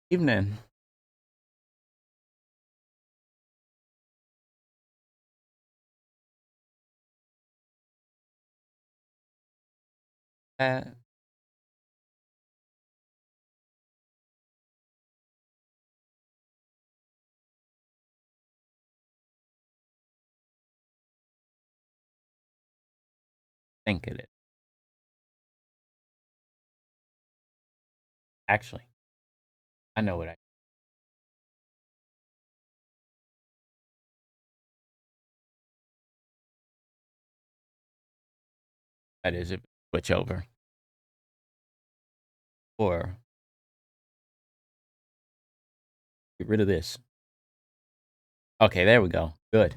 Evening. Uh, think it is. Actually, I know what that is. If switch over or get rid of this. Okay, there we go. Good.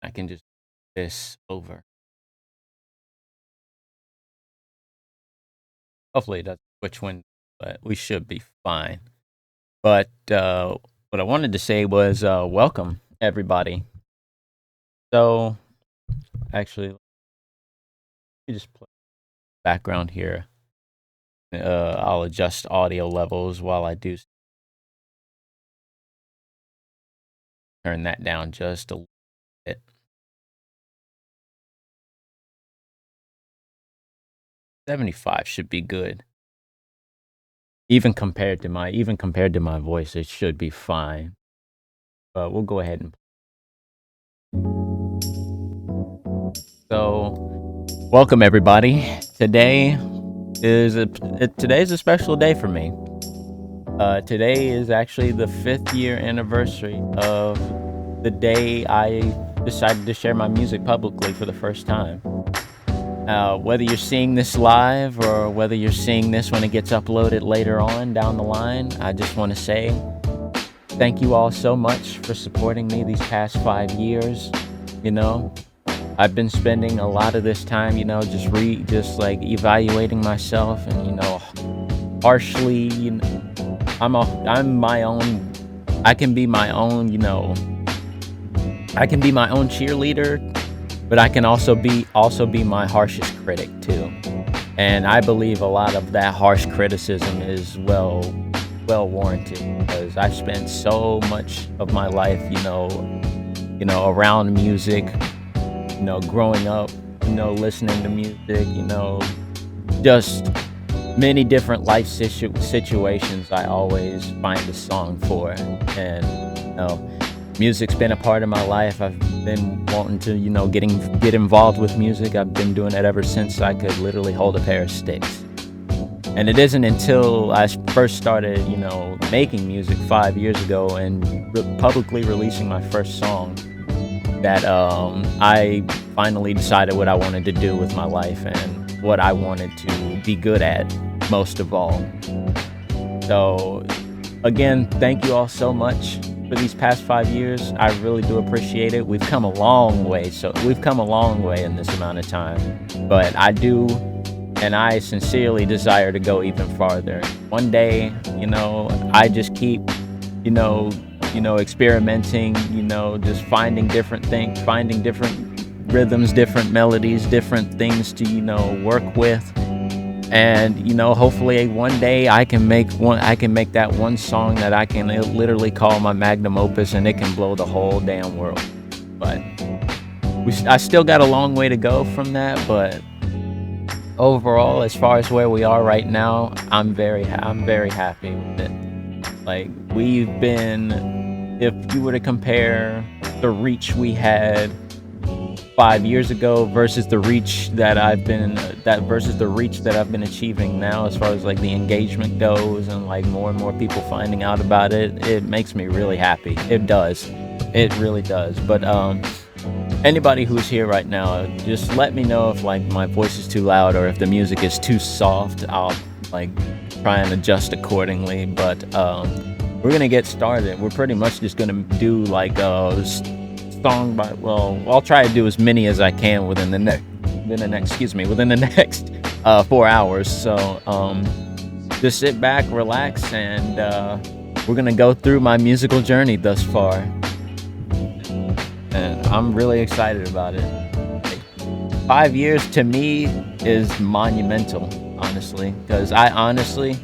I can just this over. Hopefully it doesn't switch when, but we should be fine. But what I wanted to say was welcome everybody. So actually, let me just play background here. I'll adjust audio levels while I do turn that down just a little bit. 75 should be good. Even compared to my voice, it should be fine. But we'll go ahead and so welcome everybody. Today's a special day for me. Today is actually the 5th year anniversary of the day I decided to share my music publicly for the first time. Whether you're seeing this live or whether you're seeing this when it gets uploaded later on down the line, I just want to say thank you all so much for supporting me these past 5 years. You know, I've been spending a lot of this time, just like evaluating myself and, harshly, I'm my own, I can be my own, I can be my own cheerleader, but I can also be my harshest critic too. And I believe a lot of that harsh criticism is well warranted because I've spent so much of my life, around music, growing up, listening to music, just many different life situations I always find a song for. And, music's been a part of my life. I've been wanting to, get involved with music. I've been doing it ever since I could literally hold a pair of sticks. And it isn't until I first started, making music 5 years ago and publicly releasing my first song that I finally decided what I wanted to do with my life and what I wanted to be good at most of all. So, again, thank you all so much for these past 5 years. I really do appreciate it. We've come a long way. So we've come a long way in this amount of time. But I do, and I sincerely desire to go even farther. One day, I just keep, experimenting, just finding different things, finding different rhythms, different melodies, different things to, work with. And hopefully one day I can make that one song that I can literally call my magnum opus, and it can blow the whole damn world. But I still got a long way to go from that. But overall, as far as where we are right now, I'm very happy with it. Like, if you were to compare the reach we had 5 years ago versus the reach that I've been achieving now, as far as like the engagement goes and like more and more people finding out about it, it makes me really happy. It really does. But anybody who's here right now, just let me know if like my voice is too loud or if the music is too soft. I'll like try and adjust accordingly. But we're gonna get started. We're pretty much just gonna do like song by, well, I'll try to do as many as I can within the next 4 hours. So just sit back, relax, and we're gonna go through my musical journey thus far, and I'm really excited about it. 5 years to me is monumental, honestly, because I honestly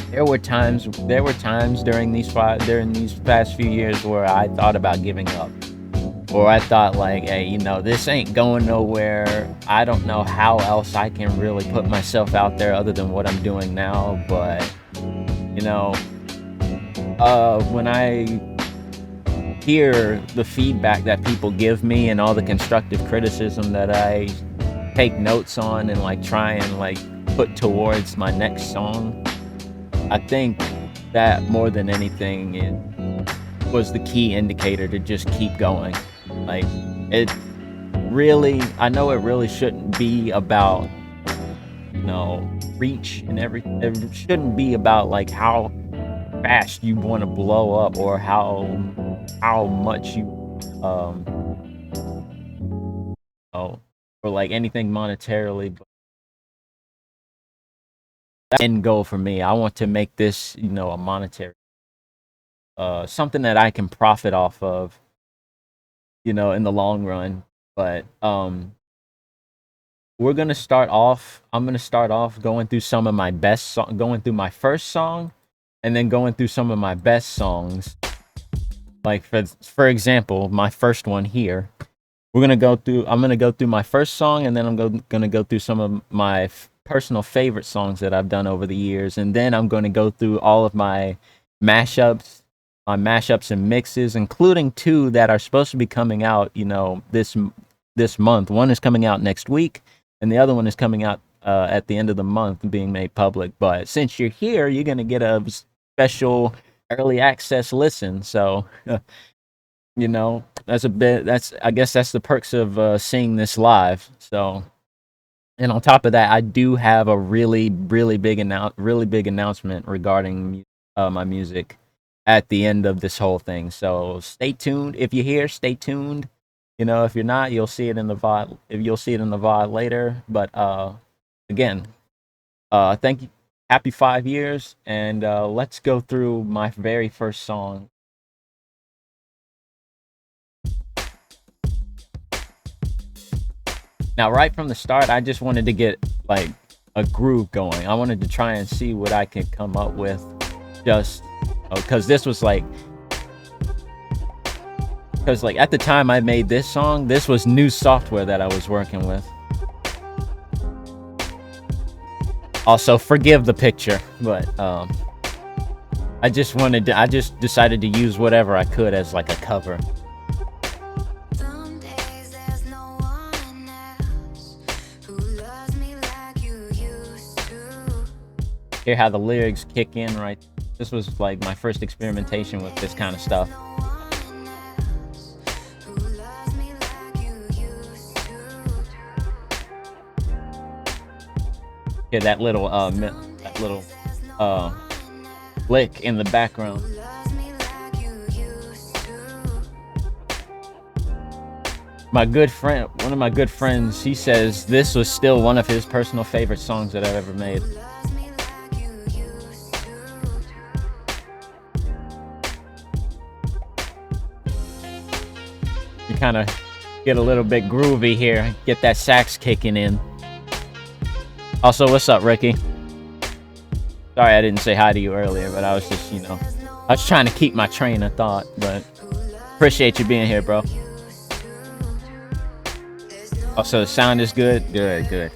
there were times during these past few years where I thought about giving up, or I thought like, hey, this ain't going nowhere. I don't know how else I can really put myself out there other than what I'm doing now. But you know, when I hear the feedback that people give me and all the constructive criticism that I take notes on and like try and like put towards my next song, I think that more than anything it was the key indicator to just keep going. Like it really, I know it really shouldn't be about reach and everything. It shouldn't be about like how fast you want to blow up or how much you um oh or like anything monetarily, but that end goal for me. I want to make this a monetary something that I can profit off of in the long run. But I'm gonna start off going through some of my going through my first song, and then going through some of my best songs. Like for example, my first one here. I'm gonna go through my first song, and then gonna go through some of my personal favorite songs that I've done over the years, and then I'm gonna go through all of mashups, my mashups and mixes, including two that are supposed to be coming out, this month. One is coming out next week, and the other one is coming out at the end of the month, being made public. But since you're here, you're gonna get a special early access listen. So that's a bit. That's I guess that's the perks of seeing this live. So, and on top of that, I do have a really big announcement regarding my music at the end of this whole thing. So stay tuned. If you're here, stay tuned. If you're not, you'll see it in the VOD. If you'll see it in the VOD later. But again, thank you. Happy 5 years, and let's go through my very first song. Now, right from the start, I just wanted to get like a groove going. I wanted to try and see what I could come up with, just because this was like, at the time I made this song, this was new software that I was working with. Also, forgive the picture, but I just decided to use whatever I could as like a cover. Hear how the lyrics kick in, right? This was like my first experimentation with this kind of stuff. Hear that little lick in the background. One of my good friends, he says this was still one of his personal favorite songs that I've ever made. You kind of get a little bit groovy here, get that sax kicking in. Also, what's up, Ricky? Sorry I didn't say hi to you earlier, but I was just, I was trying to keep my train of thought, but appreciate you being here, bro. Also, the sound is good? Good.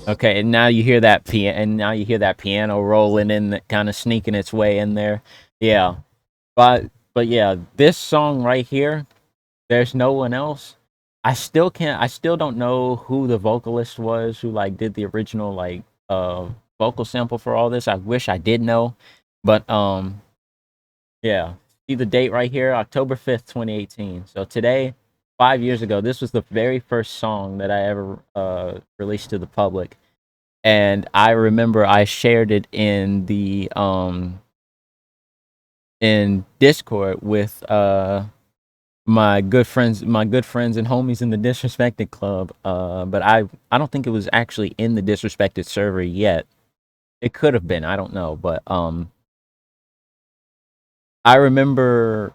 Okay, and now you hear that piano rolling in, kind of sneaking its way in there. Yeah. But yeah, this song right here, There's No One Else. I still don't know who the vocalist was who like did the original like vocal sample for all this. I wish I did know. But yeah. See the date right here, October 5th, 2018. So today, 5 years ago, this was the very first song that I ever released to the public. And I remember I shared it in the in Discord with my good friends and homies in the Disrespected Club. But I don't think it was actually in the Disrespected server yet. It could have been, I don't know, but I remember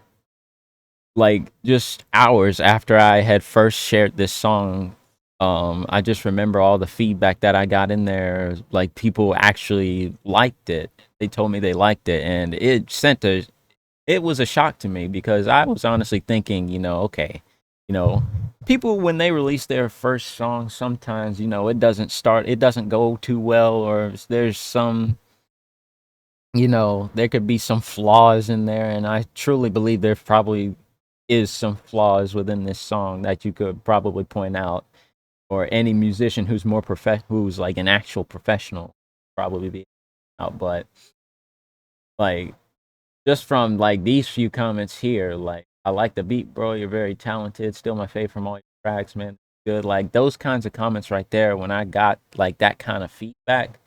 like just hours after I had first shared this song, I just remember all the feedback that I got in there. Like people actually liked it. They told me they liked it, and it was a shock to me because I was honestly thinking, okay, you know, people when they release their first song, sometimes it doesn't go too well, or there's some there could be some flaws in there, and I truly believe there probably is some flaws within this song that you could probably point out, or any musician who's who's like an actual professional probably be out. But like just from like these few comments here, like I like the beat, bro. You're very talented. Still my favorite from all your tracks, man. Good. Like those kinds of comments right there. When I got like that kind of feedback,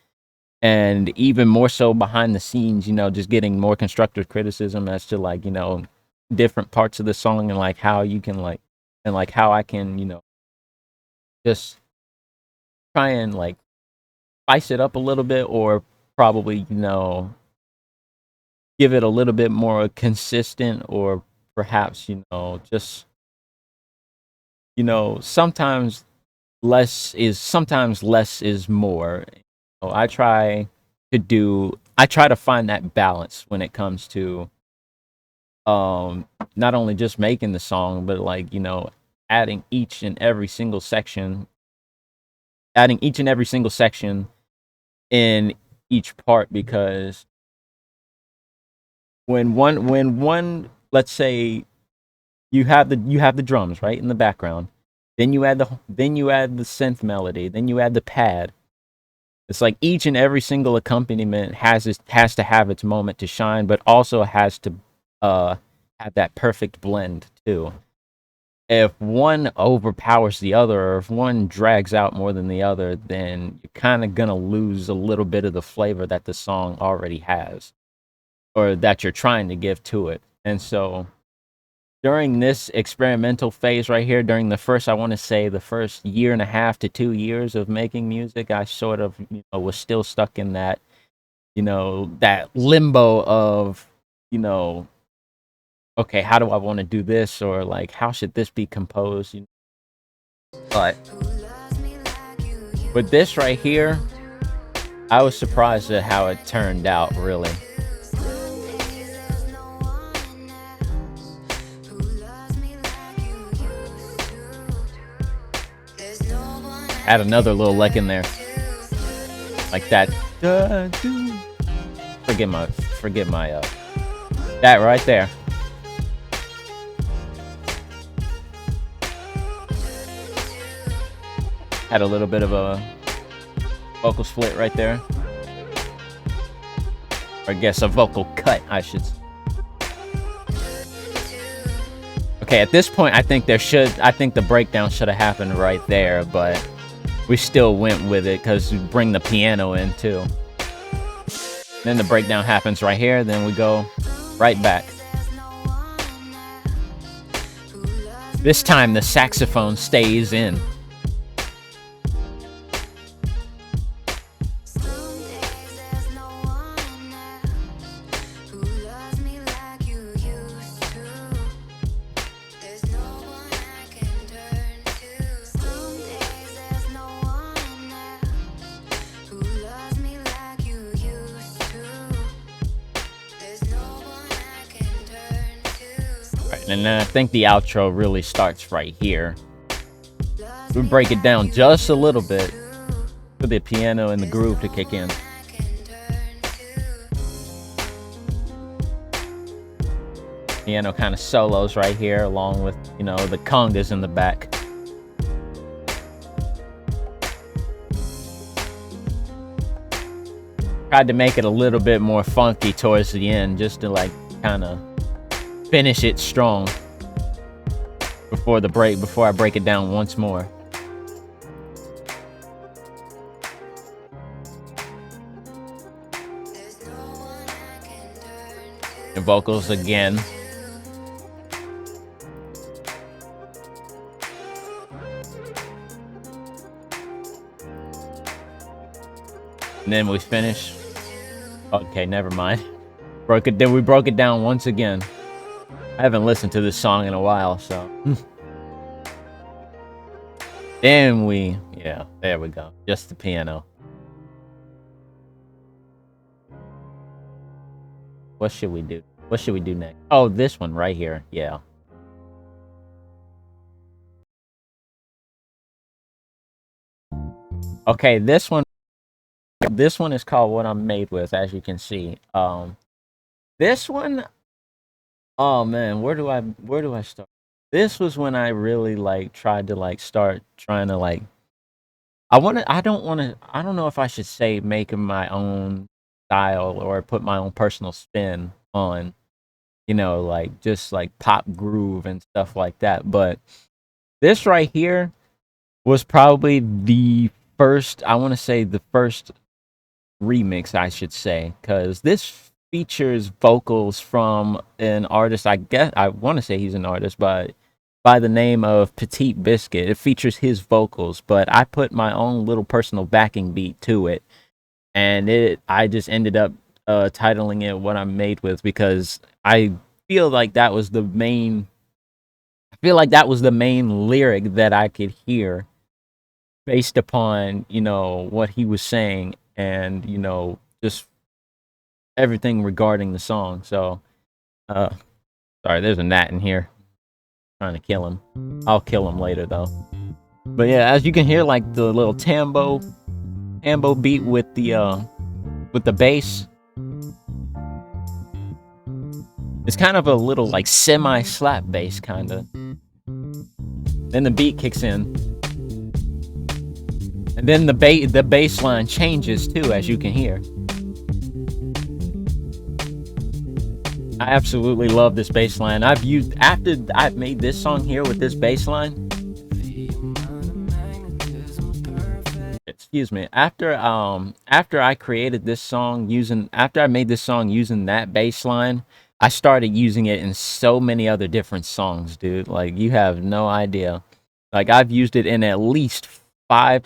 and even more so behind the scenes, just getting more constructive criticism as to like different parts of the song, and like how you can like and like how I can just try and like spice it up a little bit, or probably give it a little bit more consistent, or perhaps just sometimes less is more. So I try to find that balance when it comes to not only just making the song, but like adding each and every single section adding each and every single section in each part, because when one let's say you have the drums right in the background, then you add the synth melody, then you add the pad. It's like each and every single accompaniment has to have its moment to shine, but also has to uh have that perfect blend too. If one overpowers the other, or if one drags out more than the other, then you're kind of gonna lose a little bit of the flavor that the song already has, or that you're trying to give to it. And so during this experimental phase right here, during I want to say the first year and a half to 2 years of making music, I sort of was still stuck in that limbo of you know okay, how do I want to do this, or like how should this be composed? But with this right here, I was surprised at how it turned out, really. Add another little lick in there, like that. Forget my that right there. Had a little bit of a vocal split right there, or I guess a vocal cut, I should say. Okay, at this point, I think the breakdown should have happened right there, but we still went with it because we bring the piano in too. Then the breakdown happens right here, then we go right back. This time the saxophone stays in. And then I think the outro really starts right here. We break it down just a little bit for the piano and the groove to kick in. Piano kind of solos right here, along with, the congas in the back. Tried to make it a little bit more funky towards the end, just to like kind of finish it strong before I break it down once more. The vocals again. And then we finish. Okay, never mind. We broke it down once again. I haven't listened to this song in a while, so. Then yeah, there we go. Just the piano. What should we do? What should we do next? Oh, this one right here. Yeah. Okay, this one is called What I'm Made With, as you can see. This one, oh man, where do I start? This was when I really like tried to like start trying to like I don't know if I should say making my own style or put my own personal spin on, like just like pop groove and stuff like that. But this right here was probably the first, I want to say the first remix, I should say, because this features vocals from an artist. I guess I want to say he's an artist, but by the name of Petite Biscuit. It features his vocals, but I put my own little personal backing beat to it, and I just ended up titling it "What I'm Made With" because I feel like that was the main. I feel like that was the main lyric that I could hear based upon what he was saying and just everything regarding the song. So uh sorry, there's a gnat in here trying to kill him. I'll kill him later though. But yeah, as you can hear, like the little tambo beat with the bass, it's kind of a little like semi slap bass kind of. Then the beat kicks in, and then the bass line changes too, as you can hear. I absolutely love this bass line. After I've made this song here with this bass line. Excuse me. After I created this song after I made this song using that bass line, I started using it in so many other different songs, dude. Like you have no idea. Like I've used it in at least 5,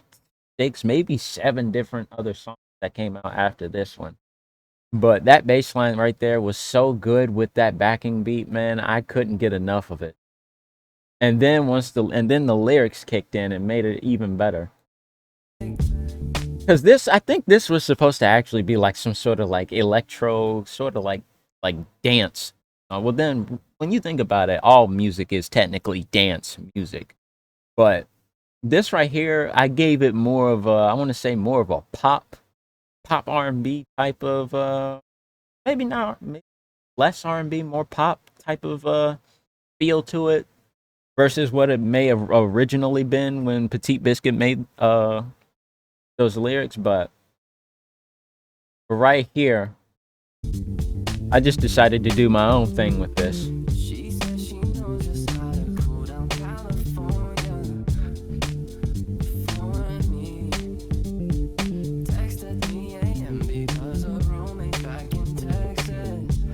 6, maybe 7 different other songs that came out after this one. But that bass line right there was so good with that backing beat, man. I couldn't get enough of it. And then the lyrics kicked in and made it even better. Because I think this was supposed to actually be like some sort of like electro, sort of like dance. Well, then when you think about it, all music is technically dance music. But this right here, I gave it more of a, I want to say more of a pop R&B type of, maybe not, maybe less R&B, more pop type of feel to it versus what it may have originally been when Petite Biscuit made those lyrics. But right here, I just decided to do my own thing with this.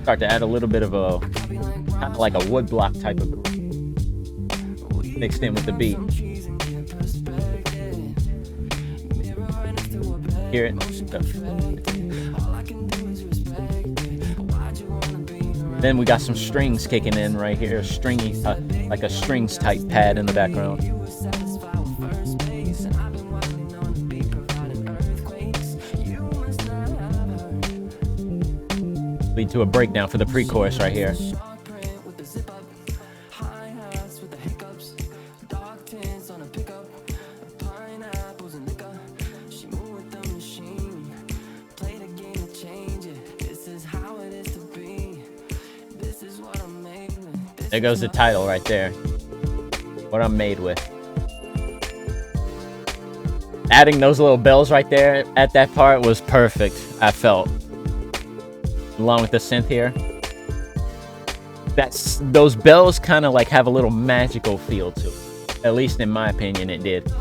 Start to add a little bit of a kind of like a woodblock type of groove mixed in with the beat. Hear it? Then we got some strings kicking in right here, stringy, like a strings type pad in the background. Lead to a breakdown for the pre-chorus right here. There goes the title right there. What I'm made with. Adding those little bells right there at that part was perfect, I felt. Along with the synth here. Those bells kind of like have a little magical feel to it. At least in my opinion, it did.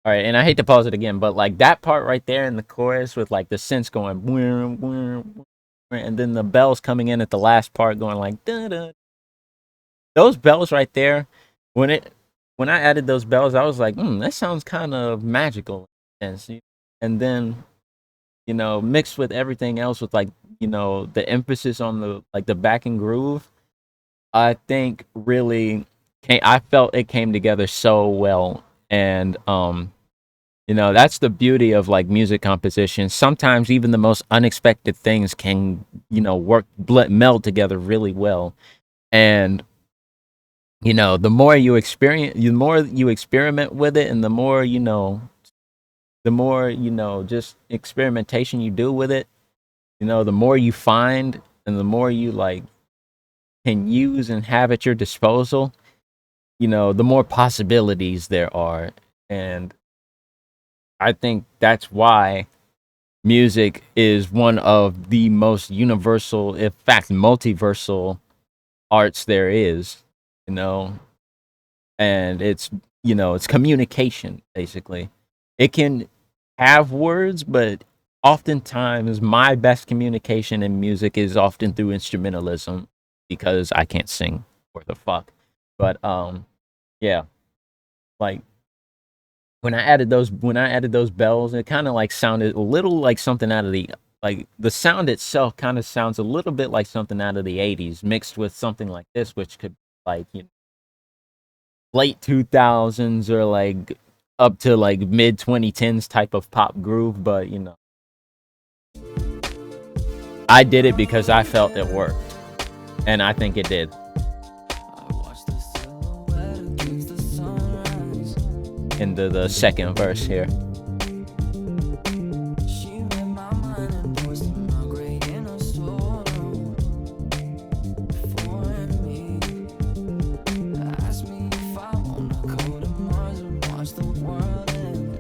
All right, and I hate to pause it again, but like that part right there in the chorus with like the synths going, and then the bells coming in at the last part going like, da-da. Those bells right there, when I added those bells, I was like, that sounds kind of magical. And and then mixed with everything else with like the emphasis on the like the backing groove. I think really I felt it came together so well, and that's the beauty of like music composition. Sometimes even the most unexpected things can work meld together really well, and the more you experiment with it, and the more just experimentation you do with it, the more you find, and the more you like can use and have at your disposal, the more possibilities there are. And I think that's why music is one of the most universal, in fact, multiversal arts there is, you know, and it's communication, basically. It can have words, but oftentimes my best communication in music is often through instrumentalism because I can't sing or the fuck. But yeah, like when I added those bells, it kind of like sounded a little like something out of the sound itself kind of sounds a little bit like something out of the 80s mixed with something like this, which could like late 2000s or like up to like mid 2010s type of pop groove. But I did it because I felt it worked, and I think it did. Into the second verse here.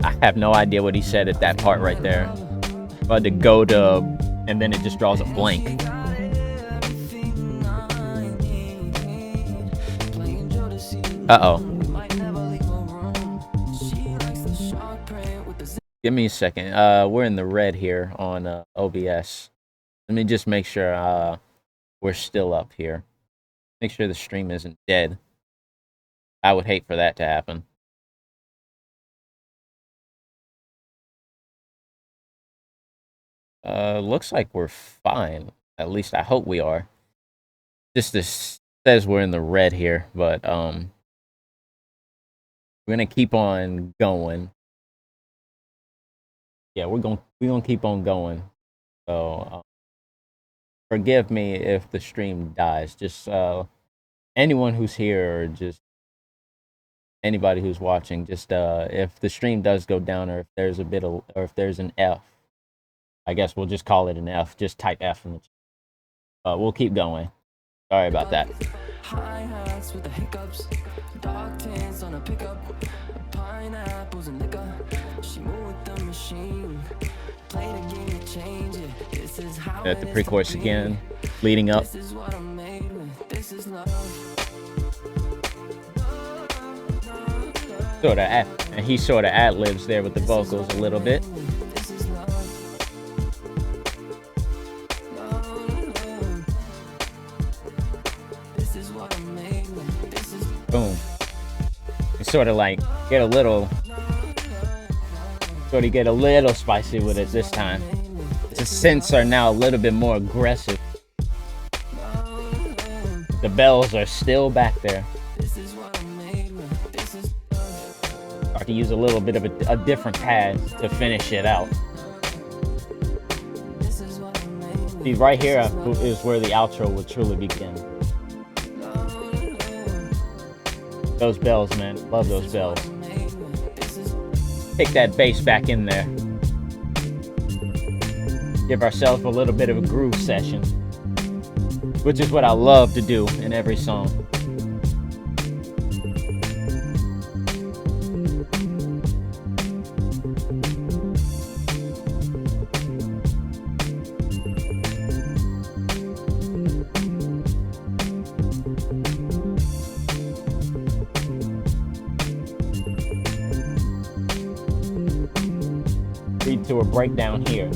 I have no idea what he said at that part right there. But to go to, and then it just draws a blank. Uh-oh. Give me a second. We're in the red here on OBS. Let me just make sure we're still up here. Make sure the stream isn't dead. I would hate for that to happen. Looks like we're fine. At least I hope we are. Just this says we're in the red here, but we're gonna keep on going. Yeah, we're gonna keep on going. So forgive me if the stream dies. Just anyone who's here, or just anybody who's watching, just if the stream does go down, or if there's or if there's an F, I guess we'll just call it an F. Just type F in the chat. We'll keep going. Sorry about that. Hi-hats with the hiccups, dark tints on a pickup, pineapples and liquor. She moved the machine, played a game to change it. This is how at the pre-chorus again, leading up. This is what I'm made with. This is love. And he sort of ad-libs there with the vocals a little bit. Boom. You sort of like get a little spicy with it this time. The synths are now a little bit more aggressive. The bells are still back there. Start to use a little bit of a different pad to finish it out. See, right here is where the outro will truly begin. Those bells, man. Love those bells. Take that bass back in there. Give ourselves a little bit of a groove session, which is what I love to do in every song. To a breakdown here.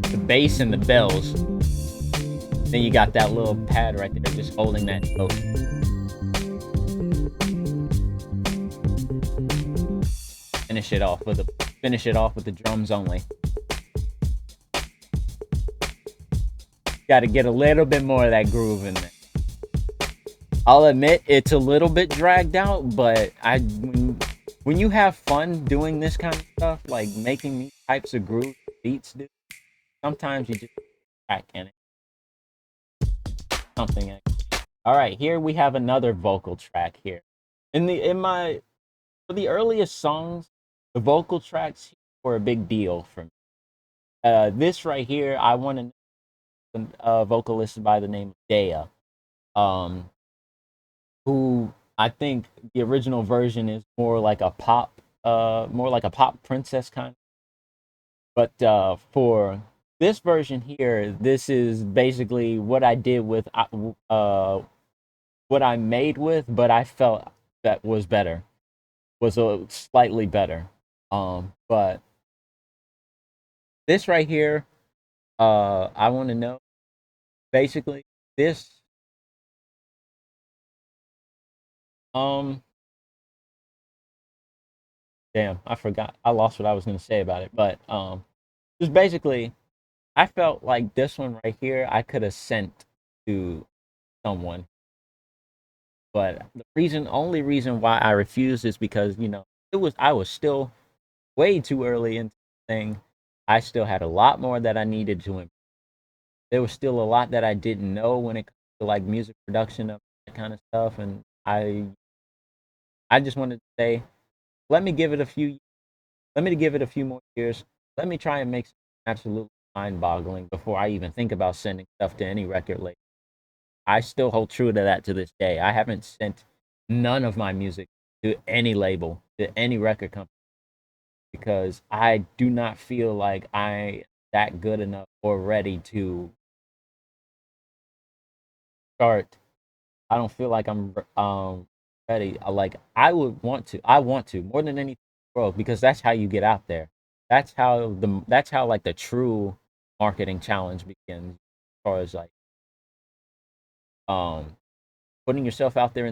The bass and the bells. Then you got that little pad right there just holding that note. finish it off with the drums only. Got to get a little bit more of that groove in there. I'll admit it's a little bit dragged out, but when you have fun doing this kind of stuff, like making these types of groove beats, dude, sometimes you just track in it. Something. All right, here we have another vocal track here. For the earliest songs, the vocal tracks were a big deal for me. This right here, I want to know a vocalist by the name of Daya, who I think the original version is more like a pop princess kind. But for this version here, this is basically what I did with what I made with, but I felt that was better, was a slightly better. But this right here, I want to know basically this. Damn, I forgot. I lost what I was going to say about it. But just basically, I felt like this one right here, I could have sent to someone. But only reason why I refused is because I was still way too early into the thing. I still had a lot more that I needed to improve. There was still a lot that I didn't know when it comes to like music production and that kind of stuff, and I just wanted to say, let me give it a few more years. Let me try and make something absolutely mind-boggling before I even think about sending stuff to any record label. I still hold true to that to this day. I haven't sent none of my music to any label, to any record company, because I do not feel like I that good enough or ready to start. I don't feel like I'm ready. Like I want to more than anything, bro, because that's how you get out there. That's how like the true marketing challenge begins, as far as like um putting yourself out there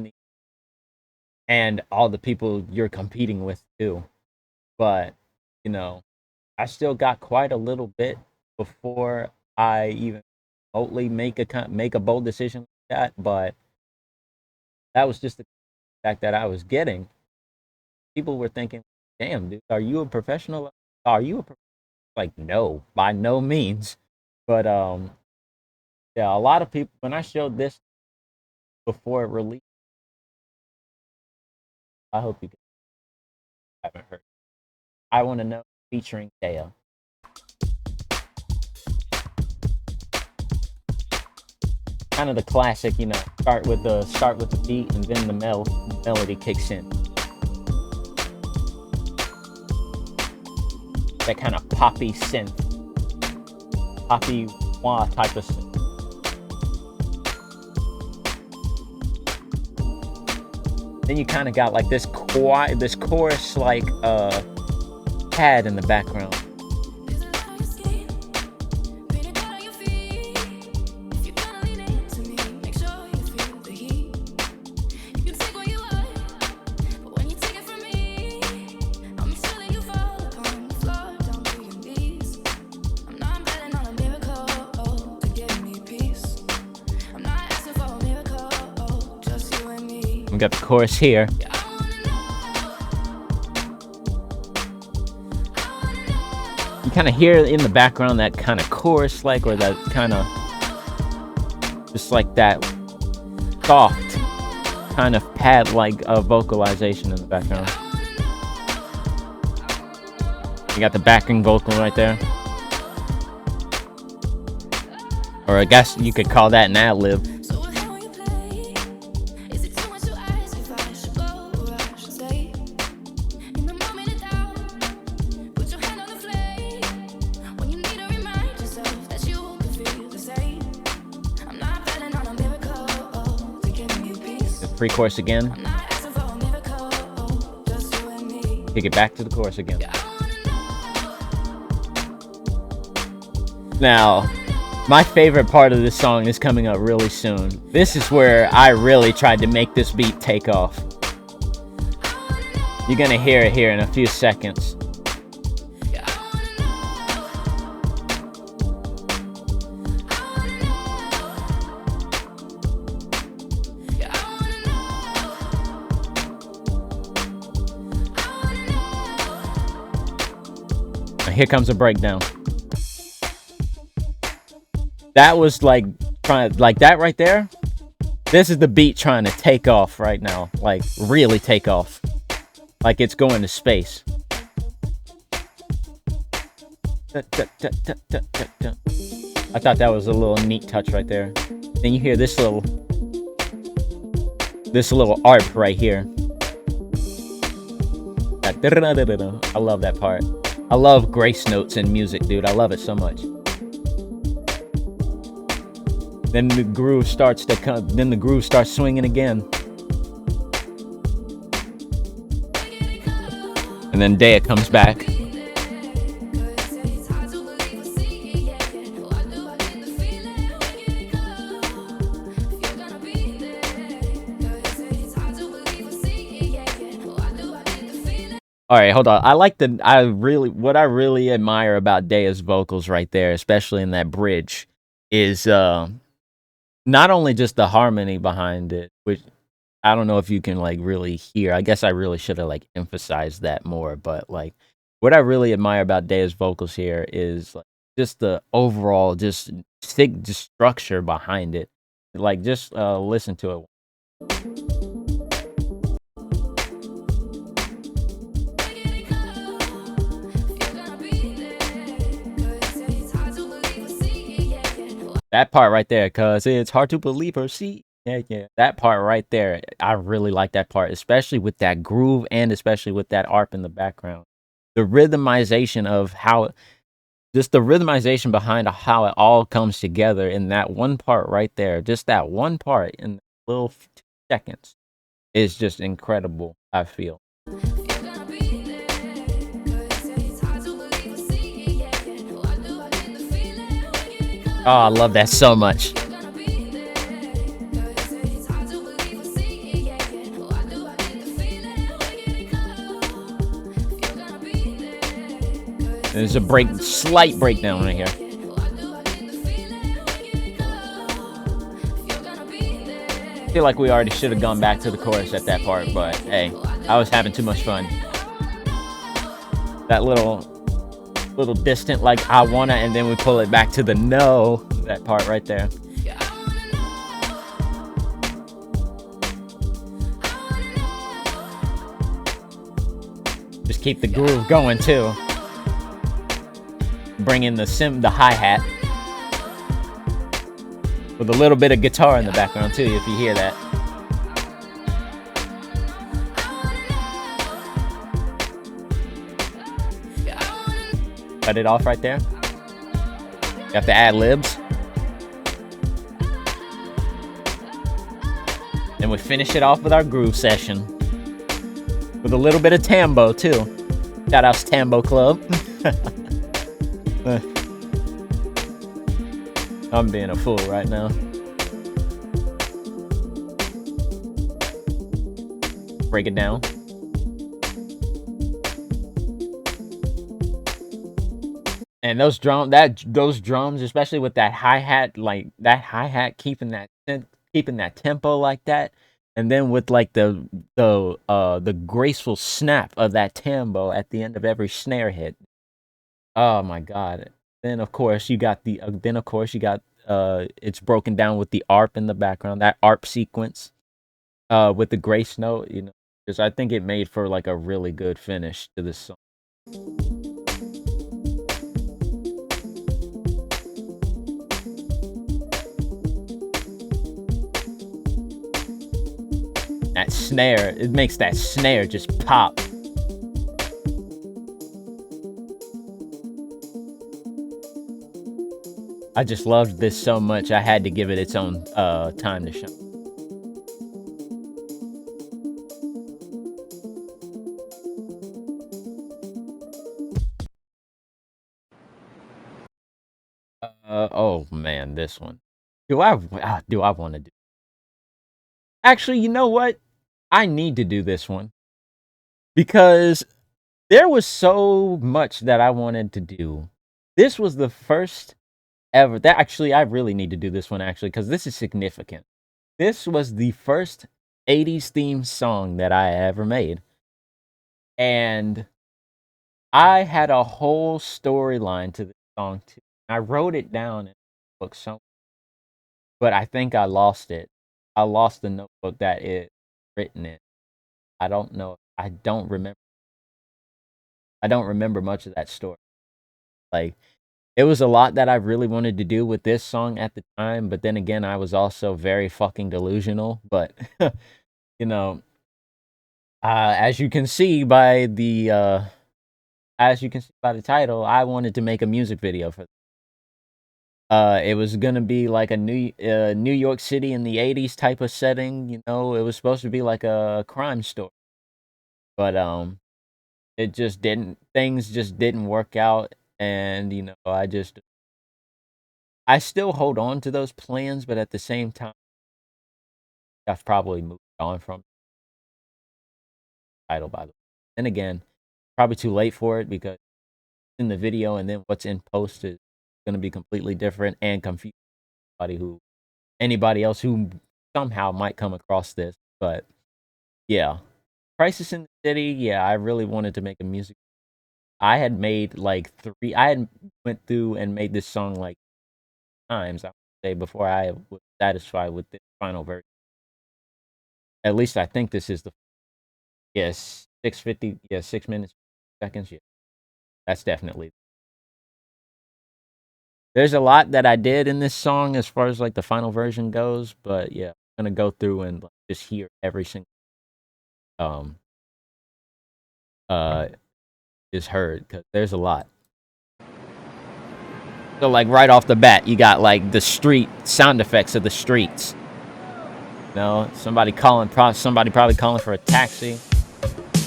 and all the people you're competing with too. But you know, I still got quite a little bit before I even remotely make a bold decision like that. But that was just the fact that I was getting. People were thinking, "Damn, dude, are you a professional? Are you a like no, by no means." But yeah, a lot of people when I showed this before it released, I hope you haven't heard. I want to know featuring Taya. Kind of the classic, start with the beat and then the melody kicks in. That kind of poppy synth, poppy wah type of synth. Then you kind of got like this chorus like pad in the background. We got the chorus here. You kind of hear in the background that kind of chorus like, or that kind of just like that soft kind of pad like vocalization in the background. You got the backing vocal right there, or I guess you could call that an ad-lib. Pre-chorus again. Take it back to the chorus again. Now, my favorite part of this song is coming up really soon. This is where I really tried to make this beat take off. You're gonna hear it here in a few seconds. Here comes a breakdown. That was like trying, like that right there. This is the beat trying to take off right now, like really take off, like it's going to space. I thought that was a little neat touch right there. Then you hear this little arp right here. I love that part. I love grace notes in music, dude. I love it so much. Then the groove starts to come. Then the groove starts swinging again. And then Dea comes back. All right, hold on. What I really admire about Dea's vocals right there, especially in that bridge, is not only just the harmony behind it, which I don't know if you can like really hear. I guess I really should have like emphasized that more, but like what I really admire about Dea's vocals here is like just the overall just structure behind it. Like just listen to it. That part right there, cause it's hard to believe or see. Yeah. That part right there, I really like that part, especially with that groove and especially with that arp in the background. The rhythmization of how, just the rhythmization behind how it all comes together in that one part right there, just that one part in little 2 seconds is just incredible, I feel. Oh, I love that so much. There's a slight breakdown right here. I feel like we already should have gone back to the chorus at that part, but hey, I was having too much fun. That little distant, like I wanna, and then we pull it back to the no, that part right there. Just keep the groove going too. Bring in the hi-hat with a little bit of guitar in the background too, if you hear that. Cut it off right there. You have to add libs. And we finish it off with our groove session. With a little bit of tambo too. Shout out to Tambo Club. I'm being a fool right now. Break it down. And those drums, especially with that hi-hat, like that hi-hat keeping that tempo like that, and then with like the graceful snap of that tambo at the end of every snare hit. Oh my god. Then of course you got it's broken down with the arp in the background, that arp sequence with the grace note, you know, because I think it made for like a really good finish to this song. That snare, it makes that snare just pop. I just loved this so much, I had to give it its own time to shine. Oh man, this one. Do I want to do? Actually, you know what? I need to do this one because there was so much that I wanted to do. This was the first ever that actually I really need to do this one actually because this is significant. This was the first 80s theme song that I ever made. And I had a whole storyline to this song too. I wrote it down in a book somewhere, but I think I lost it. I lost the notebook that it written in. I don't know. I don't remember much of that story. Like it was a lot that I really wanted to do with this song at the time, but then again, I was also very fucking delusional. But you know, as you can see by the title, I wanted to make a music video for. It was gonna be like a New York City in the '80s type of setting. You know, it was supposed to be like a crime story, but it just didn't. Things just didn't work out, and I still hold on to those plans, but at the same time, I've probably moved on from the title. By the way, and again, probably too late for it because in the video and then what's in post is gonna be completely different and confuse anybody else who somehow might come across this. But yeah, Crisis in the City. Yeah, I really wanted to make a music. I had made like three. I had went through and made this song like times. I would say before I was satisfied with this final version. At least I think this is the yes 6:50. Yeah, 6 minutes seconds. Yeah, that's definitely. There's a lot that I did in this song as far as like the final version goes, but yeah, I'm gonna go through and like, just hear every single um uh is heard because there's a lot. So like right off the bat, you got like the street sound effects of the streets. You know, somebody probably calling for a taxi.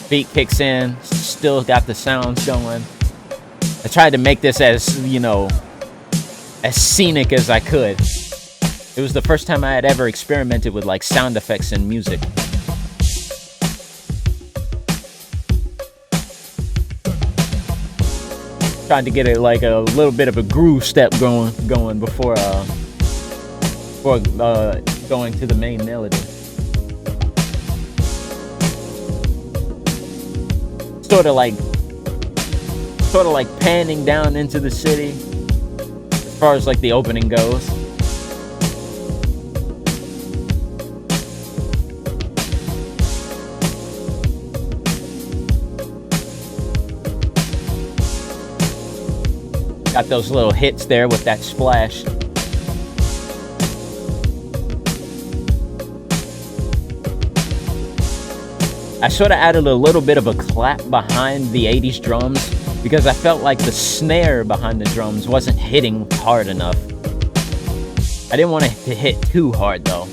Beat kicks in, still got the sounds going. I tried to make this as as scenic as I could. It was the first time I had ever experimented with like sound effects and music. Tried to get it like a little bit of a groove step going before going to the main melody. Sort of like panning down into the city as far as like the opening goes. Got those little hits there with that splash. I sort of added a little bit of a clap behind the 80s drums because I felt like the snare behind the drums wasn't hitting hard enough. I didn't want it to hit too hard though.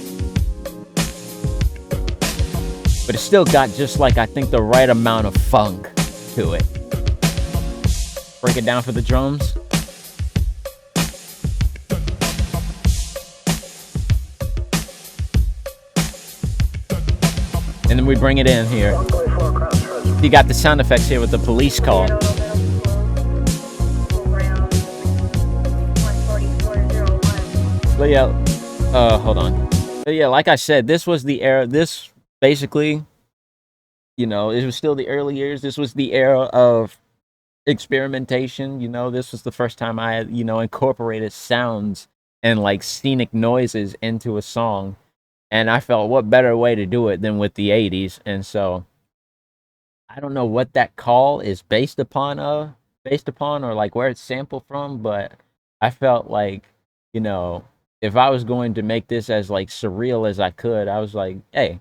But it still got just like I think the right amount of funk to it. Break it down for the drums. And then we bring it in here. You got the sound effects here with the police call. But yeah, hold on. But yeah, like I said, this was the era. This basically, it was still the early years. This was the era of experimentation. This was the first time I had, incorporated sounds and like scenic noises into a song. And I felt what better way to do it than with the 80s. And so I don't know what that call is based upon or like where it's sampled from, but I felt like, you know, if I was going to make this as like surreal as I could, I was like, hey,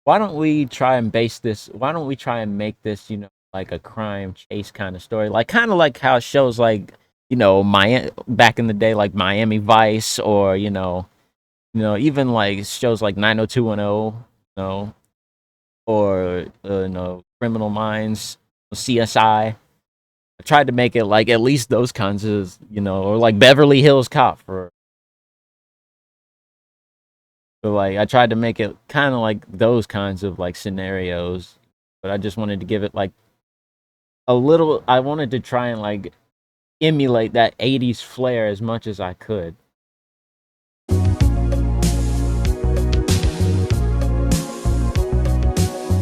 why don't we try and make this, like a crime chase kind of story? Like kind of like how shows like, Miami back in the day like Miami Vice or, even like shows like 90210, or Criminal Minds, CSI. I tried to make it like at least those kinds of, or like Beverly Hills Cop for. So like I tried to make it kind of like those kinds of like scenarios, but I just wanted to give it like a little. I wanted to try and like emulate that 80s flair as much as I could.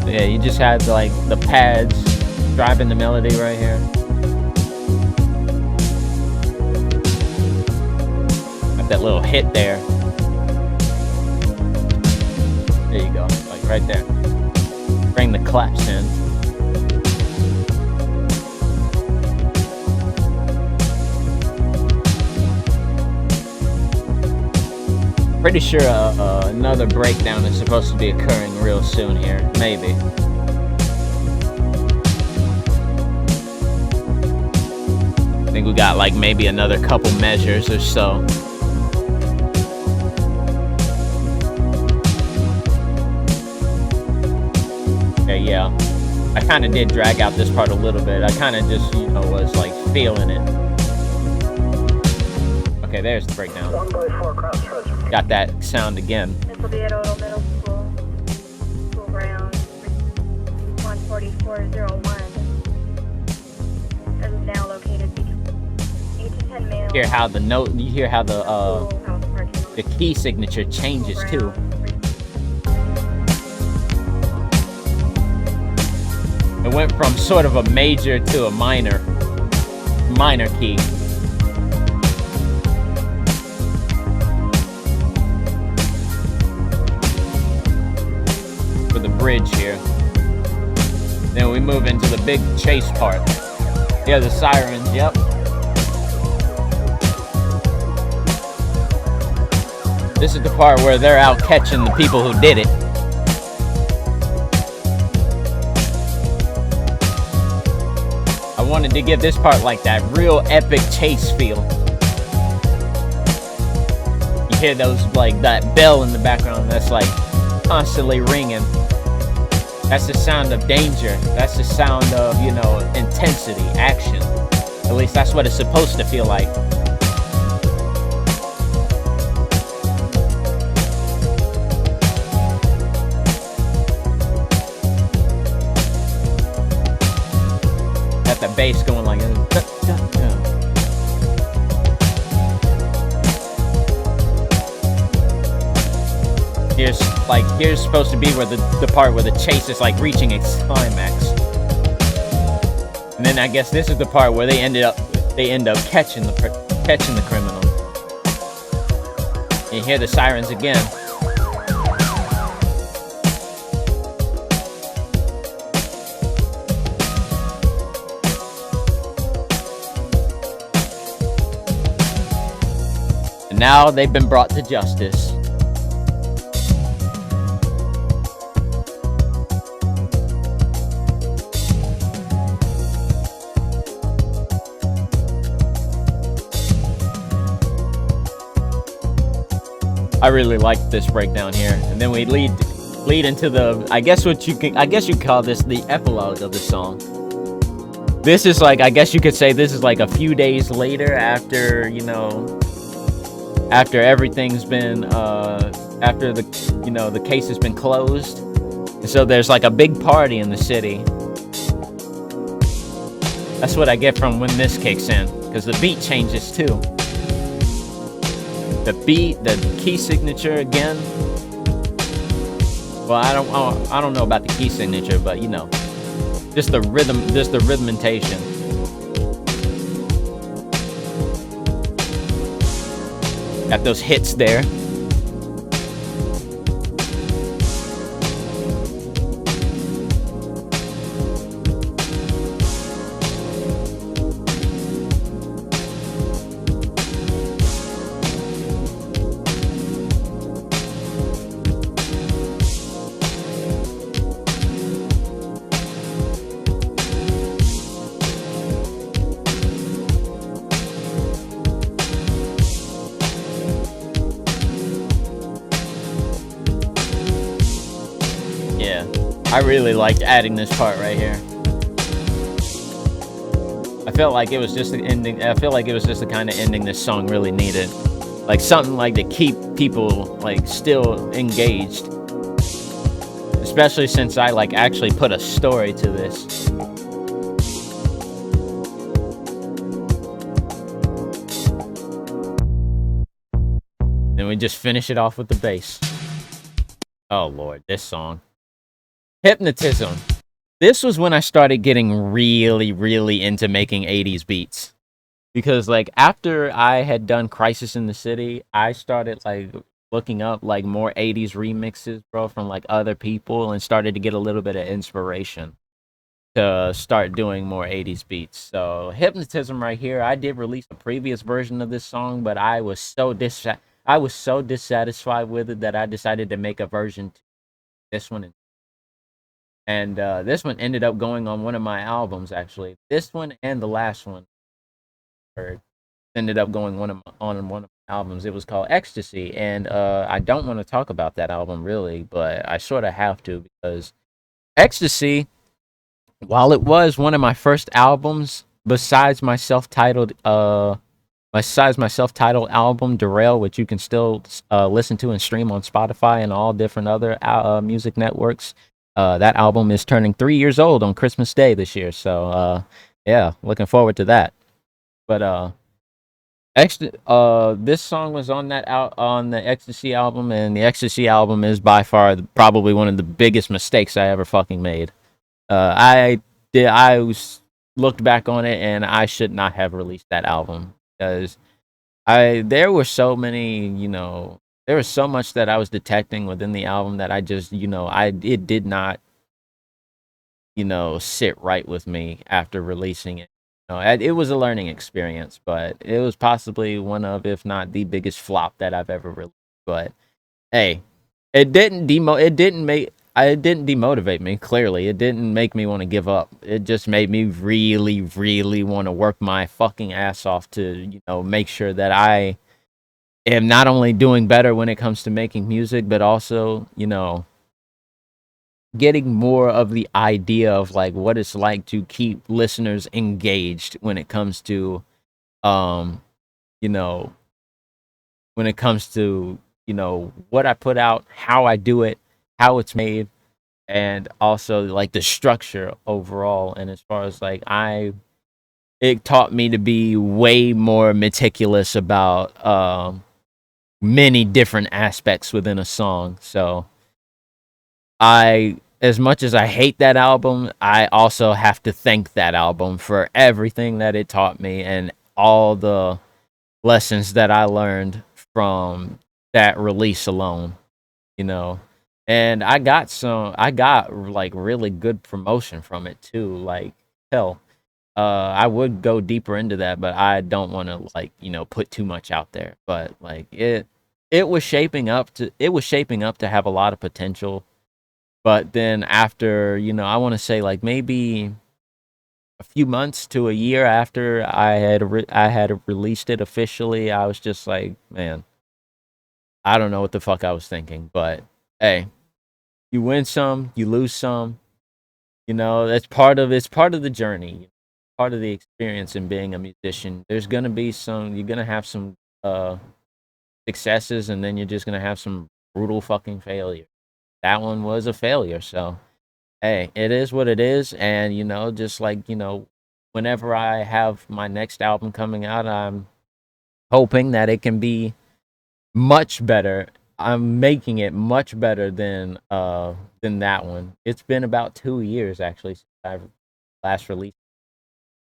Yeah, you just had like the pads driving the melody right here. Got that little hit there. There you go, like right there. Bring the claps in. Pretty sure another breakdown is supposed to be occurring real soon here. Maybe. I think we got like maybe another couple measures or so. Okay, yeah. I kind of did drag out this part a little bit. I kind of just, was like feeling it. Okay, there's the breakdown. Got that sound again. This will be at Odell Middle School, school ground 14401. This is now located between 8 to 10 miles. You hear how the key signature changes too. It went from sort of a major to a minor key. For the bridge here. Then we move into the big chase part. Yeah, the sirens, yep. This is the part where they're out catching the people who did it. I wanted to give this part like that real epic chase feel. You hear those, like, that bell in the background that's like constantly ringing. That's the sound of danger. That's the sound of, intensity, action. At least that's what it's supposed to feel like. Got the bass going like Here's supposed to be where the part where the chase is like reaching its climax. And then I guess this is the part where they end up catching the criminal. And you hear the sirens again. And now they've been brought to justice. I really like this breakdown here, and then we lead into the I guess you call this the epilogue of the song. This is like, I guess you could say this is like a few days later after after everything's been after the case has been closed, and so there's like a big party in the city. That's what I get from when this kicks in, because the beat changes too. The beat, the key signature again. Well, I don't know about the key signature, but just the rhythmentation. Got those hits there. I really liked adding this part right here. I felt like it was just the ending. I feel like it was just the kind of ending this song really needed. Like something like to keep people like still engaged. especially since I like actually put a story to this. Then we just finish it off with the bass. Oh lord, this song. Hypnotism. This was when I started getting really, really into making 80s beats. Because like after I had done Crisis in the City, I started like looking up like more 80s remixes, bro, from like other people and started to get a little bit of inspiration to start doing more 80s beats. So Hypnotism right here, I did release a previous version of this song, but I was so dissatisfied with it that I decided to make a version to this one. And this one ended up going on one of my albums actually. This one and the last one heard ended up going on one of my albums. It was called Ecstasy, and I don't want to talk about that album really, but I sort of have to because Ecstasy, while it was one of my first albums, besides my self-titled album Derail, which you can still listen to and stream on Spotify and all different other music networks. That album is turning 3 years old on Christmas Day this year, so yeah, looking forward to that. But this song was on on the Ecstasy album, and the Ecstasy album is by far probably one of the biggest mistakes I ever fucking made. I was looked back on it, and I should not have released that album because I there were so many, there was so much that I was detecting within the album that I just, I it did not, sit right with me after releasing it. It was a learning experience, but it was possibly one of, if not the biggest flop that I've ever released. But hey, it didn't demotivate me. Clearly, it didn't make me want to give up. It just made me really, really want to work my fucking ass off to, make sure that I am not only doing better when it comes to making music, but also, getting more of the idea of like what it's like to keep listeners engaged when it comes to um you know when it comes to what I put out, how I do it, how it's made, and also like the structure overall. And as far as like it taught me to be way more meticulous about many different aspects within a song. So as much as I hate that album, I also have to thank that album for everything that it taught me and all the lessons that I learned from that release alone, you know. And I got like really good promotion from it too. Like hell, I would go deeper into that, but I don't want to like, put too much out there. But like it was shaping up to have a lot of potential, but then after, I want to say like maybe a few months to a year after I had released it officially, I was just like, man, I don't know what the fuck I was thinking. But hey, you win some, you lose some. That's part of the journey, part of the experience in being a musician. You're gonna have some successes, and then you're just gonna have some brutal fucking failure. That one was a failure, so hey, it is what it is. And, just like, whenever I have my next album coming out, I'm hoping that it can be much better. I'm making it much better than that one. It's been about 2 years actually since I've last released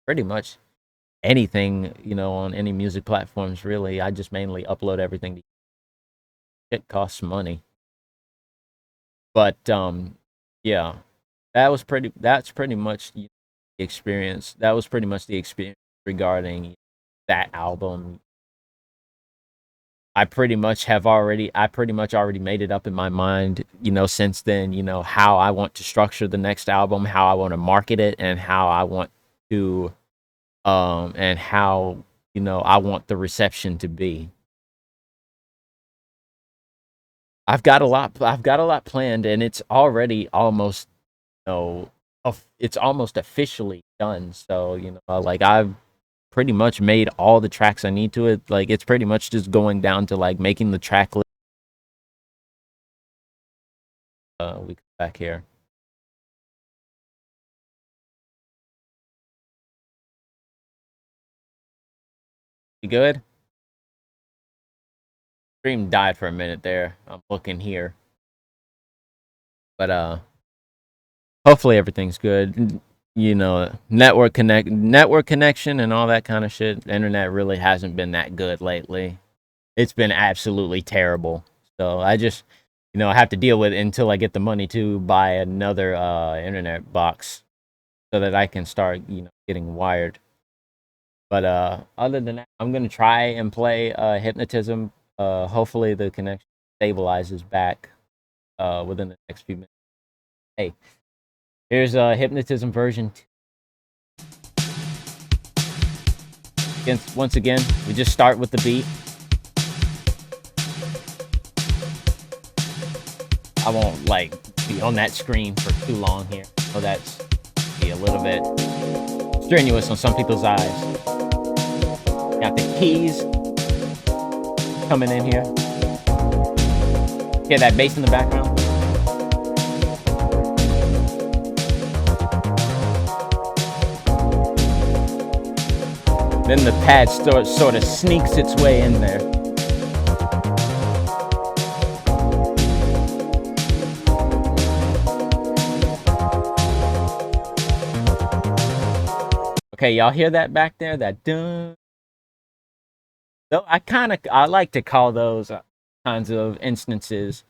pretty much anything, on any music platforms really. I just mainly upload everything to it costs money. But yeah, that's pretty much the experience. That was pretty much the experience regarding that album. I pretty much already made it up in my mind, since then, how I want to structure the next album, how I want to market it, and how I want to and how, I want the reception to be. I've got a lot planned, and it's already almost, it's almost officially done. So, like I've pretty much made all the tracks I need to it. Like it's pretty much just going down to like making the track list. we come back here. You good? Stream died for a minute there. I'm looking here, but hopefully everything's good. You know, network connection, and all that kind of shit. The internet really hasn't been that good lately. It's been absolutely terrible. So I just, I have to deal with it until I get the money to buy another internet box so that I can start, getting wired. But other than that, I'm gonna try and play hypnotism. Hopefully the connection stabilizes back within the next few minutes. Hey, here's hypnotism version 2. Once again, we just start with the beat. I won't like be on that screen for too long here. So that's be a little bit strenuous on some people's eyes. Got the keys coming in here. Hear that bass in the background? Then the pad sort of sneaks its way in there. Okay, y'all hear that back there? That dun. Though I like to call those kinds of instances,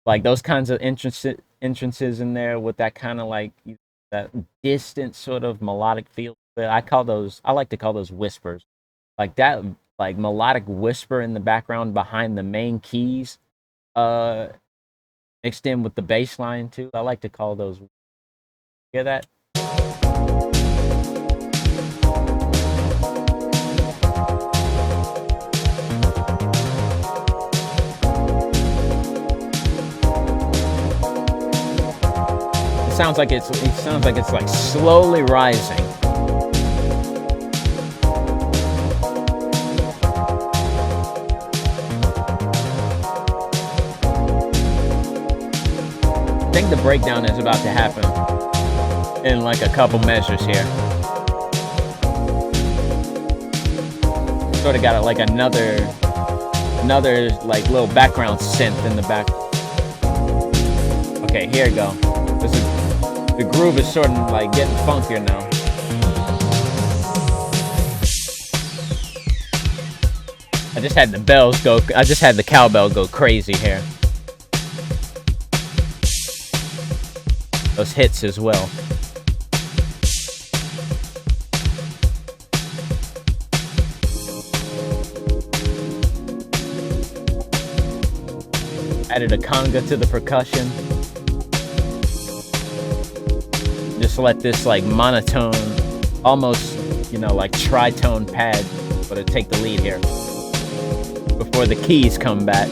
like those kinds of entrances in there with that kind of like that distant sort of melodic feel. But I like to call those whispers, like that, like melodic whisper in the background behind the main keys, uh, mixed in with the bass line too. I like to call those. Hear that? It sounds like it's like slowly rising. I think the breakdown is about to happen in like a couple measures here. Sort of got like another like little background synth in the back. Okay, here we go. The groove is sort of like getting funkier now. I just had the cowbell go crazy here. Those hits as well. Added a conga to the percussion. Just let this like monotone, almost, like tritone pad, but it take the lead here before the keys come back.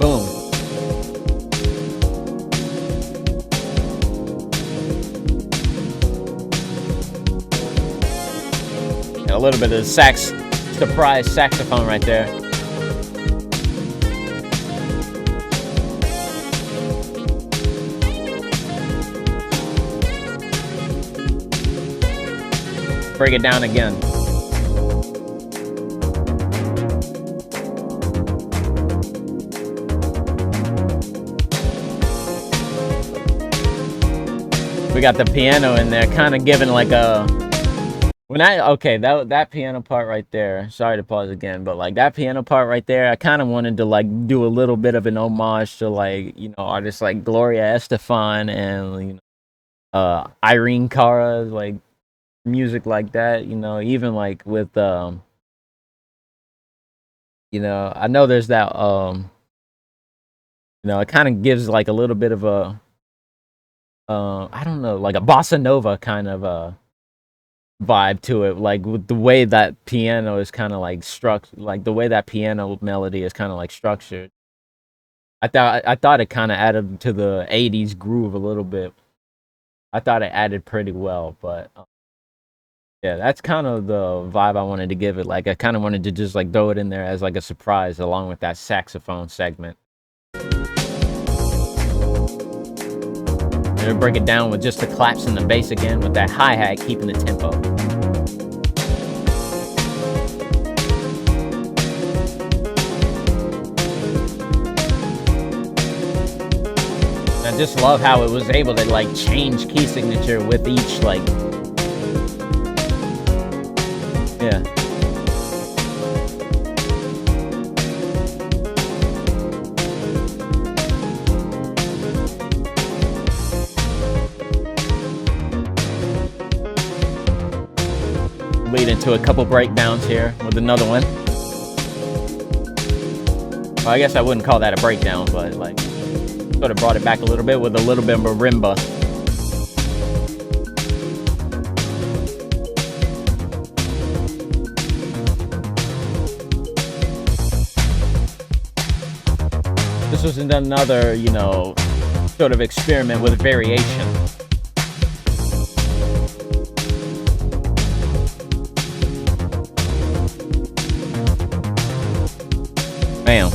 Boom. A little bit of surprise saxophone right there. Break it down again. We got the piano in there, kind of giving like a that piano part right there. Sorry to pause again, but like that piano part right there, I kind of wanted to like do a little bit of an homage to like artists like Gloria Estefan and Irene Cara, like music like that. Even like with I know there's that it kind of gives like a little bit of a I don't know, like a bossa nova kind of vibe to it, like with the way that piano is kind of like like the way that piano melody is kind of like structured. I thought it kind of added to the 80s groove a little bit. I thought it added pretty well, but Yeah, that's kind of the vibe I wanted to give it. Like, I kind of wanted to just like throw it in there as like a surprise along with that saxophone segment. And break it down with just the claps and the bass again with that hi-hat keeping the tempo. I just love how it was able to like change key signature with each like, yeah. Lead into a couple breakdowns here with another one. Well, I guess I wouldn't call that a breakdown, but like sort of brought it back a little bit with a little bit of marimba. This was another, you know, sort of experiment with variation. Bam.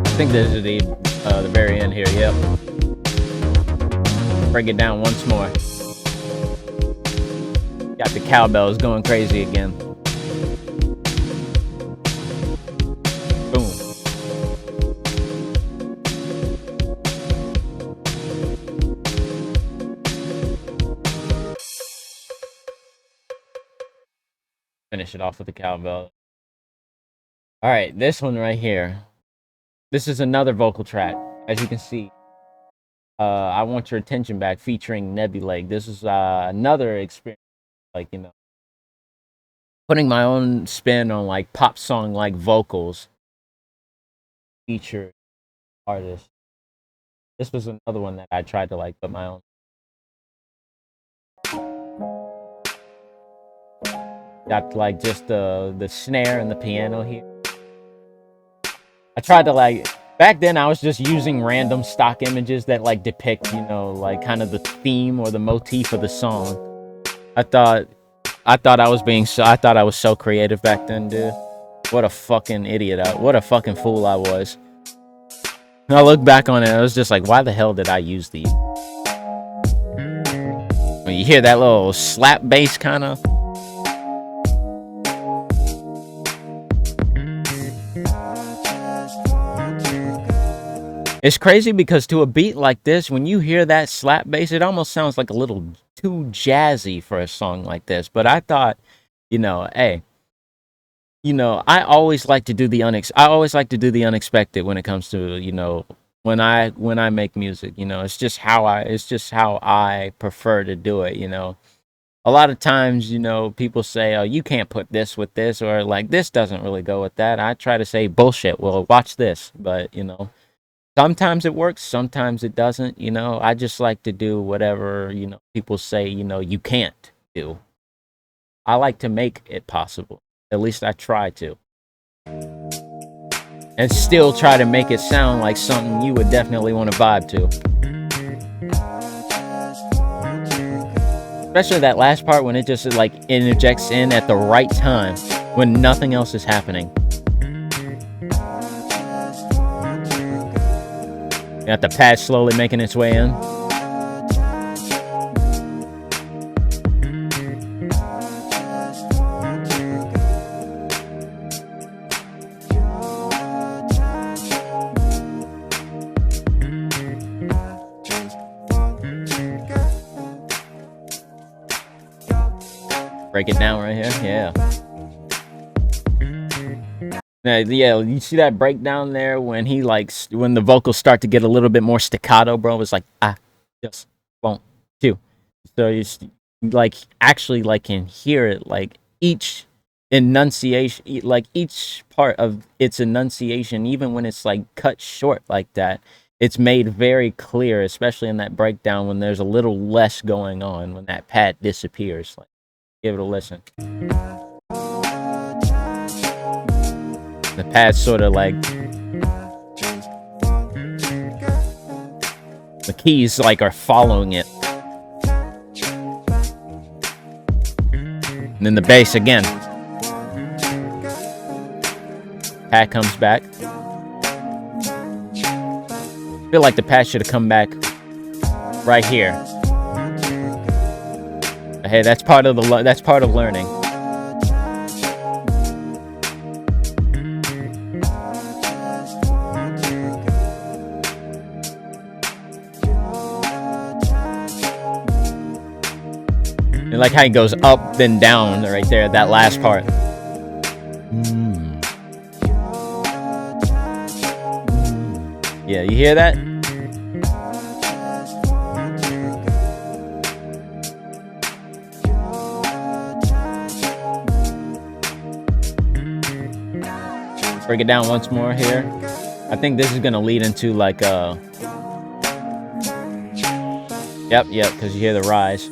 I think this is the very end here. Yep. Break it down once more. Got the cowbells going crazy again. Boom. Finish it off with the cowbell. All right, this one right here. This is another vocal track, as you can see. I Want Your Attention Back featuring Nebulake. This is another experience, like, you know, putting my own spin on like pop song like vocals. Featured artists. This was another one that I tried to like put my own. Got like just the snare and the piano here. I tried to like back then I was just using random stock images that like depict, you know, like kind of the theme or the motif of the song. I thought I was so creative back then, dude. What a fucking idiot. What a fucking fool I was. And I look back on it, I was just like, why the hell did I use these? When you hear that little slap bass kind of. It's crazy because to a beat like this, when you hear that slap bass, it almost sounds like a little too jazzy for a song like this. But I thought, you know, hey, you know, I always like to do the unexpected when it comes to, you know, when I make music, you know. It's just how I prefer to do it, you know. A lot of times, you know, people say, "Oh, you can't put this with this," or like this doesn't really go with that. I try to say bullshit. Well, watch this, but you know, sometimes it works, sometimes it doesn't, you know. I just like to do whatever, you know, people say, you know, you can't do. I like to make it possible. At least I try to. And still try to make it sound like something you would definitely want to vibe to. Especially that last part when it just like interjects in at the right time when nothing else is happening. Got the pad slowly making its way in. Break it down right here. Yeah. Yeah, you see that breakdown there when he like when the vocals start to get a little bit more staccato, bro. It's like I just won't do. So you like actually like can hear it like each enunciation, like each part of its enunciation, even when it's like cut short like that. it's made very clear, especially in that breakdown when there's a little less going on, when that pad disappears. Like, give it a listen. The pad's sort of like the keys like are following it. And then the bass again. Pad comes back. I feel like the pad should have come back right here. Hey, that's part of learning. And like how it goes up then down right there, that last part. Yeah, you hear that? Break it down once more here. I think this is gonna lead into like Yep, because you hear the rise.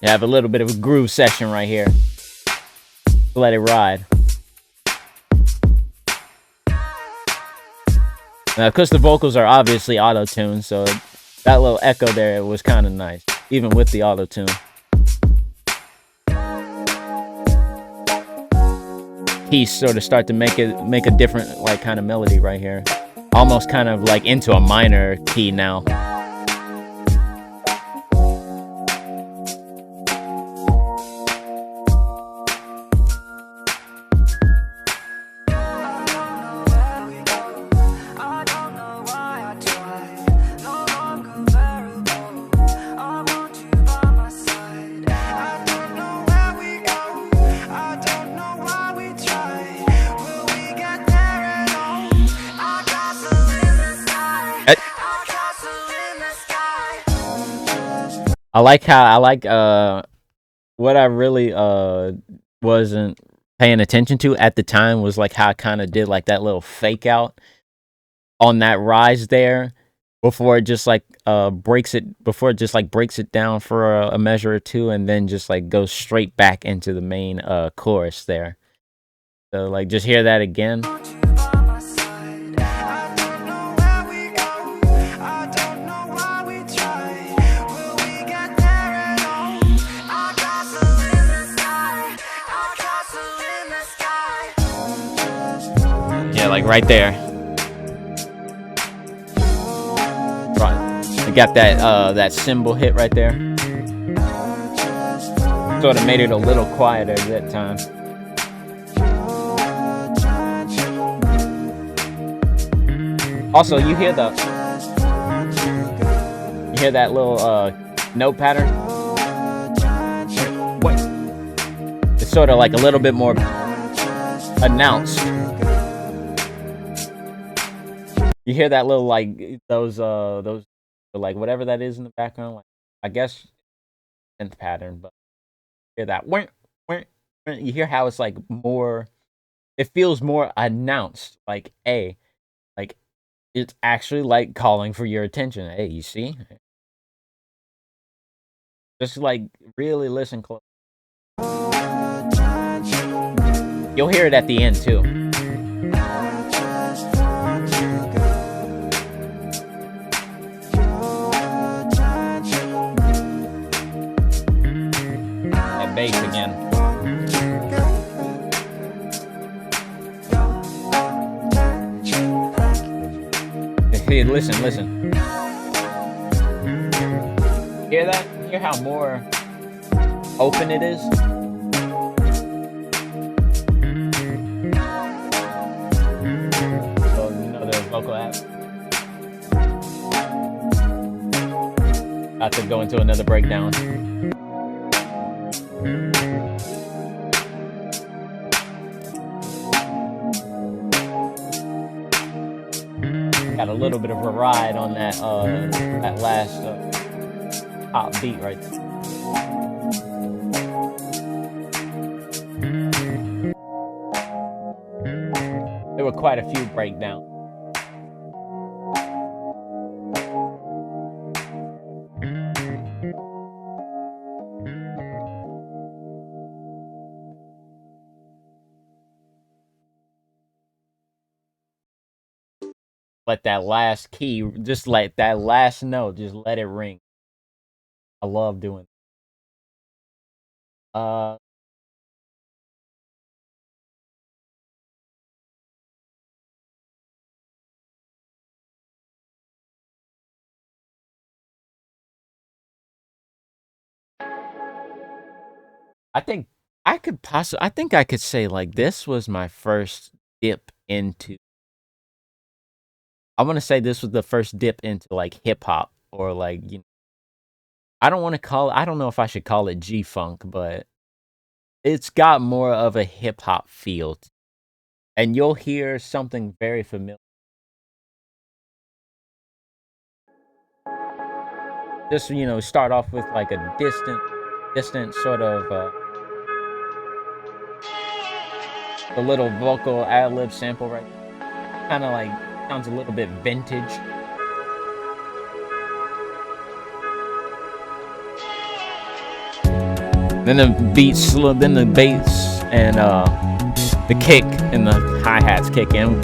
You have a little bit of a groove session right here. Let it ride. Now, of course, the vocals are obviously auto-tuned, so that little echo there was kind of nice, even with the auto-tune. Keys sort of start to make a different like kind of melody right here, almost kind of like into a minor key now. I like what I really wasn't paying attention to at the time was like how I kind of did like that little fake out on that rise there before it just like breaks it down for a measure or two and then just like goes straight back into the main chorus there. So like just hear that again. Yeah, like right there. Right. You got that cymbal hit right there. Sort of made it a little quieter at that time. Also, you hear that little note pattern? What? It's sort of like a little bit more announced. You hear that little like those like whatever that is in the background, like I guess synth pattern, but you hear that you hear how it's like more, it feels more announced, like it's actually like calling for your attention. Hey, you see? Just like really listen close. You'll hear it at the end too. That bass again. Hey, listen. Hear that? Hear how more open it is? So, the vocal app. About to go into another breakdown. Got a little bit of a ride on that last top beat right there. They were were quite a few breakdowns. Let that last key, just let that last note, just let it ring. I love doing. Uh, I think I think I could say like this was my first dip into. I want to say this was the first dip into like hip hop or like I don't want to call it. I don't know if I should call it G funk, but it's got more of a hip hop feel, and you'll hear something very familiar. Just start off with like a distant sort of the little vocal ad lib sample right, kind of like sounds a little bit vintage. Then the then the bass and the kick and the hi-hats kick in,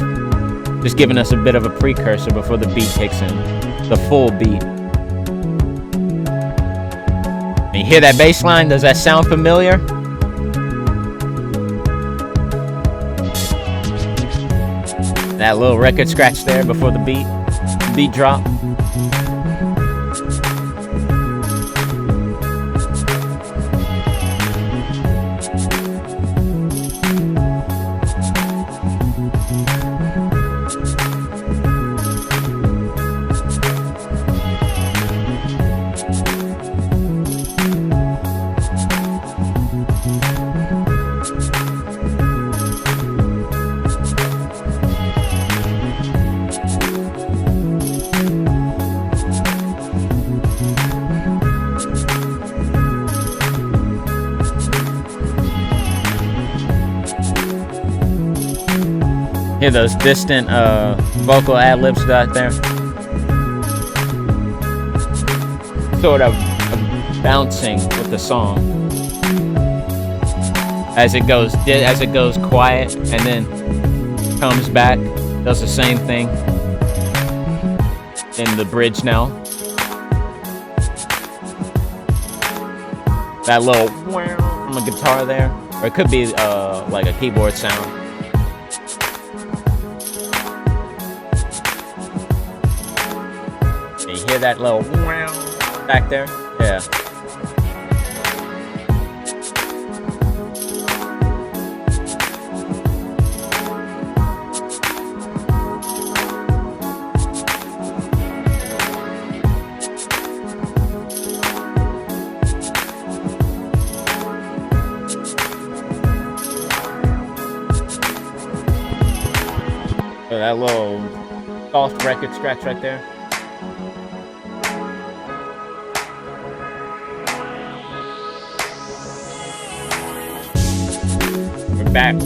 just giving us a bit of a precursor before the beat kicks in, the full beat. And you hear that bass line? Does that sound familiar? That little record scratch there before the beat drop. Hear those distant vocal ad libs out there, sort of bouncing with the song as it goes quiet and then comes back, does the same thing in the bridge now. That little from a guitar there, or it could be like a keyboard sound. Hear that little back there? Yeah. So that little soft record scratch right there.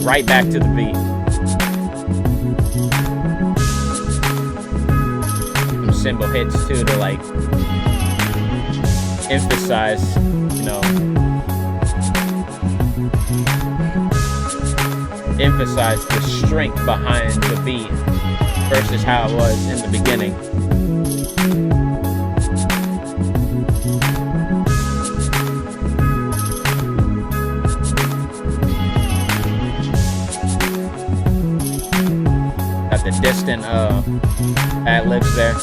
Right back to the beat. Some cymbal hits too to like emphasize, emphasize the strength behind the beat versus how it was in the beginning. The distant ad libs there.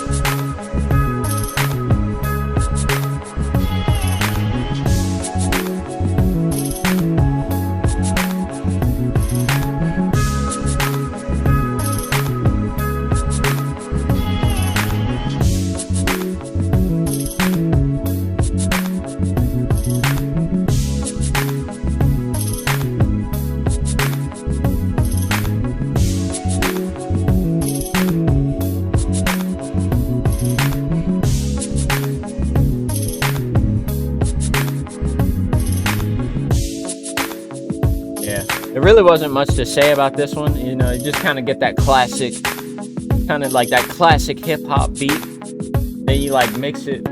There really wasn't much to say about this one. You know, you just kind of get that classic, kind of like that classic hip hop beat. Then you like mix it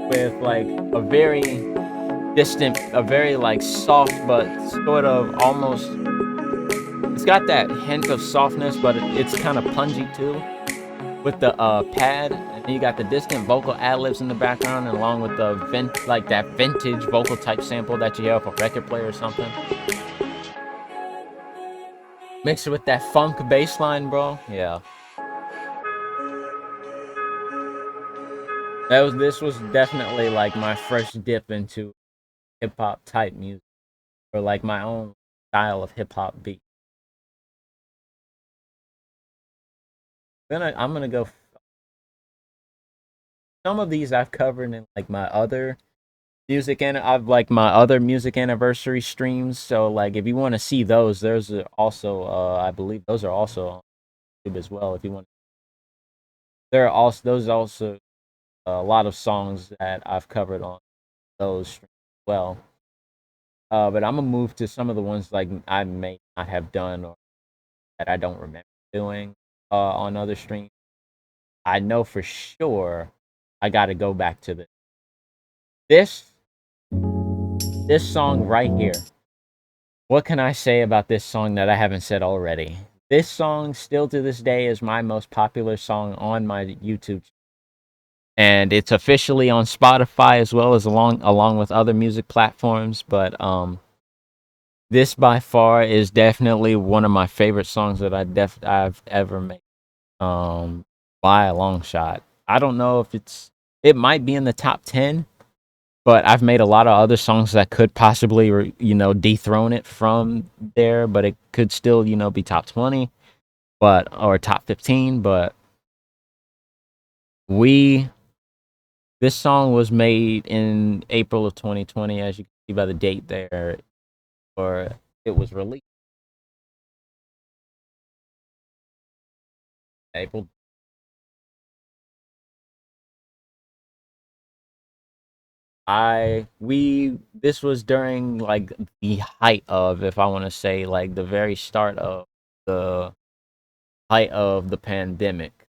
with like a very distant, a very like soft, but sort of almost. It's got that hint of softness, but it's kind of pungy too. With the pad, and then you got the distant vocal ad libs in the background, and along with the like that vintage vocal type sample that you hear off a record player or something. Mix it with that funk bass line, bro. Yeah, this was definitely like my first dip into hip hop type music, or like my own style of hip hop beat. Then I'm gonna go. Some of these I've covered in like my other music, and I've like my other music anniversary streams. So like if you want to see those, there's also I believe those are also on YouTube as well. If you want, there are also those are also a lot of songs that I've covered on those streams as well. But I'm gonna move to some of the ones like I may not have done or that I don't remember doing on other streams. I know for sure I got to go back to this this song right here. What can I say about this song that I haven't said already? This song, still to this day, is my most popular song on my YouTube, and it's officially on Spotify as well as along with other music platforms. But this by far is definitely one of my favorite songs that I've ever made. Um, by a long shot. I don't know if it might be in the top 10, but I've made a lot of other songs that could possibly, dethrone it from there, but it could still, be top 20, but or top 15. But we this song was made in April of 2020, as you can see by the date there, or it was released April. I we This was during like the height of, if I want to say, like the very start of the height of the pandemic.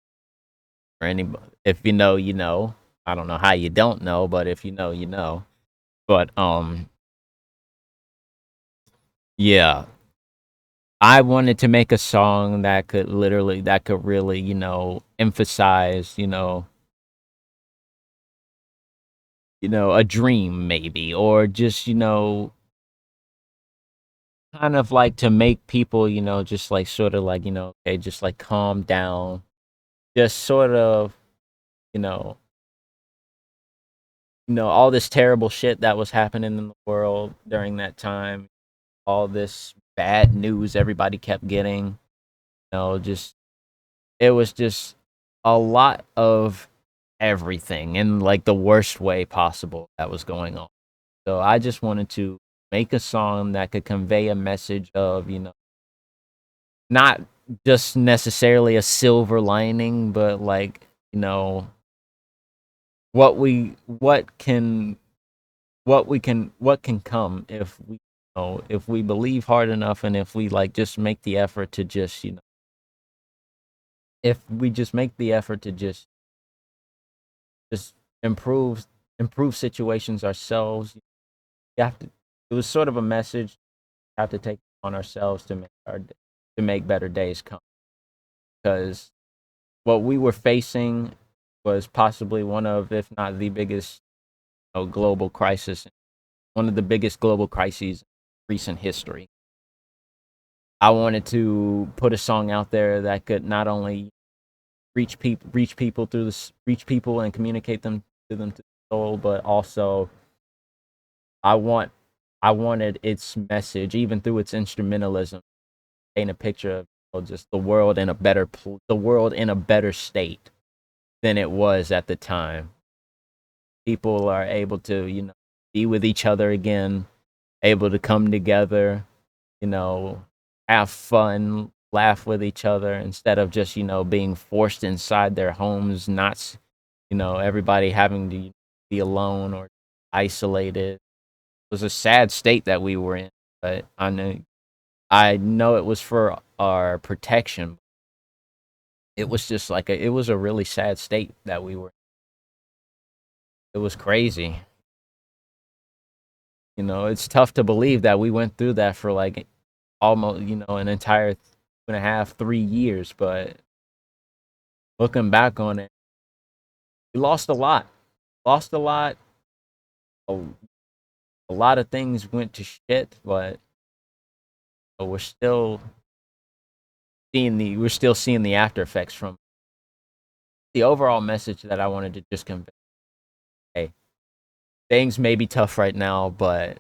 For anybody, if you know, you know. I don't know how you don't know, but if you know, you know. But yeah, I wanted to make a song that could really, emphasize, a dream maybe, or just, kind of like to make people, just like sort of like, okay, just like calm down, just sort of, you know, all this terrible shit that was happening in the world during that time, all this bad news everybody kept getting, just it was just a lot of everything in like the worst way possible that was going on. So I just wanted to make a song that could convey a message of, not just necessarily a silver lining, but like, what we what can come if if we believe hard enough, and if we like just make the effort to just, if we just make the effort to just improve situations ourselves. You have to. It was sort of a message. We have to take on ourselves to make better days come. Because what we were facing was possibly one of, if not the biggest, global crisis, one of the biggest global crises in recent history. I wanted to put a song out there that could not only reach people and communicate them to the soul, but also I want I wanted its message, even through its instrumentalism, paint a picture of, just the world in a better state than it was at the time. People are able to, be with each other again, able to come together, you know, have fun, laugh with each other, instead of just, being forced inside their homes, not, everybody having to be alone or isolated. It was a sad state that we were in, but I know I know it was for our protection. It was just like it was a really sad state that we were. It was crazy. You know, it's tough to believe that we went through that for like almost, an entire 2.5, 3 years. But looking back on it, we lost a lot. Lost a lot. A, a lot of things went to shit, but we're still seeing the after effects from the overall message that I wanted to just convey. Hey, things may be tough right now, but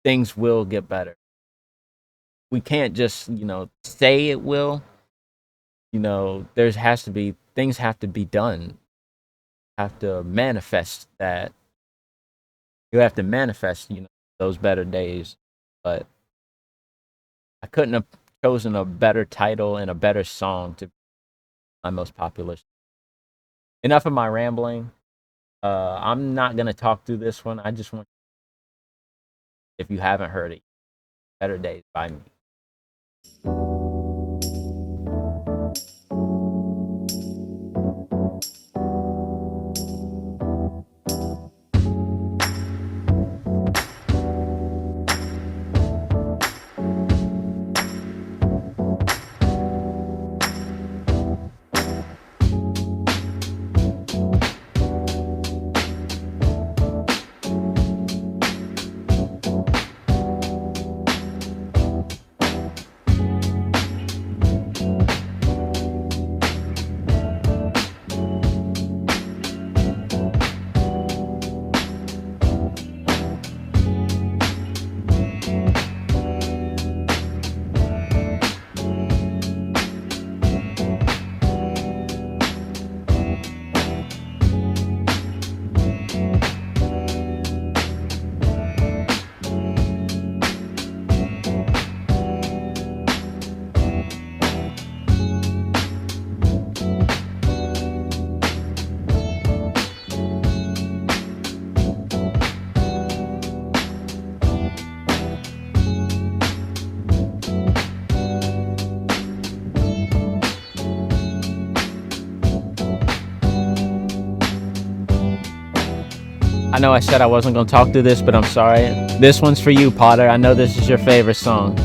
things will get better. We can't just, say it will. There has to be things have to be done. Have to manifest that. You have to manifest, those better days. But I couldn't have chosen a better title and a better song to be my most popular. Enough of my rambling. I'm not gonna talk through this one. I just want, if you haven't heard it, Better Days by me. I know I said I wasn't gonna talk through this, but I'm sorry. This one's for you, Potter. I know this is your favorite song.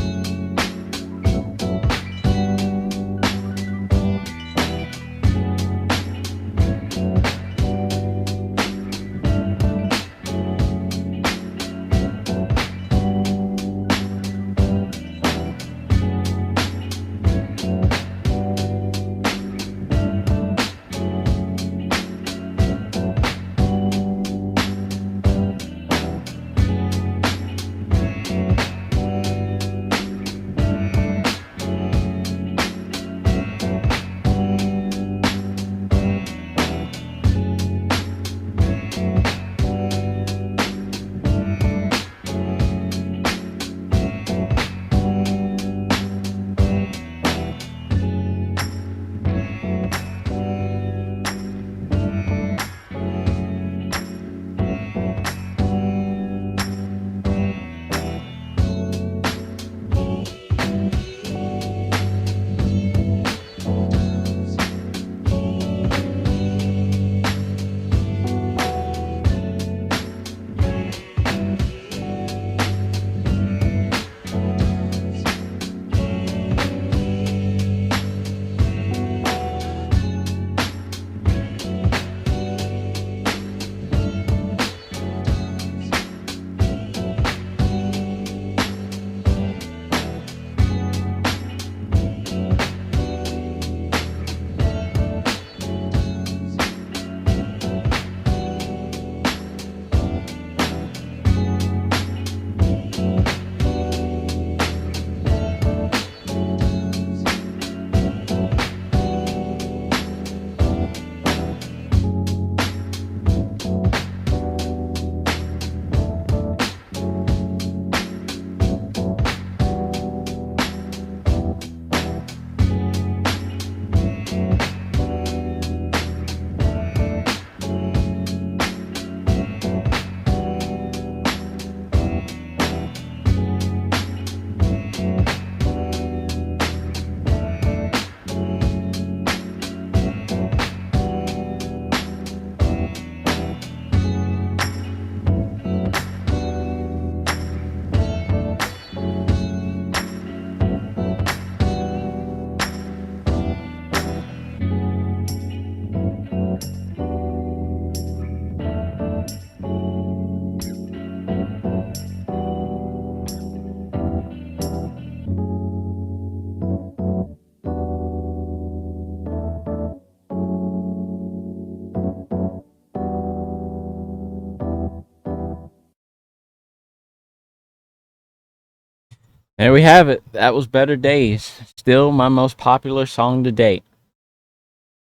There we have it. That was Better Days. Still my most popular song to date.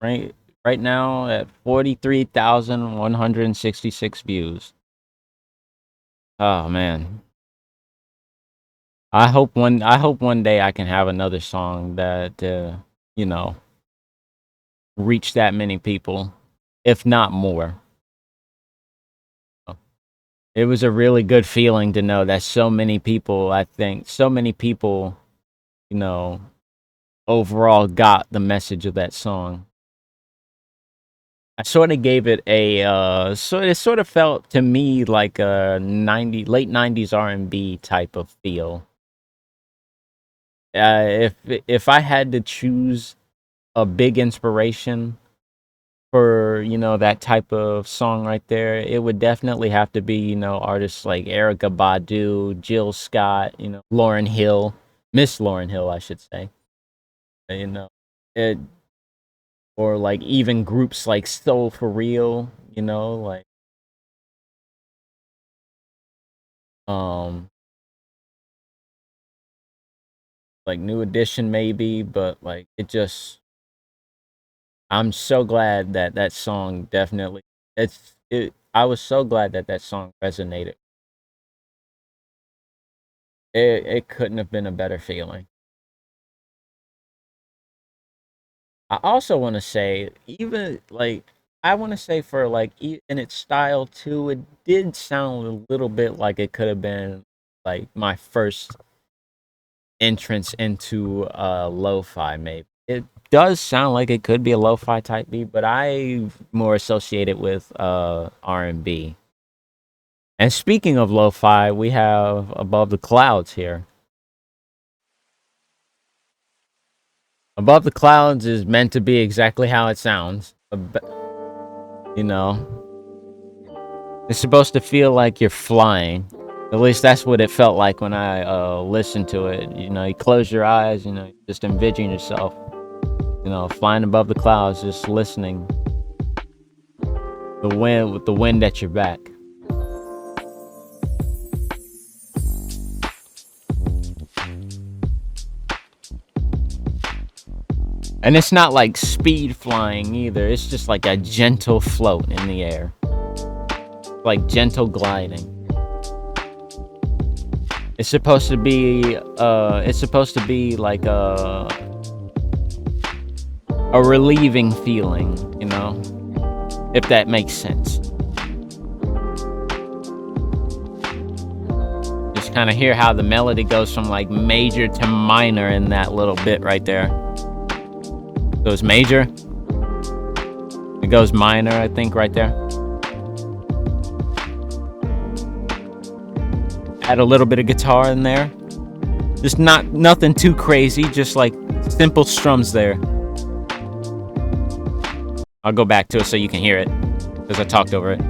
Right right now at 43,166 views. Oh man. I hope one day I can have another song that you know, reach that many people, if not more. It was a really good feeling to know that so many people, you know, overall got the message of that song. I sort of gave it a so it sort of felt to me like a late 90s R&B type of feel. If I had to choose a big inspiration for, that type of song right there, it would definitely have to be, artists like Erica Badu, Jill Scott, Lauren Hill, Miss Lauren Hill, I should say. You know, it or like even groups like Soul for Real, um like New Edition maybe, but like it just I'm so glad that that song definitely I was so glad that that song resonated. It couldn't have been a better feeling. I also want to say, even like, I want to say for like in its style too, it did sound a little bit like it could have been like my first entrance into lo-fi. Maybe it does sound like it could be a lo-fi type beat, but I more associate it with R&B. And speaking of lo-fi, we have Above the Clouds here. Above the Clouds is meant to be exactly how it sounds. You know, it's supposed to feel like you're flying. At least that's what it felt like when I listened to it. You close your eyes, just envision yourself, flying above the clouds, just listening. The wind with the wind at your back. And it's not like speed flying either. It's just like a gentle float in the air. Like gentle gliding. It's supposed to be like a relieving feeling, if that makes sense. Just kind of hear how the melody goes from like major to minor in that little bit right there. Goes major. It goes minor, I think, right there. Add a little bit of guitar in there. Just nothing too crazy, just like simple strums there. I'll go back to it so you can hear it, because I talked over it.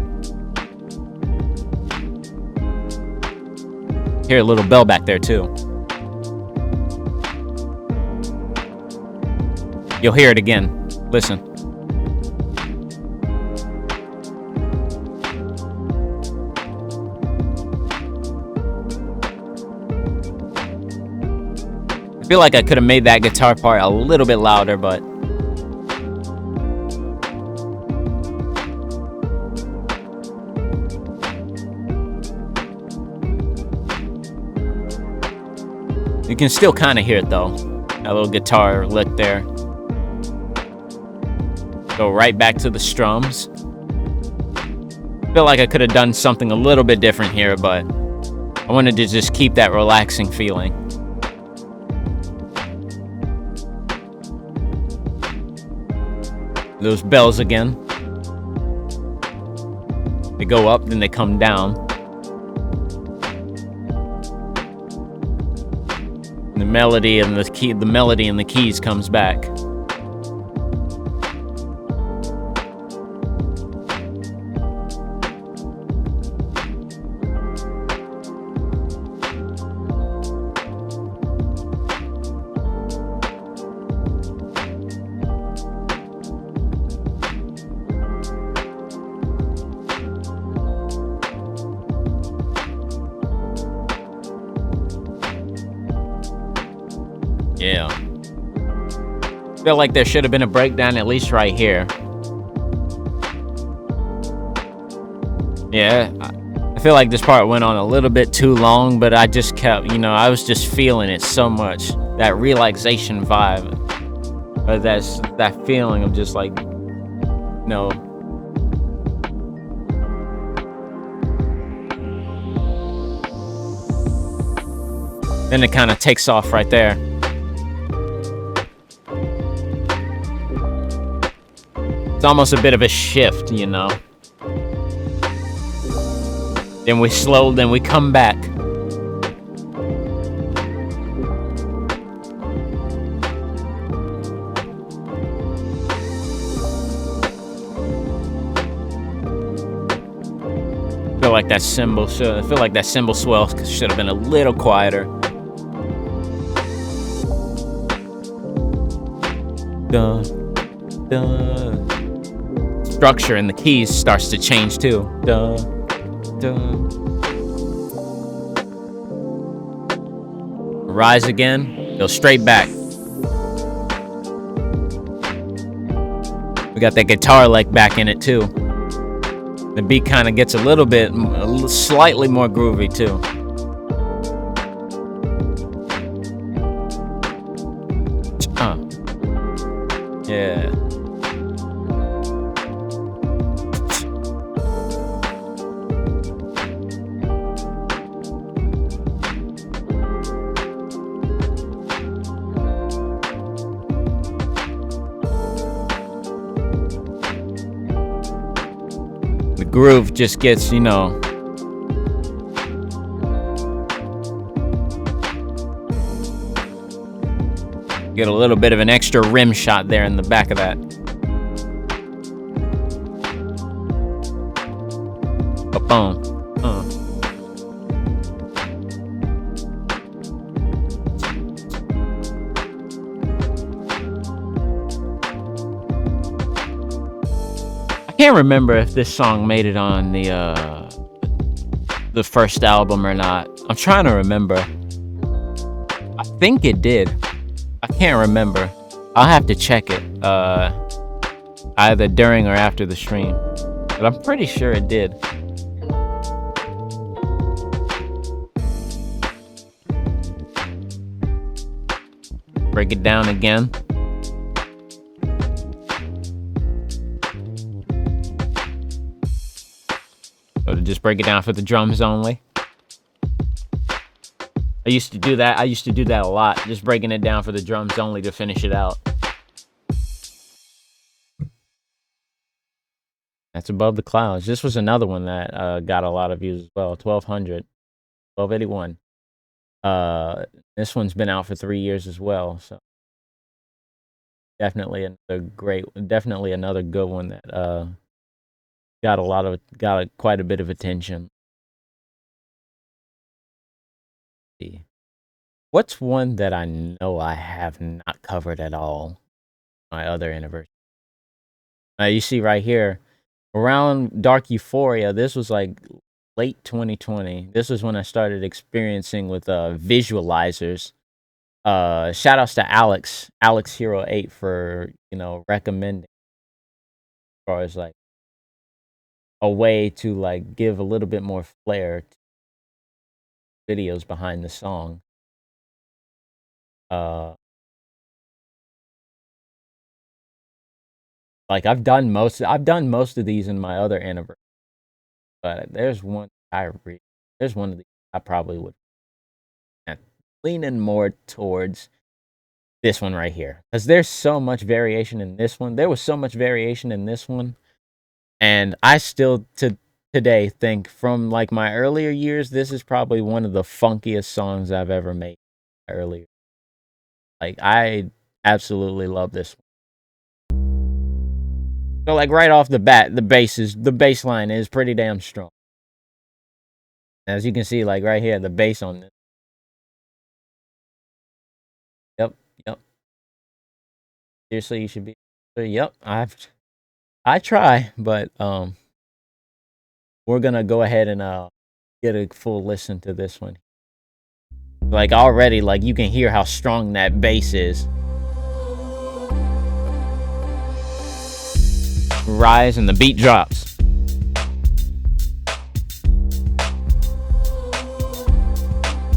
Hear a little bell back there too. You'll hear it again. Listen. I feel like I could have made that guitar part a little bit louder, but you can still kind of hear it though. That little guitar lick there. Go right back to the strums. Feel like I could have done something a little bit different here, but I wanted to just keep that relaxing feeling. Those bells again. They go up, then they come down. The melody and the keys comes back. Yeah. Feel like there should have been a breakdown at least right here. Yeah, I feel like this part went on a little bit too long, but I just kept, I was just feeling it so much. That relaxation vibe. But that's that feeling of just like, know, then it kind of takes off right there. It's almost a bit of a shift, Then then we come back. I feel like that cymbal swell should have been a little quieter. Duh, duh. Structure in the keys starts to change too. Duh, duh. Rise again, go straight back. We got that guitar lick back in it too. The beat kind of gets slightly more groovy too. Yeah. The groove just gets, get a little bit of an extra rim shot there in the back of that. Ba-boom. I can't remember if this song made it on the first album or not. I'm trying to remember. I think it did. I can't remember. I'll have to check it either during or after the stream. But I'm pretty sure it did. Break it down again. So to just break it down for the drums only. I used to do that a lot, just breaking it down for the drums only to finish it out. That's Above the Clouds. This was another one that got a lot of views as well. 1281. This one's been out for 3 years as well, so definitely another good one that got quite a bit of attention. What's one that I know I have not covered at all? My other anniversary. You see right here, around Dark Euphoria, this was like late 2020. This was when I started experiencing with visualizers. Shout outs to Alex Hero 8 for, recommending as far as like a way to like give a little bit more flair to videos behind the song. Like I've done most of these in my other anniversary, but there's one of these I probably would leaning more towards this one right here, because there's so much variation in this one. There was so much variation in this one, and I still today think from like my earlier years, this is probably one of the funkiest songs I've ever made. Earlier, like I absolutely love this one. So like right off the bat, the bass line is pretty damn strong. As you can see, like right here, the bass on this. Yep. Seriously, you should be. Yep, I try, but we're gonna go ahead and get a full listen to this one. Like already, like you can hear how strong that bass is. Rise and the beat drops.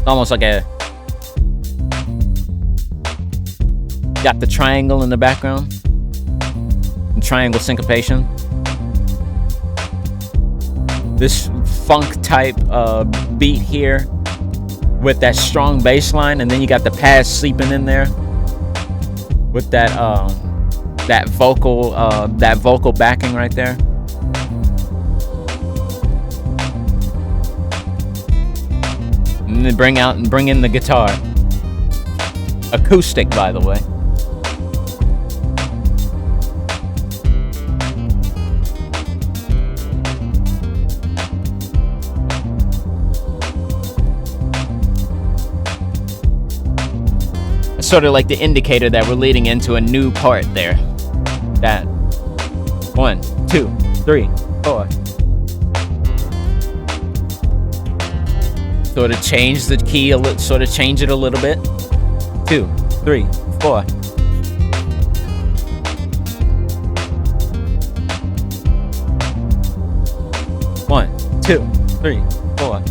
Almost like a got the triangle in the background. Triangle syncopation. This funk type beat here with that strong bass line, and then you got the pads sleeping in there with that vocal backing right there. And then bring in the guitar. Acoustic, by the way. Sort of like the indicator that we're leading into a new part there. That 1, 2, 3, 4. Sort of change the key a little, sort of change it a little bit. 2, 3, 4. One, two, three, four.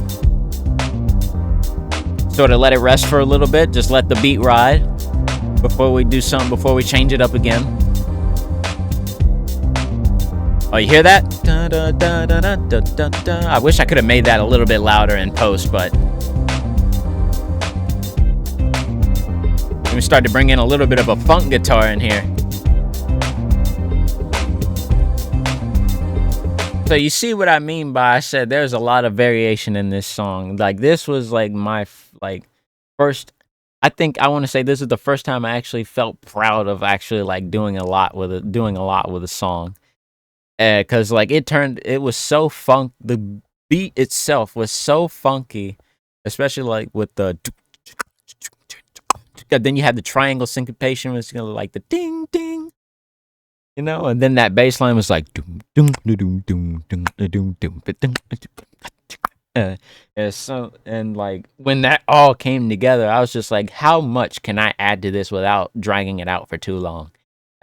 Sort of let it rest for a little bit. Just let the beat ride before we do something, before we change it up again. Oh, you hear that? Da, da, da, da, da, da, da. I wish I could have made that a little bit louder in post, but we start to bring in a little bit of a funk guitar in here. So you see what I mean by I said there's a lot of variation in this song. Like this was like my first. I think I want to say this is the first time I actually felt proud of actually like doing a lot with a song. Cause like it was so the beat itself was so funky, especially like with the. Then you had the triangle syncopation, was like the ding ding. And then that bass line was like doom doom doom doom doom doom doom doom. And so and like when that all came together, I was just like, how much can I add to this without dragging it out for too long?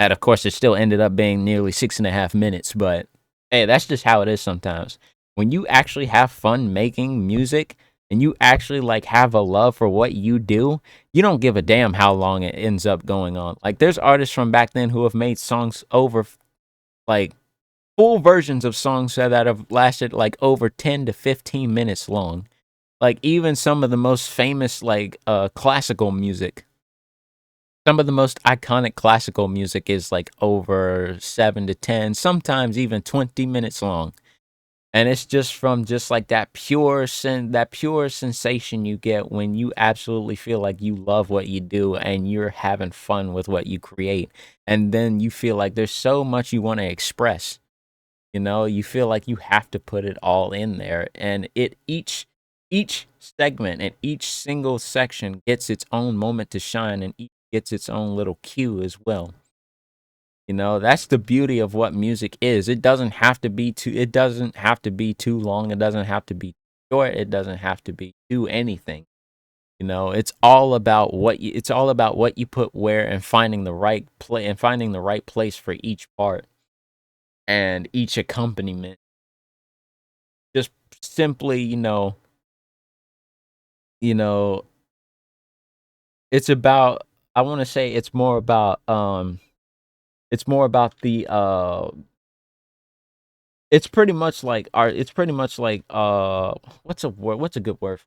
And of course, it still ended up being nearly 6.5 minutes. But hey, that's just how it is sometimes. When you actually have fun making music and you actually like have a love for what you do, you don't give a damn how long it ends up going on. Like there's artists from back then who have made songs over like full versions of songs that have lasted like over 10 to 15 minutes long. Like even some of the most famous like classical music. Some of the most iconic classical music is like over 7 to 10, sometimes even 20 minutes long. And it's just from just like that pure sensation you get when you absolutely feel like you love what you do and you're having fun with what you create. And then you feel like there's so much you want to express. You feel like you have to put it all in there, and each segment and each single section gets its own moment to shine, and each gets its own little cue as well. That's the beauty of what music is. It doesn't have to be too long. It doesn't have to be short. It doesn't have to be too anything. It's all about what you put where and finding the right play and finding the right place for each part and each accompaniment. Just simply, you know, it's about I want to say it's more about the it's pretty much like art. It's pretty much like what's a good word?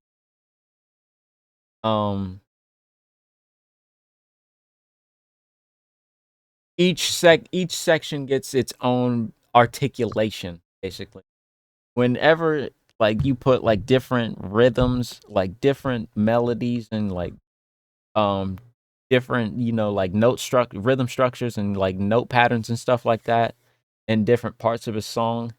Um each section gets its own articulation basically. Whenever like you put like different rhythms, like different melodies and like um different like rhythm structures and like note patterns and stuff like that in different parts of a song,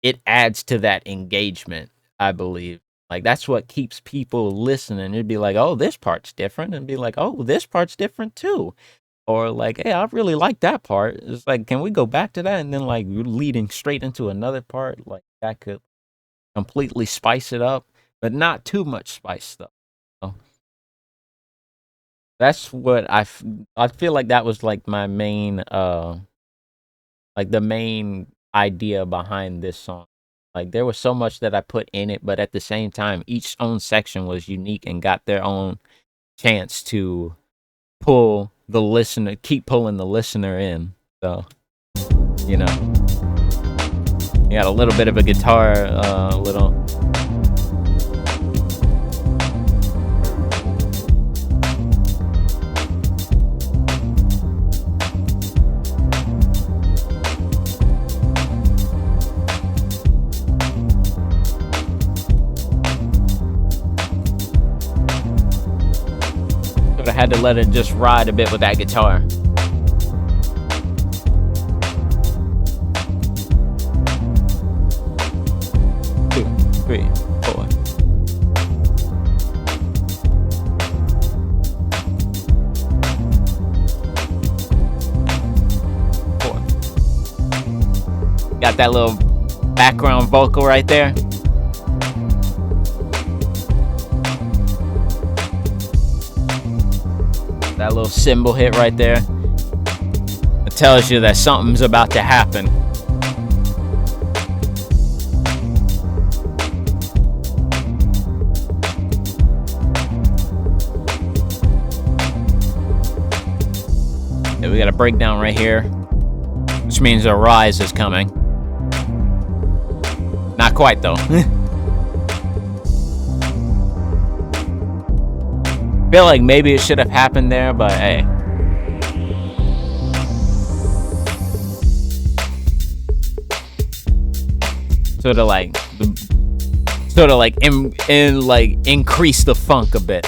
it adds to that engagement, I believe. Like that's what keeps people listening. It'd be like, oh, this part's different, and be like, oh, this part's different too. Or like, hey, I really like that part. It's like, can we go back to that? And then like you're leading straight into another part, like that could completely spice it up, but not too much spice stuff. That's what I feel like that was like my main like the main idea behind this song. Like there was so much that I put in it, but at the same time, each own section was unique and got their own chance to pull the listener, keep pulling the listener in. So, you know, you got a little bit of a guitar, little. Sort of had to let it just ride a bit with that guitar. 2, 3, 4. Got that little background vocal right there. That little cymbal hit right there. It tells you that something's about to happen. And we got a breakdown right here, which means a rise is coming. Not quite though. Feel like maybe it should have happened there, but hey. Sort of like increase the funk a bit.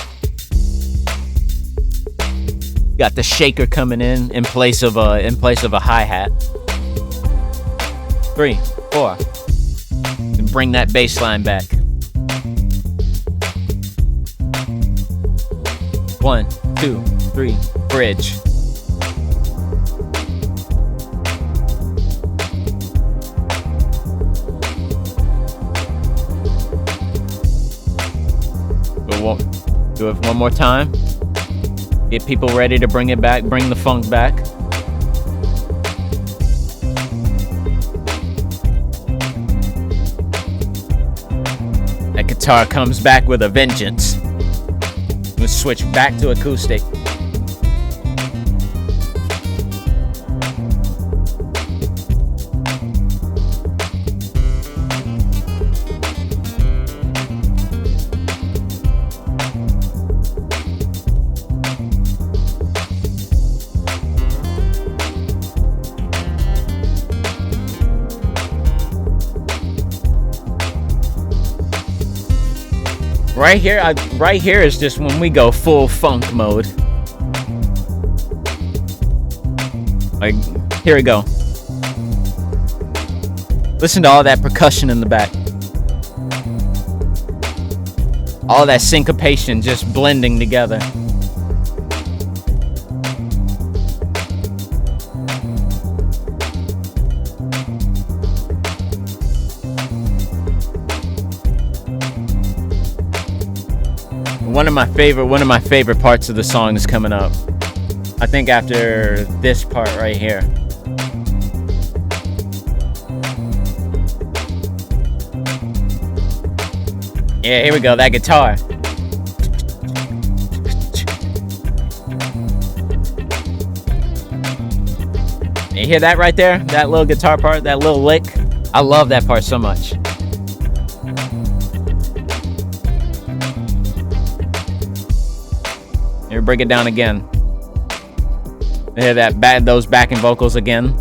Got the shaker coming in place of a hi-hat. 3, 4. And bring that bass line back. 1, 2, 3, bridge. Do it one more time. Get people ready to bring it back, bring the funk back. That guitar comes back with a vengeance. We'll switch back to acoustic. Right here is just when we go full funk mode. Like, here we go. Listen to all that percussion in the back. All that syncopation just blending together. One of my favorite parts of the song is coming up. I think after this part right here. Yeah, here we go, that guitar. You hear that right there? That little guitar part, that little lick? I love that part so much. Here, break it down again. Hear those backing vocals again.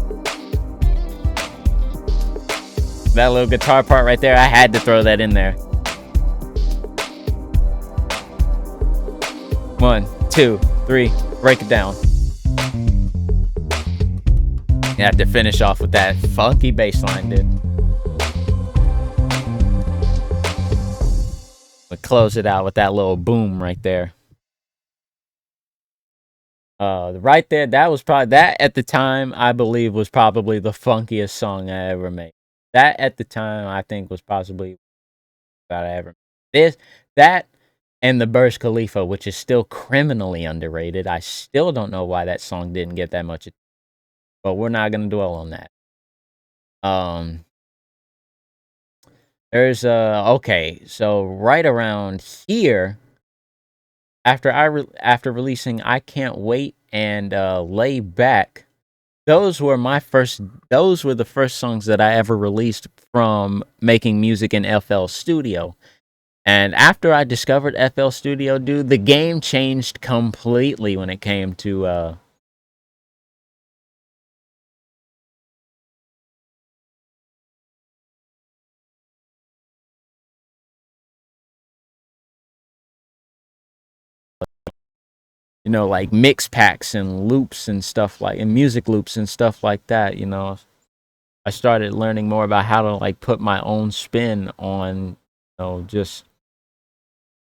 That little guitar part right there, I had to throw that in there. 1, 2, 3, break it down. You have to finish off with that funky bass line, dude. But close it out with that little boom right there. Right there, that at the time, I believe, was probably the funkiest song I ever made. That at the time, I think, was possibly that I ever made. That and the Burj Khalifa, which is still criminally underrated. I still don't know why that song didn't get that much, but we're not gonna dwell on that. Um, there's okay, so right around here, after releasing "I Can't Wait" and "Lay Back," those were my first. Those were the first songs that I ever released from making music in FL Studio. And after I discovered FL Studio, dude, the game changed completely when it came to like mix packs and loops and stuff like and music loops and stuff like that. I started learning more about how to like put my own spin on, just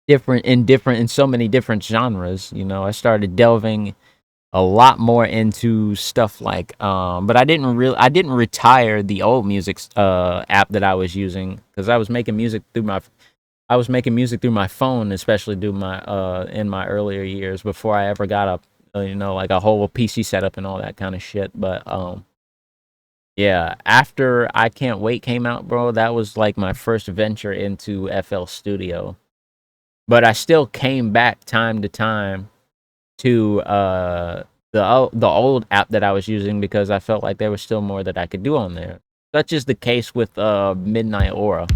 different in so many different genres. I started delving a lot more into stuff like but I didn't retire the old music app that I was using, because I was making music through my phone, especially through my in my earlier years before I ever got like a whole PC setup and all that kind of shit. But yeah, after I Can't Wait came out, bro, that was like my first venture into FL Studio. But I still came back time to time to the old app that I was using, because I felt like there was still more that I could do on there. Such is the case with Midnight Aura,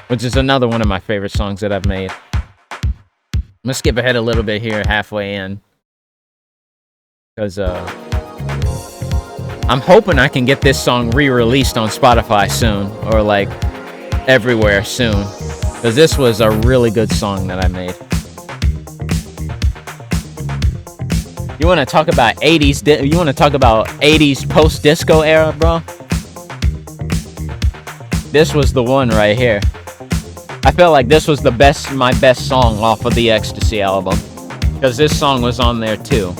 which is another one of my favorite songs that I've made. I'm gonna skip ahead a little bit here, halfway in, because I'm hoping I can get this song re-released on Spotify soon, or like everywhere soon, because this was a really good song that I made. You want to talk about 80s? You want to talk about 80s post-disco era, bro? This was the one right here. I felt like this was my best song off of the Ecstasy album, because this song was on there too.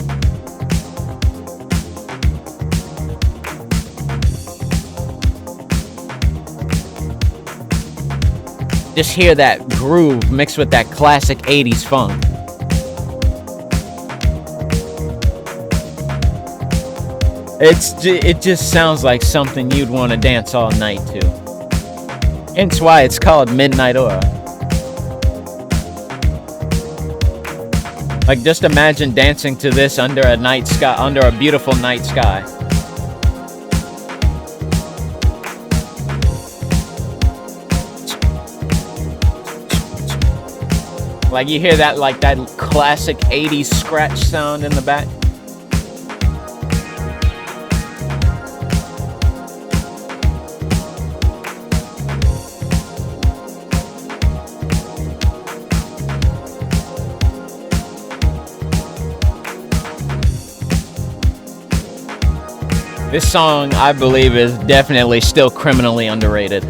Just hear that groove mixed with that classic 80s funk. It just sounds like something you'd want to dance all night to. Hence why it's called Midnight Aura. Like, just imagine dancing to this under a beautiful night sky. Like, you hear that, like, that classic 80s scratch sound in the back? This song, I believe, is definitely still criminally underrated.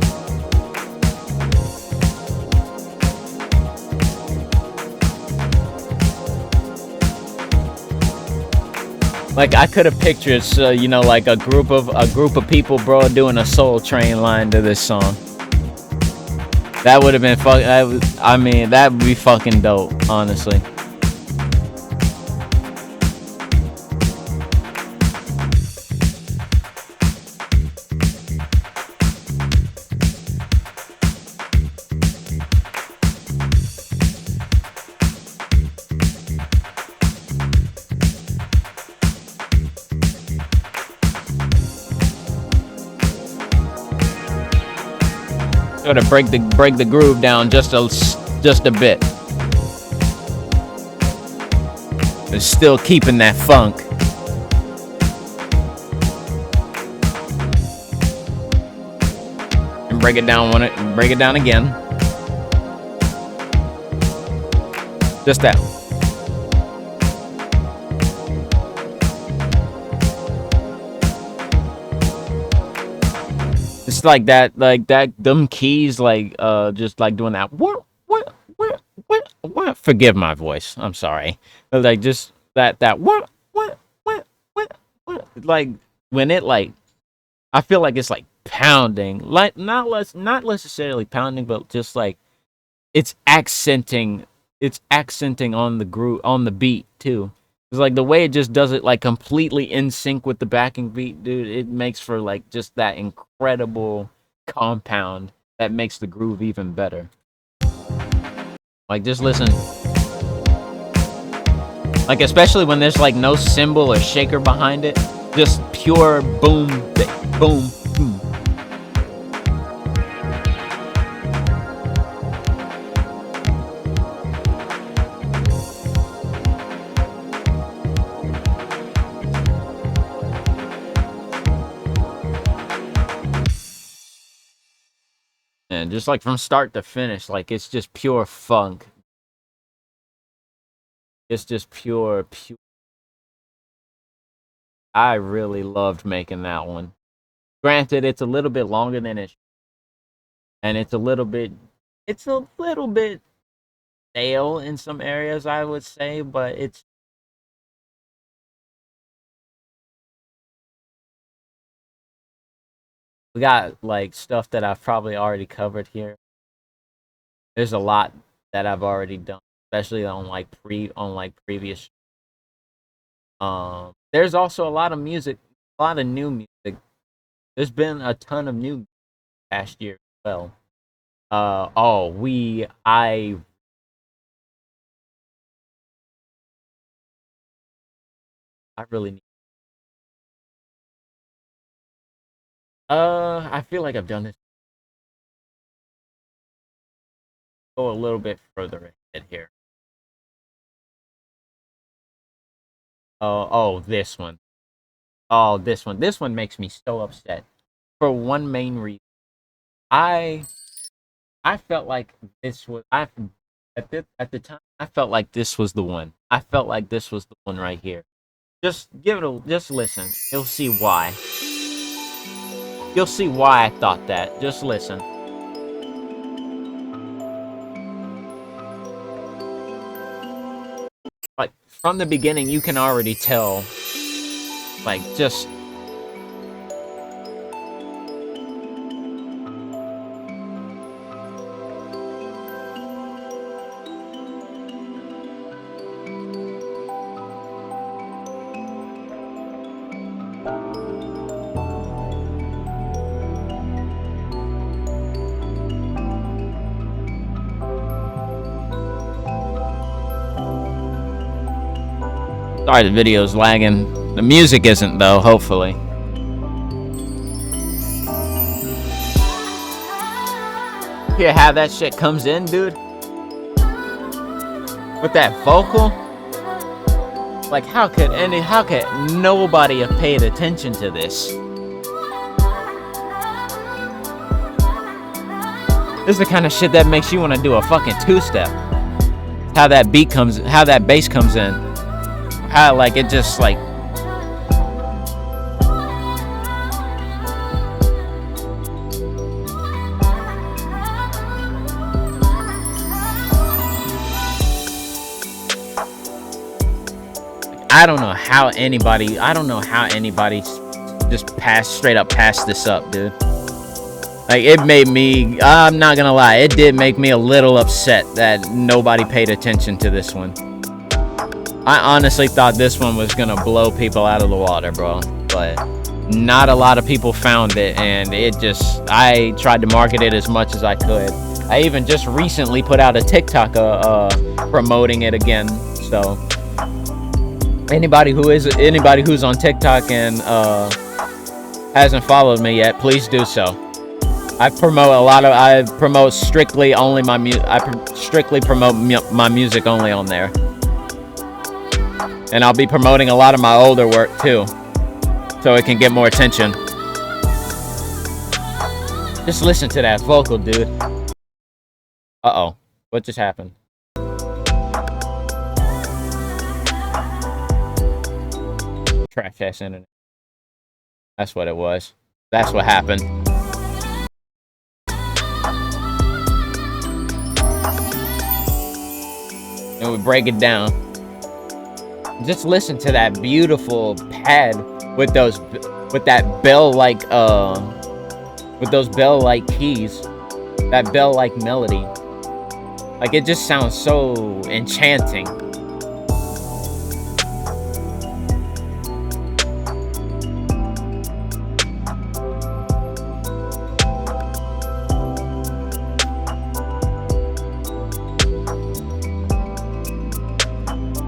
Like, I could have pictured, like a group of people, bro, doing a Soul Train line to this song. That would have been that would be fucking dope, honestly. Sort of break the groove down just a bit. But still keeping that funk. And break it down again. Just that. It's like that, them keys, just like doing that. What? Forgive my voice. I'm sorry. But like, just that. What? Like, when it, like, I feel like it's like pounding, like not necessarily pounding, but just like it's accenting it's accenting on the groove, on the beat too. It's like the way it just does it, like completely in sync with the backing beat, dude. It makes for like just that incredible compound that makes the groove even better. Like just listen, like especially when there's like no cymbal or shaker behind it, just pure boom, boom, boom. And just like from start to finish, like it's just pure funk. It's just pure. I really loved making that one. Granted, it's a little bit longer than it, and it's a little bit stale in some areas, I would say, but it's we got like stuff that I've probably already covered here. There's a lot that I've already done, especially on like previous. There's also a lot of music, a lot of new music. There's been a ton of new past year as well. Oh, I really need. I feel like I've done this. Go a little bit further ahead here. Oh, this one. Oh, this one. This one makes me so upset for one main reason. I I felt like this was I at the time I felt like this was the one. I felt like this was the one right here. Just listen. You'll see why. You'll see why I thought that. Just listen. Like from the beginning you can already tell, like just sorry the video's lagging. The music isn't though, hopefully. Hear how that shit comes in, dude? With that vocal? Like how could nobody have paid attention to this? This is the kind of shit that makes you want to do a fucking two-step. How that bass comes in. How like it just like I don't know how anybody just straight up passed this up, dude. Like it made me, I'm not gonna lie, it did make me a little upset that nobody paid attention to this one. I honestly thought this one was gonna blow people out of the water, bro. But not a lot of people found it, and I tried to market it as much as I could. I even just recently put out a TikTok promoting it again. So anybody who's on TikTok and hasn't followed me yet, please do so. I promote strictly only my strictly promote my music only on there. And I'll be promoting a lot of my older work too, so it can get more attention. Just listen to that vocal, dude. Uh-oh. What just happened? Trash ass internet. That's what it was. That's what happened. And we break it down. Just listen to that beautiful pad with that bell-like keys, that bell-like melody. Like, it just sounds so enchanting.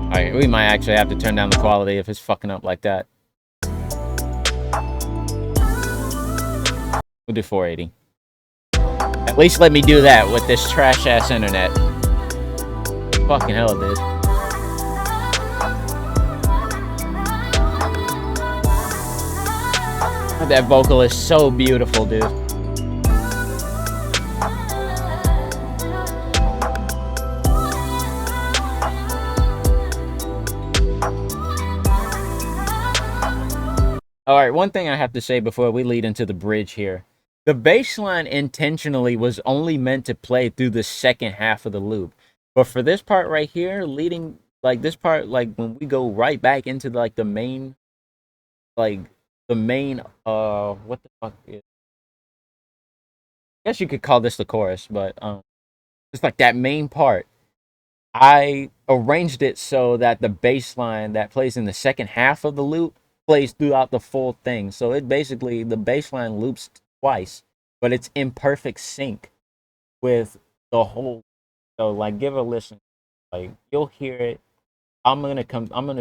Alright, we might actually have to turn down the quality if it's fucking up like that. We'll do 480. At least let me do that with this trash-ass internet. Fucking hell, dude. That vocal is so beautiful, dude. Alright, one thing I have to say before we lead into the bridge here. The bass line intentionally was only meant to play through the second half of the loop. But for this part right here, leading, like, this part, like, when we go right back into, like, the main, like, what the fuck is, I guess you could call this the chorus, but, it's like that main part. I arranged it so that the bass line that plays in the second half of the loop plays throughout the full thing. So it basically, the bass line loops twice, but it's in perfect sync with the whole. So like, give it a listen. Like, you'll hear it. I'm gonna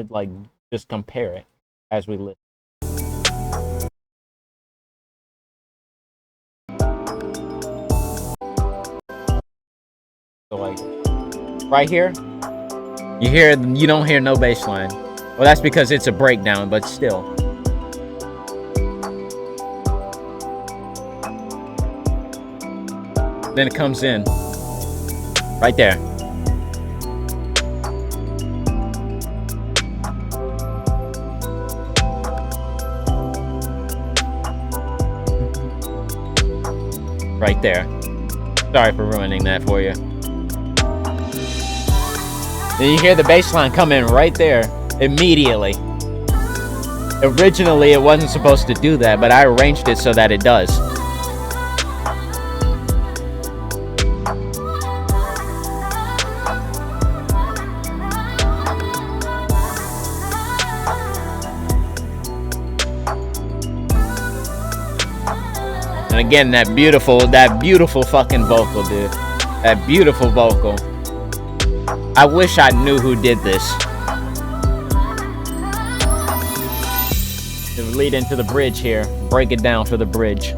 like just compare it as we listen. So like right here, you don't hear no bass line. Well, that's because it's a breakdown, but still. Then it comes in right there. Right there. Sorry for ruining that for you. Then you hear the bass line come in right there immediately. Originally, it wasn't supposed to do that, but I arranged it so that it does. And again, that beautiful fucking vocal, dude. That beautiful vocal. I wish I knew who did this. To lead into the bridge here, break it down for the bridge.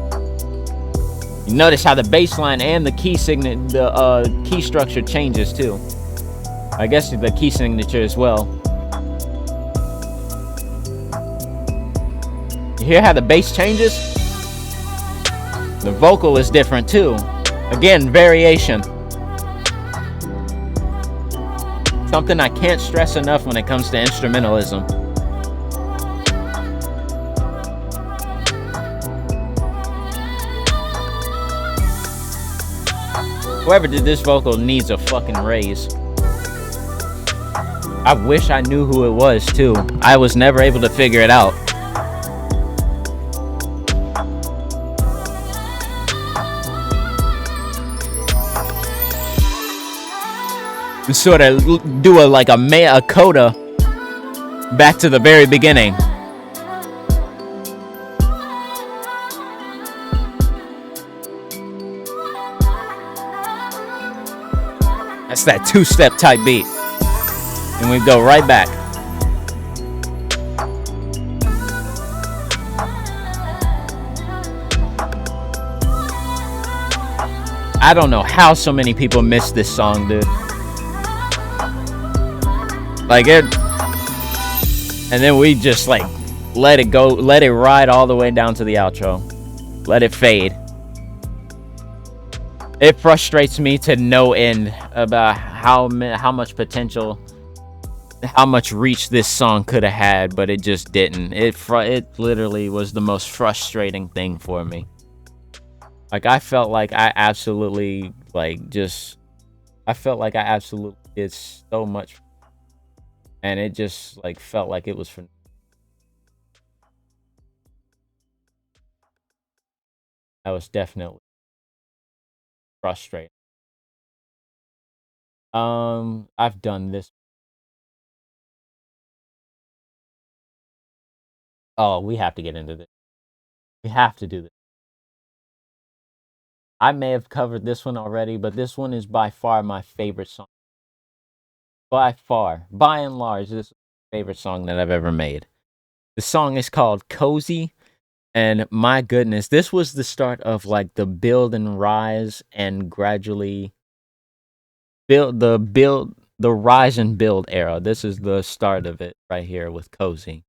You notice how the bass line and the key structure changes too. I guess the key signature as well. You hear how the bass changes? The vocal is different too. Again, variation. Something I can't stress enough when it comes to instrumentalism. Whoever did this vocal needs a fucking raise. I wish I knew who it was too. I was never able to figure it out. And sort of do a mea coda back to the very beginning. That's that two-step type beat. And we go right back. I don't know how so many people miss this song, dude. Like it, and then we just like let it go, let it ride all the way down to the outro, let it fade. It frustrates me to no end about how much potential, how much reach this song could have had, but it just didn't. It literally was the most frustrating thing for me. Like I felt like I absolutely did so much. And it just like felt like it was for. I was definitely frustrated. I've done this. Oh, we have to get into this. We have to do this. I may have covered this one already, but this one is by far my favorite song. By far, by and large, this is my favorite song that I've ever made. The song is called Cozy, and my goodness, this was the start of like the build and rise and gradually the rise and build era. This is the start of it right here with Cozy.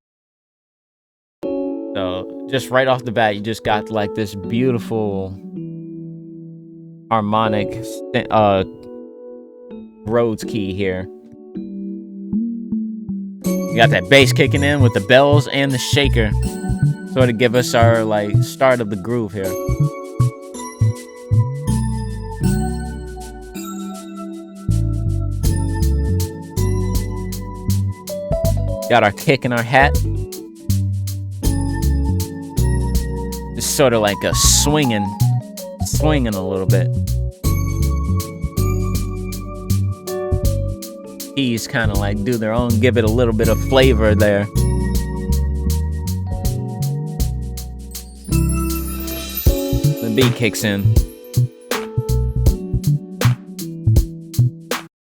So just right off the bat, you just got like this beautiful harmonic Rhodes key here. You got that bass kicking in with the bells and the shaker, sort of give us our like start of the groove here. Got our kick in our hat. Just sort of like a swinging a little bit. Keys kind of like do their own, give it a little bit of flavor there. The beat kicks in.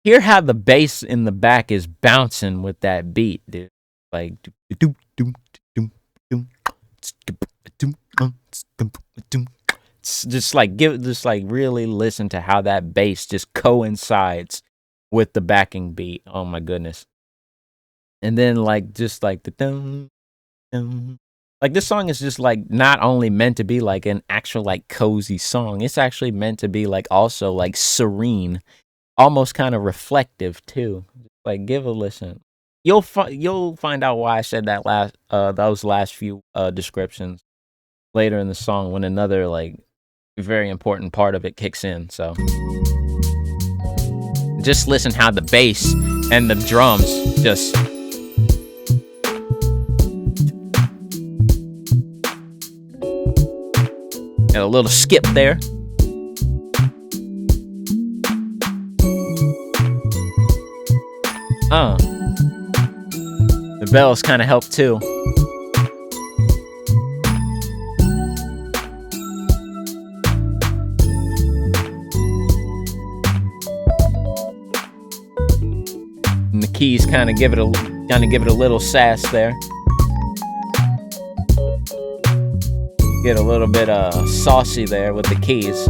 Hear how the bass in the back is bouncing with that beat, dude. Like just like really listen to how that bass just coincides with the backing beat. Oh my goodness. And then like just like the dum dum. Like this song is just like not only meant to be like an actual like cozy song, it's actually meant to be like also like serene, almost kind of reflective too. Like give a listen. You'll find out why I said that those last few descriptions later in the song when another like very important part of it kicks in. So just listen how the bass and the drums just got a little skip there. The bells kind of help too. And the keys kind of give it a little sass there. Get a little bit saucy there with the keys.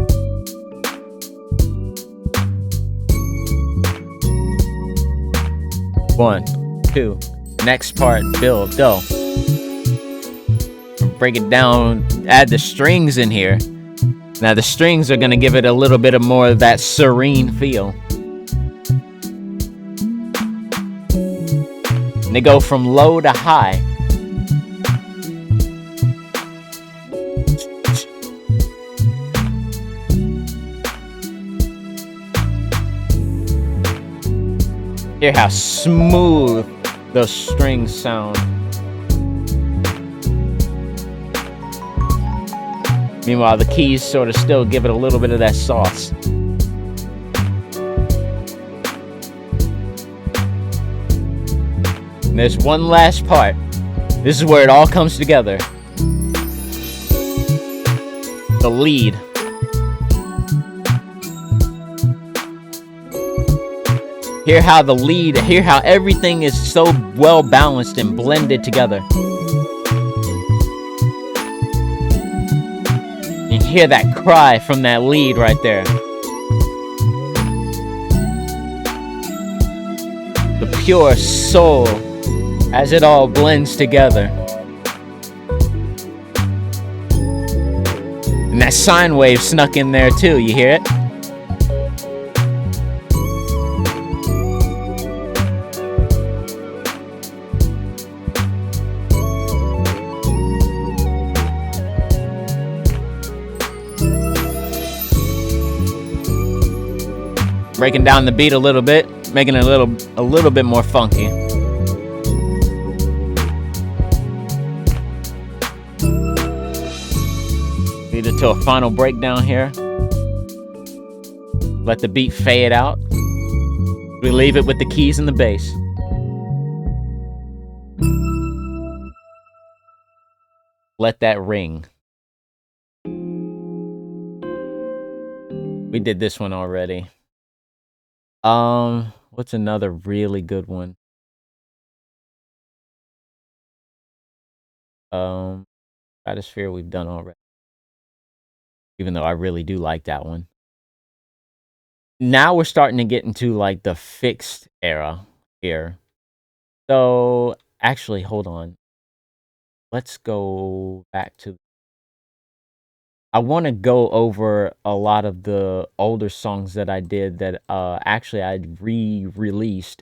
One, two. Next part, build, go. Break it down, add the strings in here. Now the strings are gonna give it a little bit of more of that serene feel. And they go from low to high. Hear how smooth those strings sound. Meanwhile, the keys sort of still give it a little bit of that sauce. And there's one last part. This is where it all comes together. The lead. Hear how everything is so well balanced and blended together. You hear that cry from that lead right there. The pure soul as it all blends together. And that sine wave snuck in there too, you hear it? Breaking down the beat a little bit, making it a little bit more funky. Lead it to a final breakdown here. Let the beat fade out. We leave it with the keys and the bass. Let that ring. We did this one already. What's another really good one? Stratosphere we've done already. Even though I really do like that one. Now we're starting to get into like the fixed era here. So actually, hold on. Let's go back to. I want to go over a lot of the older songs that I did that actually I'd re-released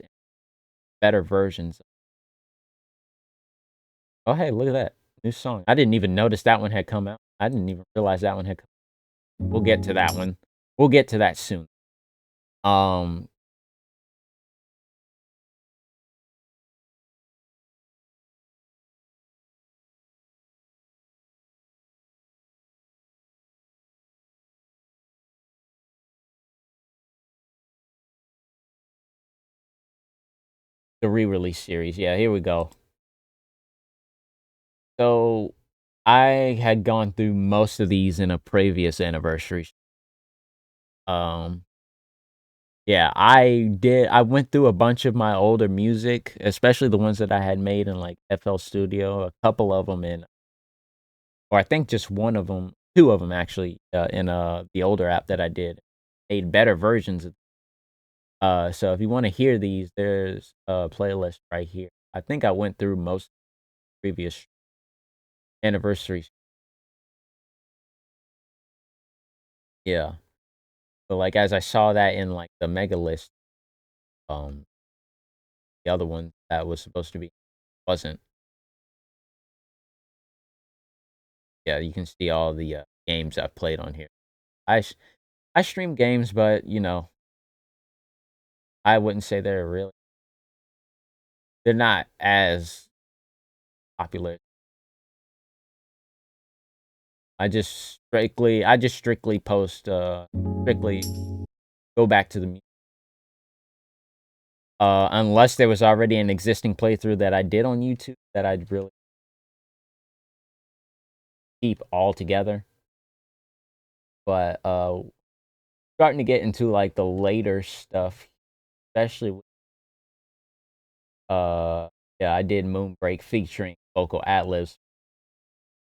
better versions. Oh hey, look at that new song. I didn't even notice that one had come out. I didn't even realize that one had come. We'll get to that one. We'll get to that soon. Um the re-release series. Yeah, here we go. So I had gone through most of these in a previous anniversary. Um Yeah, I did. I went through a bunch of my older music, especially the ones that I had made in like FL Studio, a couple of them in, or I think just one of them, two of them actually, in the older app that I did, made better versions of. So if you want to hear these, there's a playlist right here. I think I went through most previous anniversaries. Yeah, but like as I saw that in like the mega list, um, the other one that was supposed to be wasn't. Yeah, you can see all the games I've played on here. I I stream games, but I wouldn't say they're not as popular. I just strictly post strictly go back to the unless there was already an existing playthrough that I did on YouTube that I'd really keep all together. But starting to get into like the later stuff, especially with, uh yeah, I did Moonbreak featuring vocal ad-libs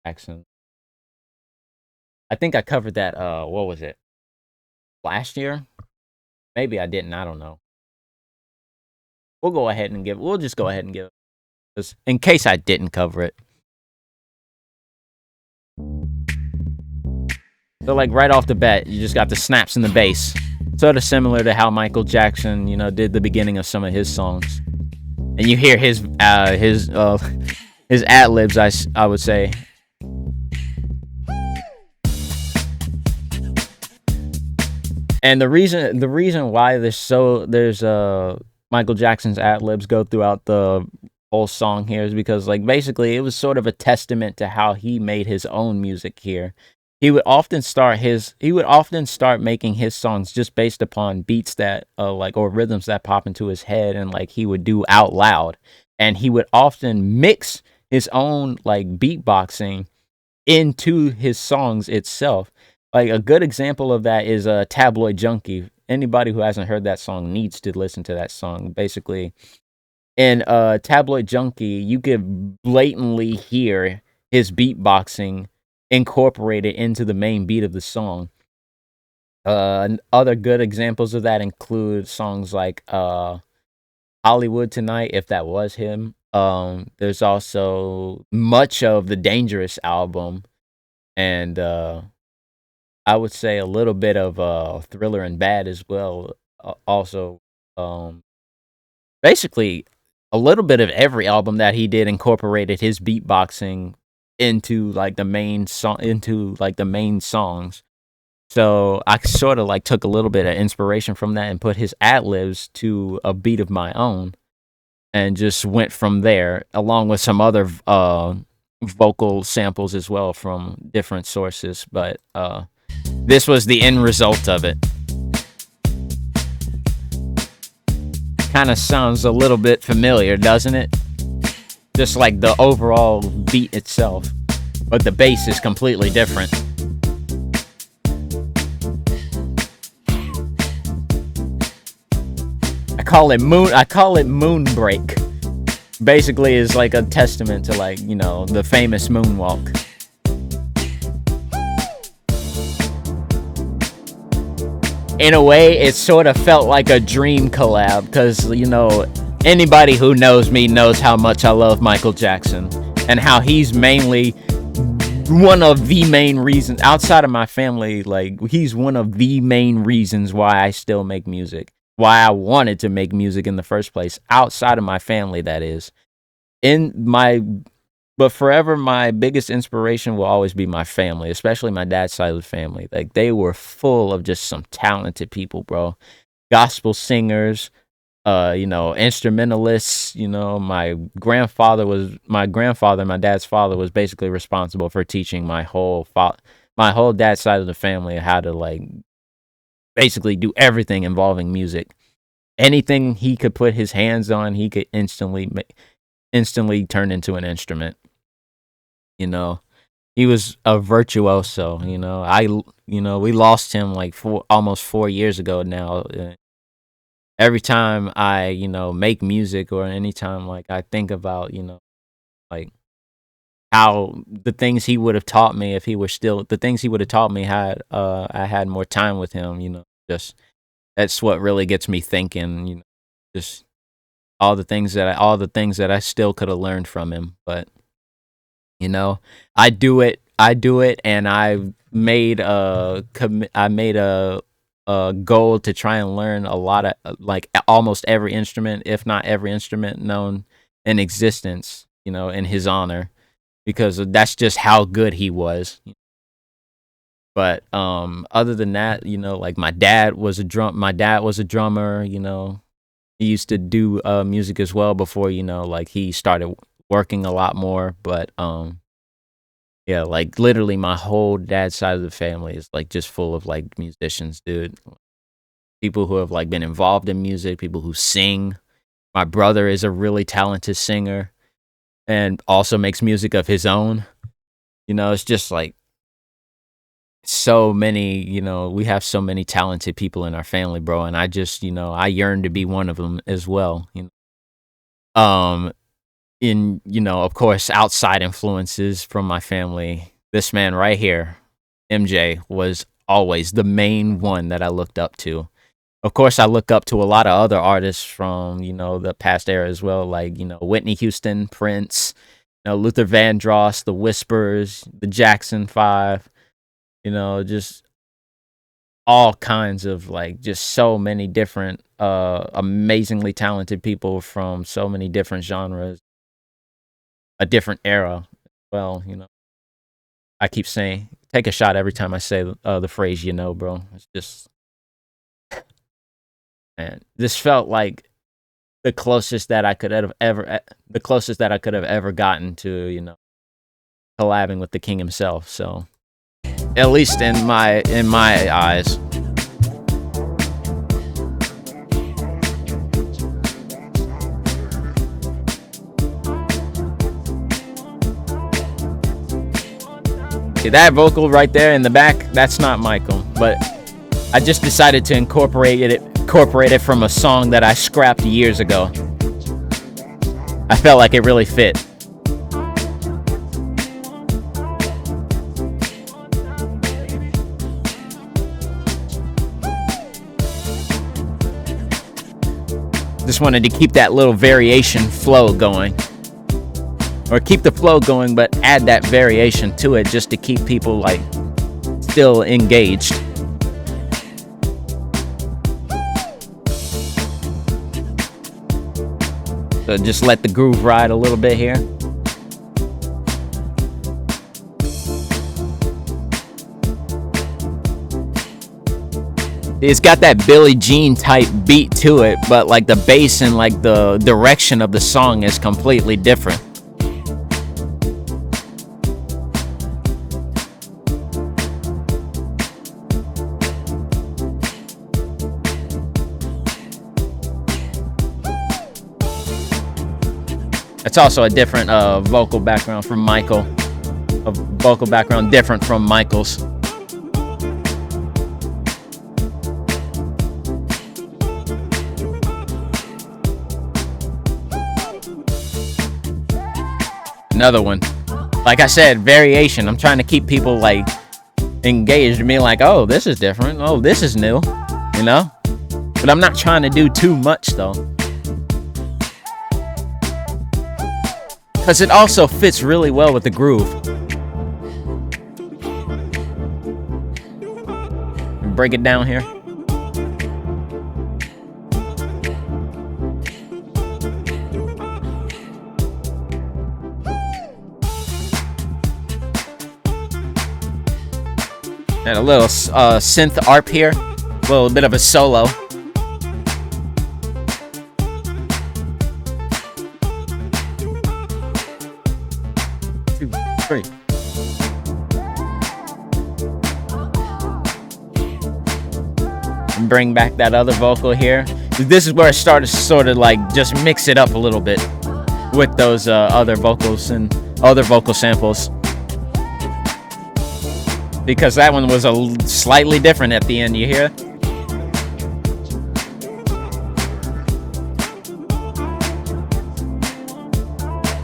Jackson. I think I covered that what was it? Last year? Maybe I didn't, I don't know. We'll just go ahead and give it. 'Cause in case I didn't cover it. So like right off the bat, you just got the snaps in the bass. Sort of similar to how Michael Jackson, did the beginning of some of his songs. And you hear his ad libs, I would say. And the reason why there's Michael Jackson's ad libs go throughout the whole song here is because like basically it was sort of a testament to how he made his own music here. He would often start making his songs just based upon beats that like or rhythms that pop into his head and like he would do out loud. And he would often mix his own like beatboxing into his songs itself. Like a good example of that is a Tabloid Junkie. Anybody who hasn't heard that song needs to listen to that song. Basically, in Tabloid Junkie, you could blatantly hear his beatboxing incorporated into the main beat of the song. Other good examples of that include songs like Hollywood Tonight, if that was him. There's also much of the Dangerous album, and I would say a little bit of Thriller and Bad as well. Also, um, basically, a little bit of every album that he did incorporated his beatboxing into like the main songs. So I sort of like took a little bit of inspiration from that and put his ad libs to a beat of my own, and just went from there, along with some other vocal samples as well from different sources. But this was the end result of it. kind of sounds a little bit familiar, doesn't it? Just like the overall beat itself, but the bass is completely different. I call it Moonbreak. Basically, is like a testament to, like, you know, the famous moonwalk. In a way, it sort of felt like a dream collab, because, you know, anybody who knows me knows how much I love Michael Jackson, and how he's mainly one of the main reasons, outside of my family, like, he's one of the main reasons why I still make music, why I wanted to make music in the first place, outside of my family, that is. But forever, my biggest inspiration will always be my family, especially my dad's side of the family. Like, they were full of just some talented people, bro. Gospel singers, you know, instrumentalists. You know, my dad's father was basically responsible for teaching my whole dad's side of the family how to, like, basically do everything involving music. Anything he could put his hands on, he could instantly turn into an instrument. You know, he was a virtuoso. You know, we lost him like almost 4 years ago now. Every time I, you know, make music, or anytime, like, I think about, you know, like, how the things he would have taught me, if he were still, the things he would have taught me had I had more time with him. You know, just that's what really gets me thinking. You know, just all the things that I still could have learned from him. But, you know, I do it, and I made a goal to try and learn a lot of, like, almost every instrument, if not every instrument known in existence, you know, in his honor, because that's just how good he was. But other than that, you know, like, my dad was a drummer. You know, he used to do music as well before, you know, like, he started working a lot more. But yeah, like, literally my whole dad's side of the family is, like, just full of, like, musicians, dude. People who have, like, been involved in music, people who sing. My brother is a really talented singer and also makes music of his own. You know, it's just like so many, you know, we have so many talented people in our family, bro. And I just, you know, I yearn to be one of them as well. You know, you know, of course, outside influences from my family, this man right here, MJ, was always the main one that I looked up to. Of course, I look up to a lot of other artists from, you know, the past era as well, like, you know, Whitney Houston, Prince, you know, Luther Vandross, The Whispers, the Jackson 5, you know, just all kinds of, like, just so many different, amazingly talented people from so many different genres, a different era. Well, you know, I keep saying, take a shot every time I say the phrase, you know, bro. It's just, man, this felt like the closest that I could have ever gotten to, you know, collabing with the king himself. So, at least in my eyes. See, that vocal right there in the back, that's not Michael, but I just decided to incorporate it from a song that I scrapped years ago. I felt like it really fit. Just wanted to keep that little variation flow going. Or keep the flow going, but add that variation to it just to keep people, like, still engaged. So just let the groove ride a little bit here. It's got that Billie Jean type beat to it, but, like, the bass and, like, the direction of the song is completely different. It's also a different vocal background from Michael. A vocal background different from Michael's. Another one. Like I said, variation. I'm trying to keep people like engaged and being like, oh, this is different. Oh, this is new. You know? But I'm not trying to do too much though. Because it also fits really well with the groove. Break it down here. And a little synth arp here. A little bit of a solo. Two, three. And bring back that other vocal here. This is where I started to sort of like just mix it up a little bit with those other vocals and other vocal samples. Because that one was slightly different at the end, you hear?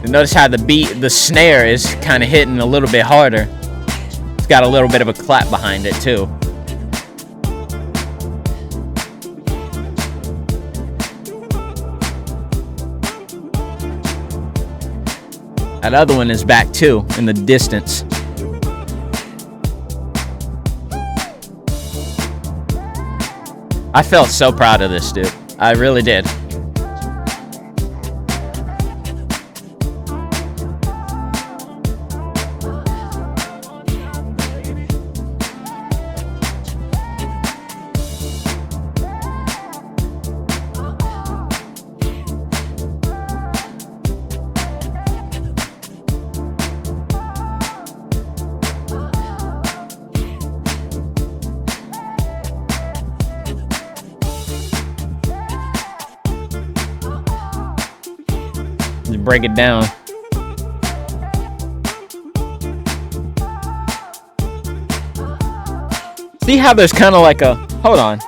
You notice how the snare is kind of hitting a little bit harder. It's got a little bit of a clap behind it too. That other one is back too, in the distance. I felt so proud of this, dude. I really did. Break it down. See how there's kind of like a hold on.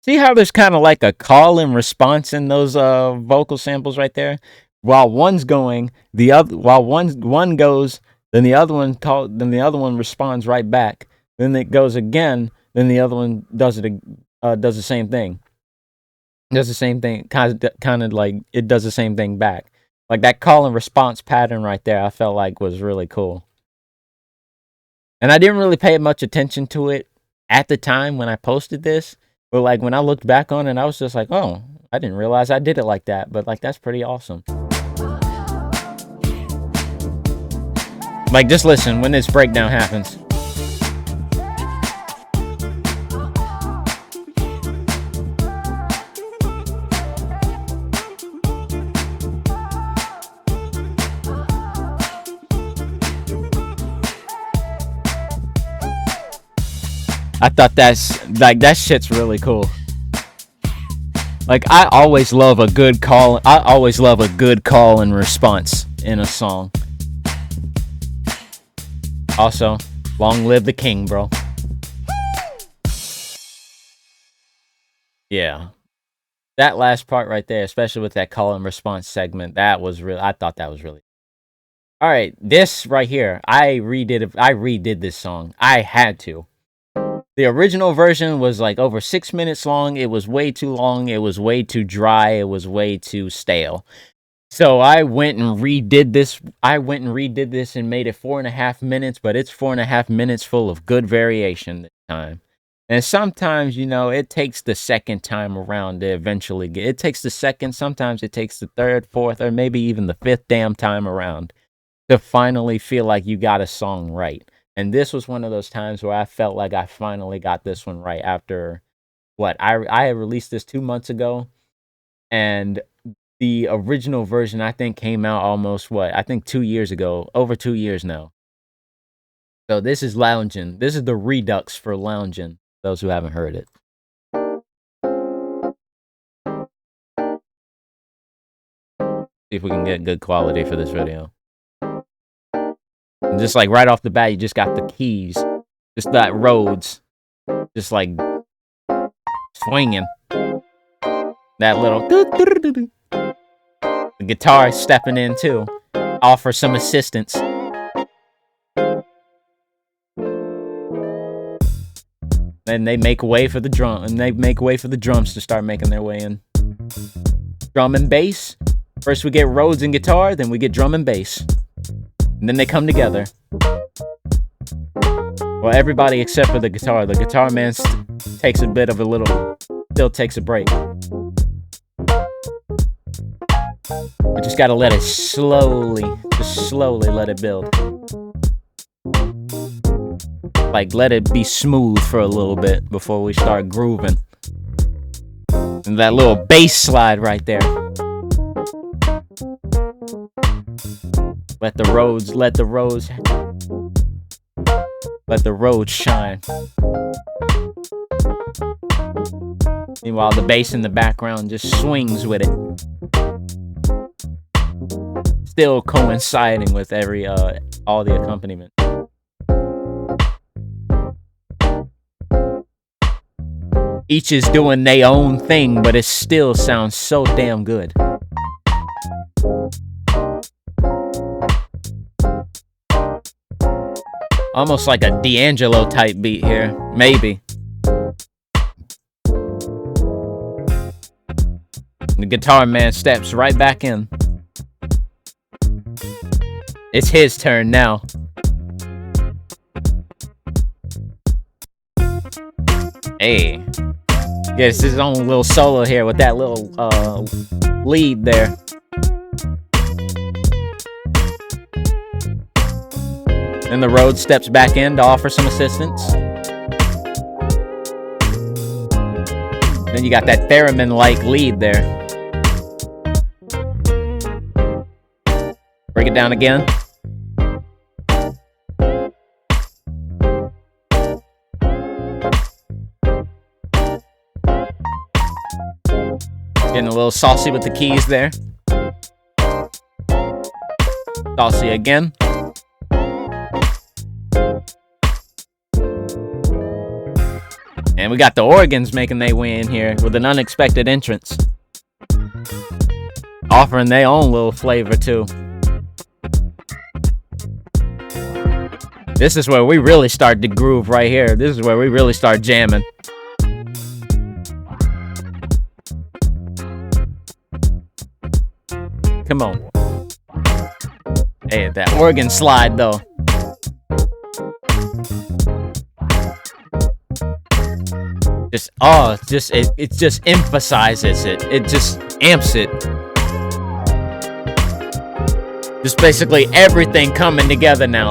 See how there's kind of like a call and response in those vocal samples right there. While one's going, one goes, then the other one responds right back. Then it goes again. Then the other one does the same thing. Does the same thing, kind of like it does the same thing back. Like that call and response pattern right there, I felt like was really cool. And I didn't really pay much attention to it at the time when I posted this. But like when I looked back on it, I was just like, oh, I didn't realize I did it like that. But like, that's pretty awesome. Like, just listen when this breakdown happens. I thought that shit's really cool. Like I always love a good call and response in a song. Also, long live the king, bro. Yeah. That last part right there, especially with that call and response segment, I thought that was really. All right, this right here, I redid this song. I had to. The original version was like over 6 minutes long. It was way too long. It was way too dry. It was way too stale. So I went and redid this. And made it 4.5 minutes, but it's 4.5 minutes full of good variation this time. And sometimes, it takes the second time around to eventually get. It takes the second. Sometimes it takes the third, fourth, or maybe even the fifth damn time around to finally feel like you got a song right. And this was one of those times where I felt like I finally got this one right after I had released this 2 months ago, and the original version I think came out almost 2 years ago, over 2 years now. So this is Loungin'. This is the redux for Loungin', those who haven't heard it. See if we can get good quality for this video. And just like right off the bat, you just got the keys. Just that Rhodes. Just like swinging. That little. The guitar stepping in too. Offer some assistance. And they make way for the drum. And they make way for the drums to start making their way in. Drum and bass. First we get Rhodes and guitar, then we get drum and bass. And then they come together. Well, everybody except for the guitar. The guitar man takes a bit of a little... Still takes a break. We just gotta let it slowly... Just slowly let it build. Like, let it be smooth for a little bit before we start grooving. And that little bass slide right there. Let the roads shine. Meanwhile, the bass in the background just swings with it. Still coinciding with all the accompaniment. Each is doing their own thing, but it still sounds so damn good. Almost like a D'Angelo type beat here, maybe. The guitar man steps right back in. It's his turn now. Hey. Gets his own little solo here with that little lead there. Then the Rhodes steps back in to offer some assistance. Then you got that theremin-like lead there. Break it down again. Getting a little saucy with the keys there. Saucy again. And we got the organs making their way in here with an unexpected entrance. Offering their own little flavor too. This is where we really start to groove right here. This is where we really start jamming. Come on. Hey, that organ slide though. It just emphasizes it. It just amps it. Just basically everything coming together now.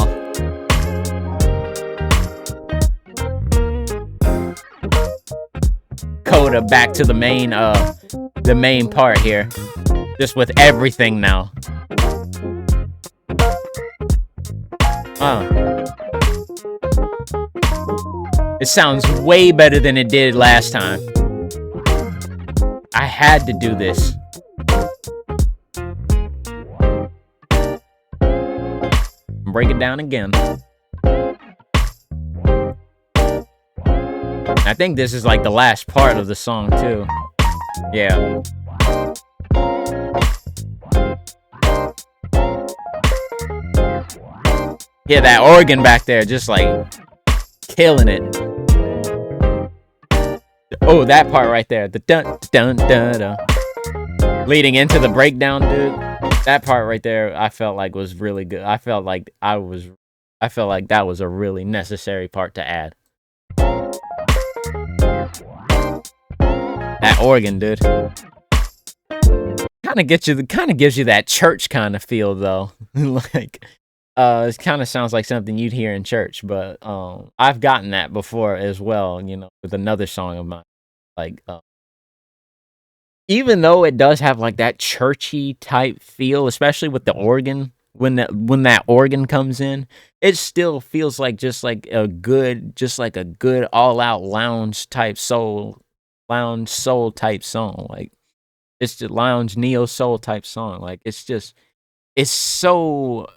Coda back to the main part here. Just with everything now. It sounds way better than it did last time. I had to do this. Break it down again. I think this is like the last part of the song too. Yeah. Yeah, that organ back there just like killing it. Oh, that part right there. The dun dun dun dun. Leading into the breakdown, dude. That part right there, I felt like was really good. I felt like that was a really necessary part to add. That organ, dude. Kind of gives you that church kind of feel though. Like it kind of sounds like something you'd hear in church, but I've gotten that before as well, you know, with another song of mine. Like even though it does have like that churchy type feel, especially with the organ, when that organ comes in, it still feels like just like a good all out lounge soul type song. Like It's the lounge neo soul type song. Like it's so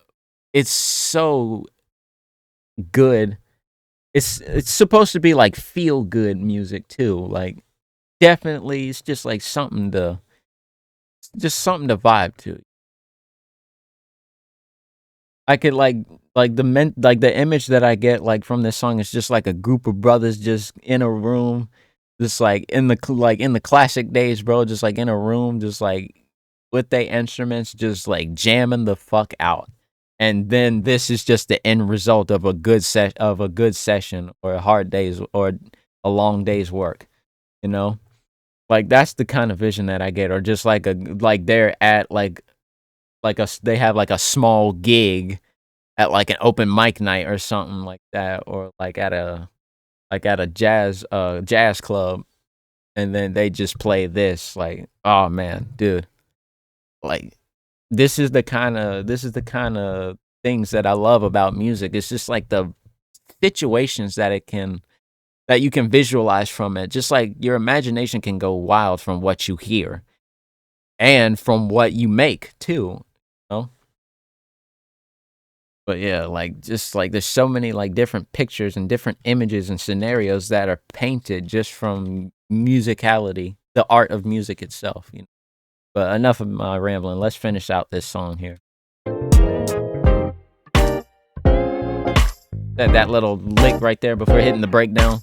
it's so good. It's supposed to be like feel good music too. Like definitely it's just something to vibe to. I could like the image that I get like from this song is just like a group of brothers just in a room, just like in the classic days, bro. Just like in a room, just like with their instruments, just like jamming the fuck out. And then this is just the end result of a good session or a hard days or a long day's work. You know, like that's the kind of vision that I get, or just like they're at they have like a small gig at like an open mic night or something like that, or like at a jazz club, and then they just play this. Like, oh man, dude, like this is the kind of things that I love about music. It's just like the situations that you can visualize from it. Just like your imagination can go wild from what you hear and from what you make too. You know? But yeah, like just like there's so many like different pictures and different images and scenarios that are painted just from musicality, the art of music itself. You know? But enough of my rambling. Let's finish out this song here. That little lick right there before hitting the breakdown.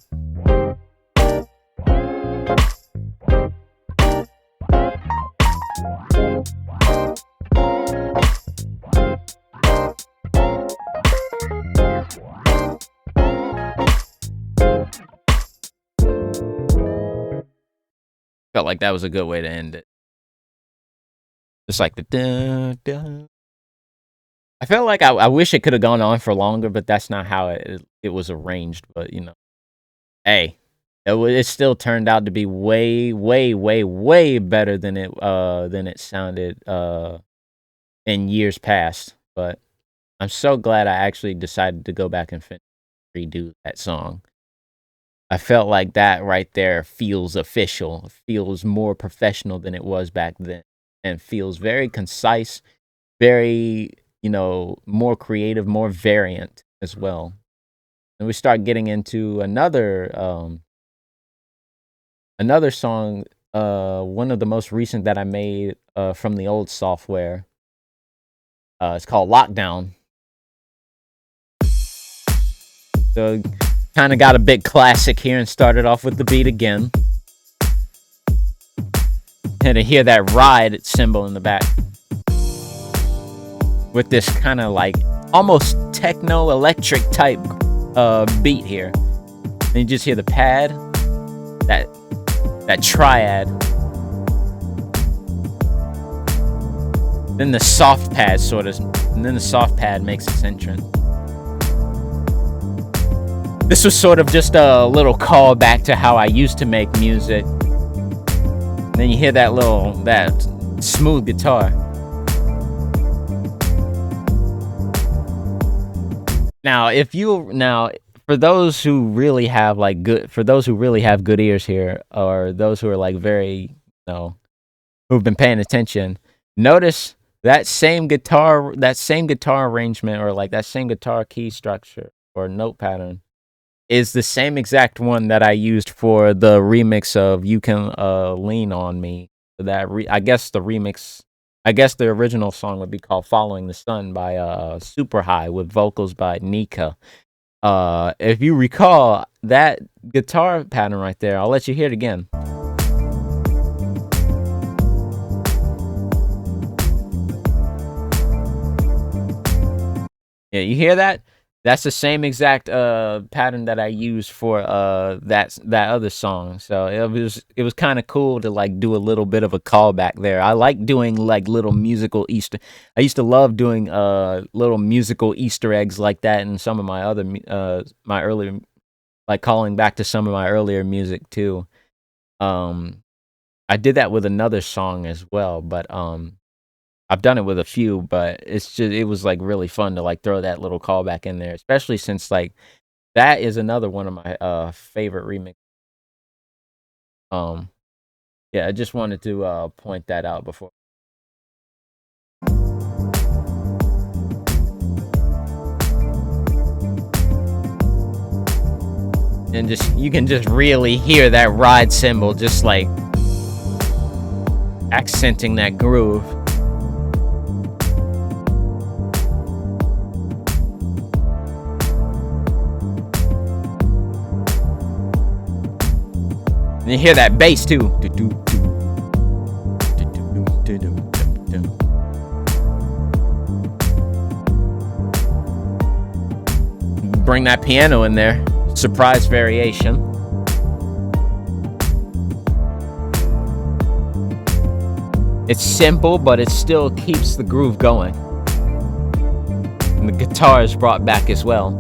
Felt like that was a good way to end it. Just like the dun, dun. I felt like I wish it could have gone on for longer, but that's not how it was arranged. But you know, hey, it still turned out to be way, way, way, way better than it sounded in years past. But I'm so glad I actually decided to go back and redo that song. I felt like that right there feels official, feels more professional than it was back then, and feels very concise, very, more creative, more variant as well. And we start getting into another song, one of the most recent that I made from the old software. It's called Lockdown. So kind of got a big classic here and started off with the beat again. And to hear that ride symbol in the back with this kind of like almost techno electric type beat here. And you just hear the pad, that triad. Then the soft pad and then the soft pad makes its entrance. This was sort of just a little callback to how I used to make music. And then you hear that smooth guitar. Now, for those who really have good ears here, or those who are like very, who've been paying attention, notice that same guitar arrangement, or like that same guitar key structure or note pattern is the same exact one that I used for the remix of "You Can Lean on Me." I guess the original song would be called "Following the Sun" by Super High with vocals by Nika. If you recall that guitar pattern right there, I'll let you hear it again. Yeah, you hear that? That's the same exact pattern that I used for that other song. So it was kind of cool to like do a little bit of a callback there. I like doing like little musical Easter. I used to love doing little musical Easter eggs like that in some of my my earlier, like calling back to some of my earlier music too. Um I did that with another song as well, but I've done it with a few, but it was like really fun to like throw that little callback in there, especially since like that is another one of my favorite remix. Um Yeah, I just wanted to point that out before. And just you can just really hear that ride cymbal just like accenting that groove. And you hear that bass too. Bring that piano in there. Surprise variation. It's simple, but it still keeps the groove going. And the guitar is brought back as well.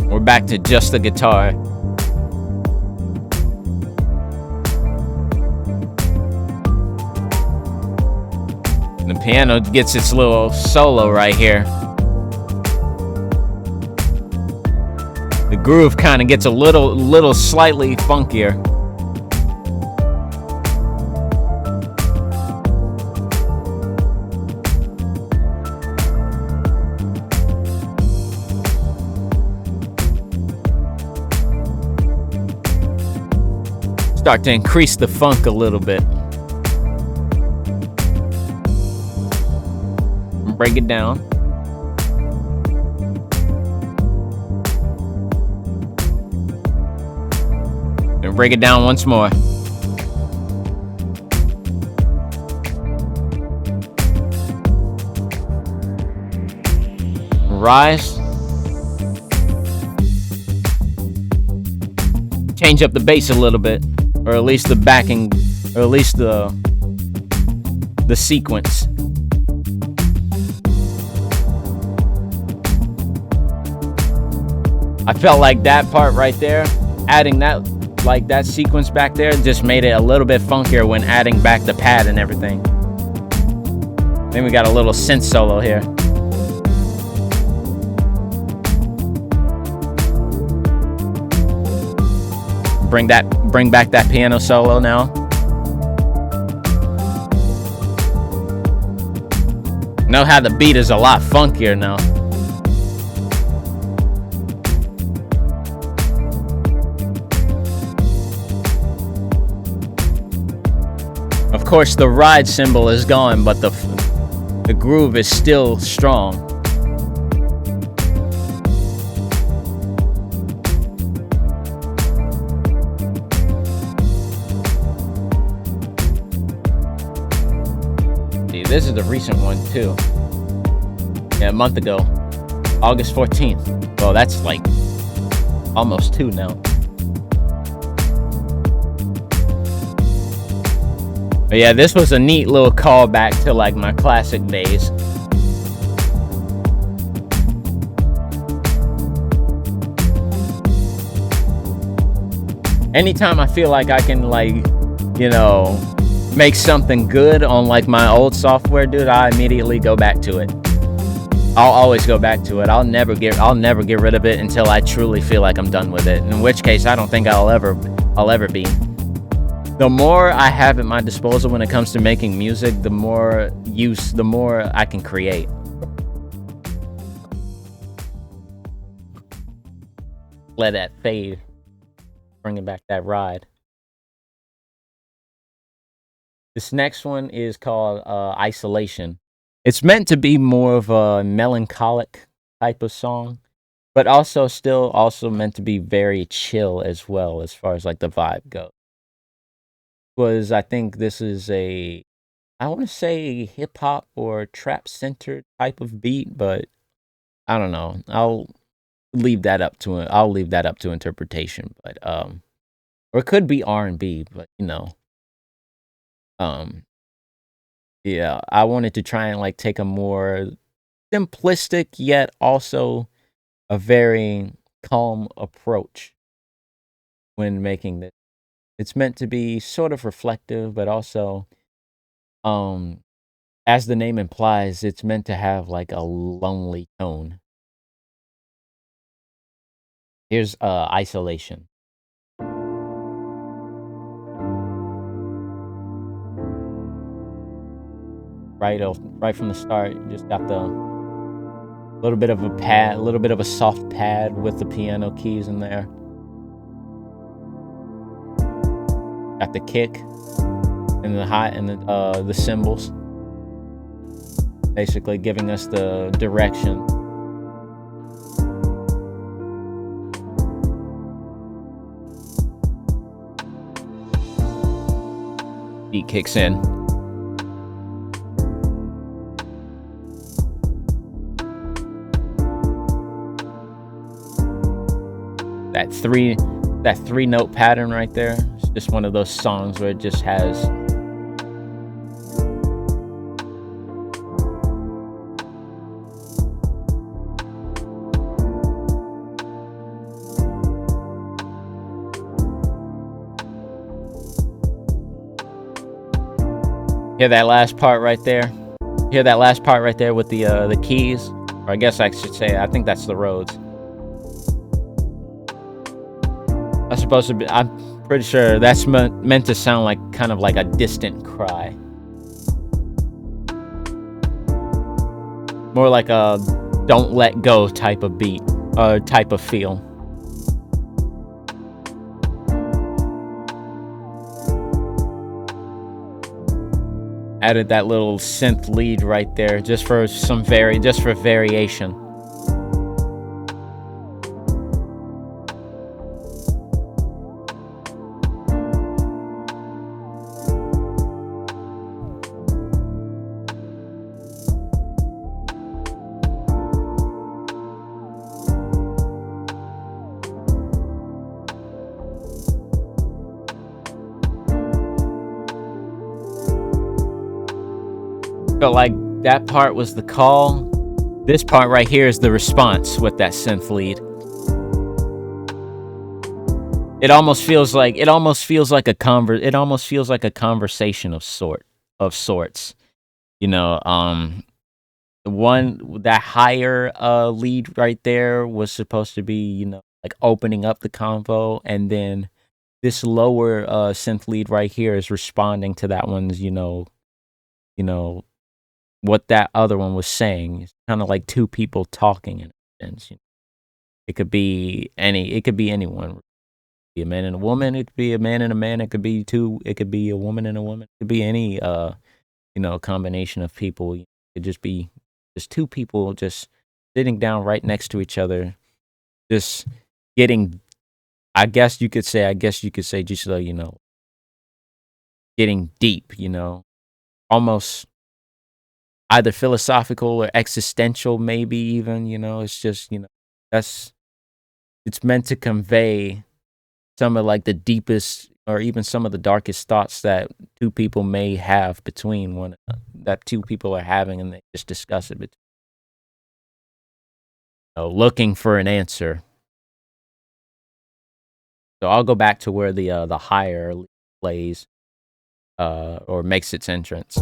We're back to just the guitar. And the piano gets its little solo right here. The groove kind of gets a little slightly funkier. Start to increase the funk a little bit. Break it down. And break it down once more. Rise. Change up the bass a little bit, or at least the backing, or at least the sequence. I felt like that part right there, adding that sequence back there just made it a little bit funkier when adding back the pad and everything. Then we got a little synth solo here. Bring back that piano solo now. Know how the beat is a lot funkier now. Of course, the ride cymbal is gone, but the groove is still strong. See, this is a recent one too. Yeah, a month ago, August 14th. Well, that's like almost 2 now. But yeah, this was a neat little callback to like my classic days. Anytime I feel like I can make something good on like my old software, dude, I immediately go back to it. I'll always go back to it. I'll never get rid of it until I truly feel like I'm done with it. In which case, I don't think I'll ever be. The more I have at my disposal when it comes to making music, the more I can create. Let that fade, bringing back that ride. This next one is called Isolation. It's meant to be more of a melancholic type of song, but also meant to be very chill as well, as far as like the vibe goes. I think this is I want to say hip hop or trap centered type of beat, but I don't know. I'll leave that up to interpretation, but or it could be R&B, but um yeah, I wanted to try and like take a more simplistic yet also a very calm approach when making this. It's meant to be sort of reflective, but also um as the name implies, it's meant to have like a lonely tone. Here's isolation. Right from the start, you just got the little bit of a pad, a little bit of a soft pad with the piano keys in there. Got the kick and the high and the cymbals, basically giving us the direction. Beat kicks in. That three note pattern right there. It's just one of those songs where it just has hear that last part right there. Hear that last part right there with the keys, or I guess I should say, I think that's the Rhodes. That's supposed to be. I'm pretty sure that's meant to sound like kind of like a distant cry, more like a "Don't Let Go" type of beat, type of feel. Added that little synth lead right there, just for variation. Felt like that part was the call. This part right here is the response with that synth lead. It almost feels like a conversation of sorts. You know, that higher lead right there was supposed to be, you know, like opening up the convo, and then this lower synth lead right here is responding to that one's, you know, what that other one was saying. It's kind of like two people talking in a sense. You know? It could be anyone. It could be a man and a woman. It could be a man and a man. It could be two. It could be a woman and a woman. It could be any combination of people. It could just be just two people just sitting down right next to each other, just getting. I guess you could say just getting deep. You know, almost either philosophical or existential, maybe even, you know. It's just, you know, it's meant to convey some of like the deepest or even some of the darkest thoughts that two people may have between one that two people are having, and they just discuss it, looking for an answer. So I'll go back to where the higher plays or makes its entrance.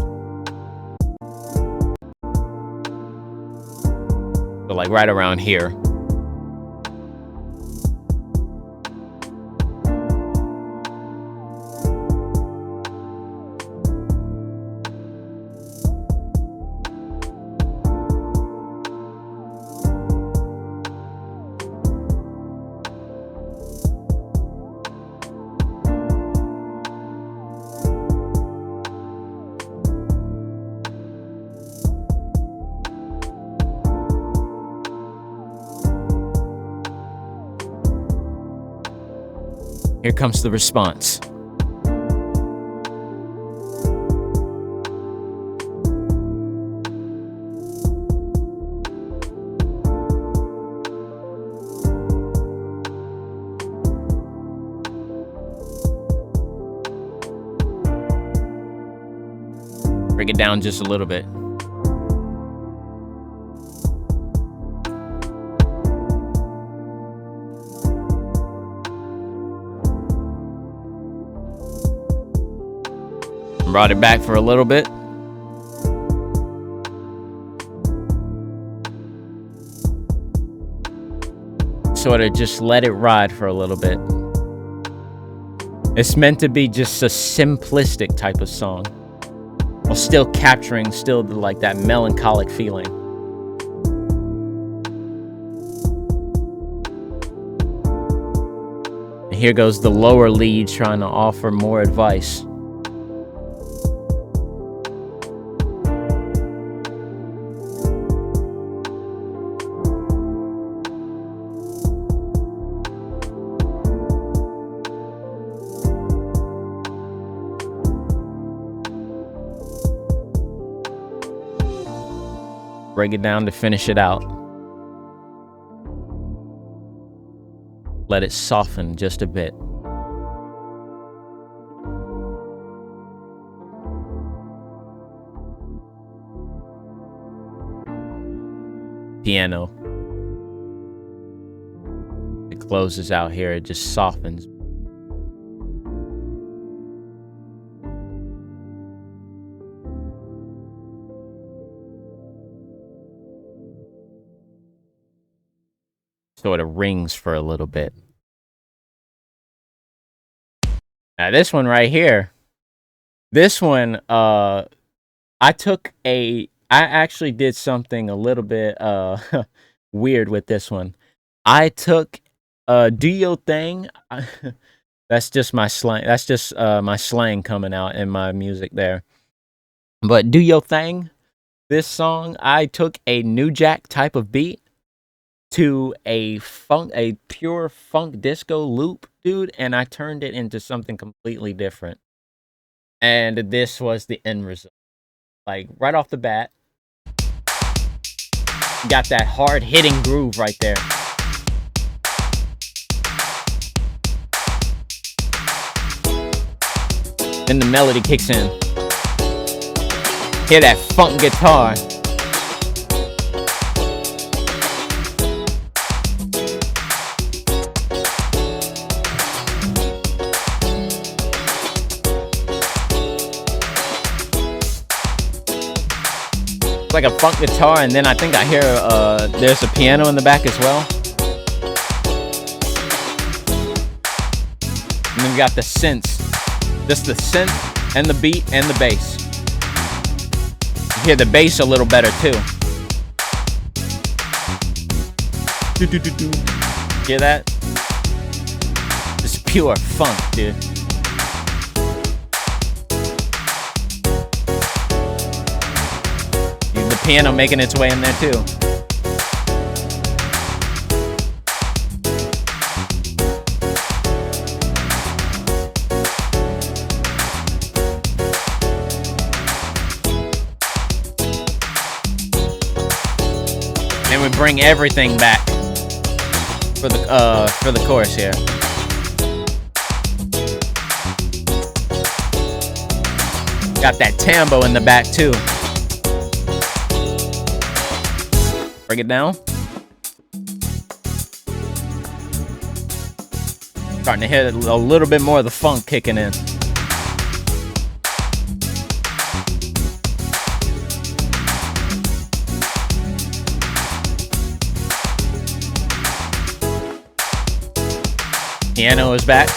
So like right around here. Here comes the response. Break it down just a little bit. Brought it back for a little bit. sort of just let it ride for a little bit. It's meant to be just a simplistic type of song, while still capturing like that melancholic feeling. And here goes the lower lead trying to offer more advice. Break it down to finish it out. Let it soften just a bit. Piano. It closes out here, it just softens. Sort of rings for a little bit. Now this one right here, this one, I actually did something a little bit weird with this one. I took Do Your Thing. That's just my slang. That's just my slang coming out in my music there. But Do Your Thing, this song, I took a New Jack type of beat to a pure funk disco loop, dude, and I turned it into something completely different. And this was the end result. Like right off the bat, got that hard hitting groove right there. Then the melody kicks in. Hear that funk guitar. It's like a funk guitar, and then I think I hear there's a piano in the back as well. And then we got the synths. Just the synth and the beat and the bass. You hear the bass a little better too. Hear that? Just pure funk, dude. The piano making its way in there too. And we bring everything back for the chorus here. Got that tambo in the back too. Break it down. Starting to hit a little bit more of the funk kicking in. Piano is back.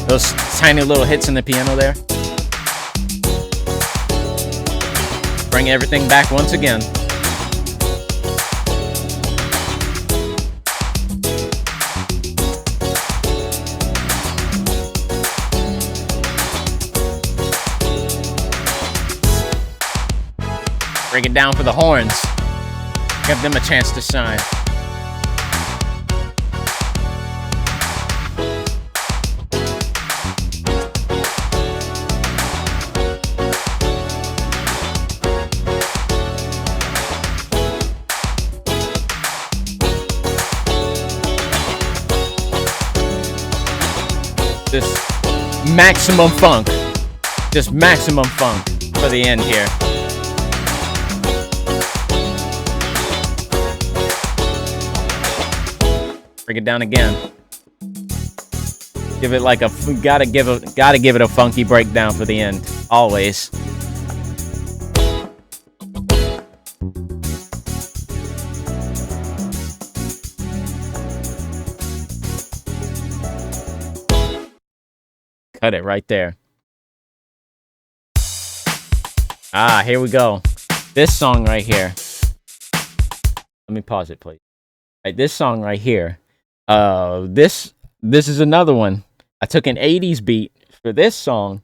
Those tiny little hits in the piano there. Bring everything back once again. Break it down for the horns. Give them a chance to shine. Just maximum funk. Just maximum funk for the end here. Break it down again. Give it like gotta give it a funky breakdown for the end. Always. Cut it right there. Ah, here we go. This song right here. Let me pause it, please. Right, this song right here. This is another one. I took an 80s beat for this song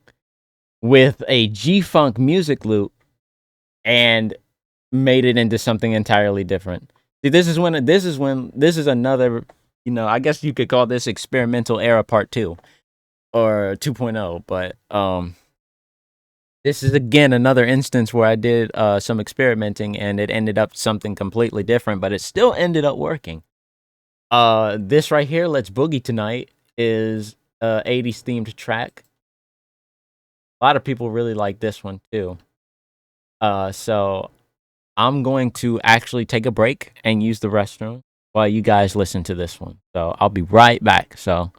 with a G-Funk music loop and made it into something entirely different. See, this is another, I guess you could call this experimental era part 2 or 2.0, but this is again another instance where I did some experimenting and it ended up something completely different, but it still ended up working. This right here, Let's Boogie Tonight, is a 80s themed track. A lot of people really like this one too. So I'm going to actually take a break and use the restroom while you guys listen to this one. So I'll be right back. So.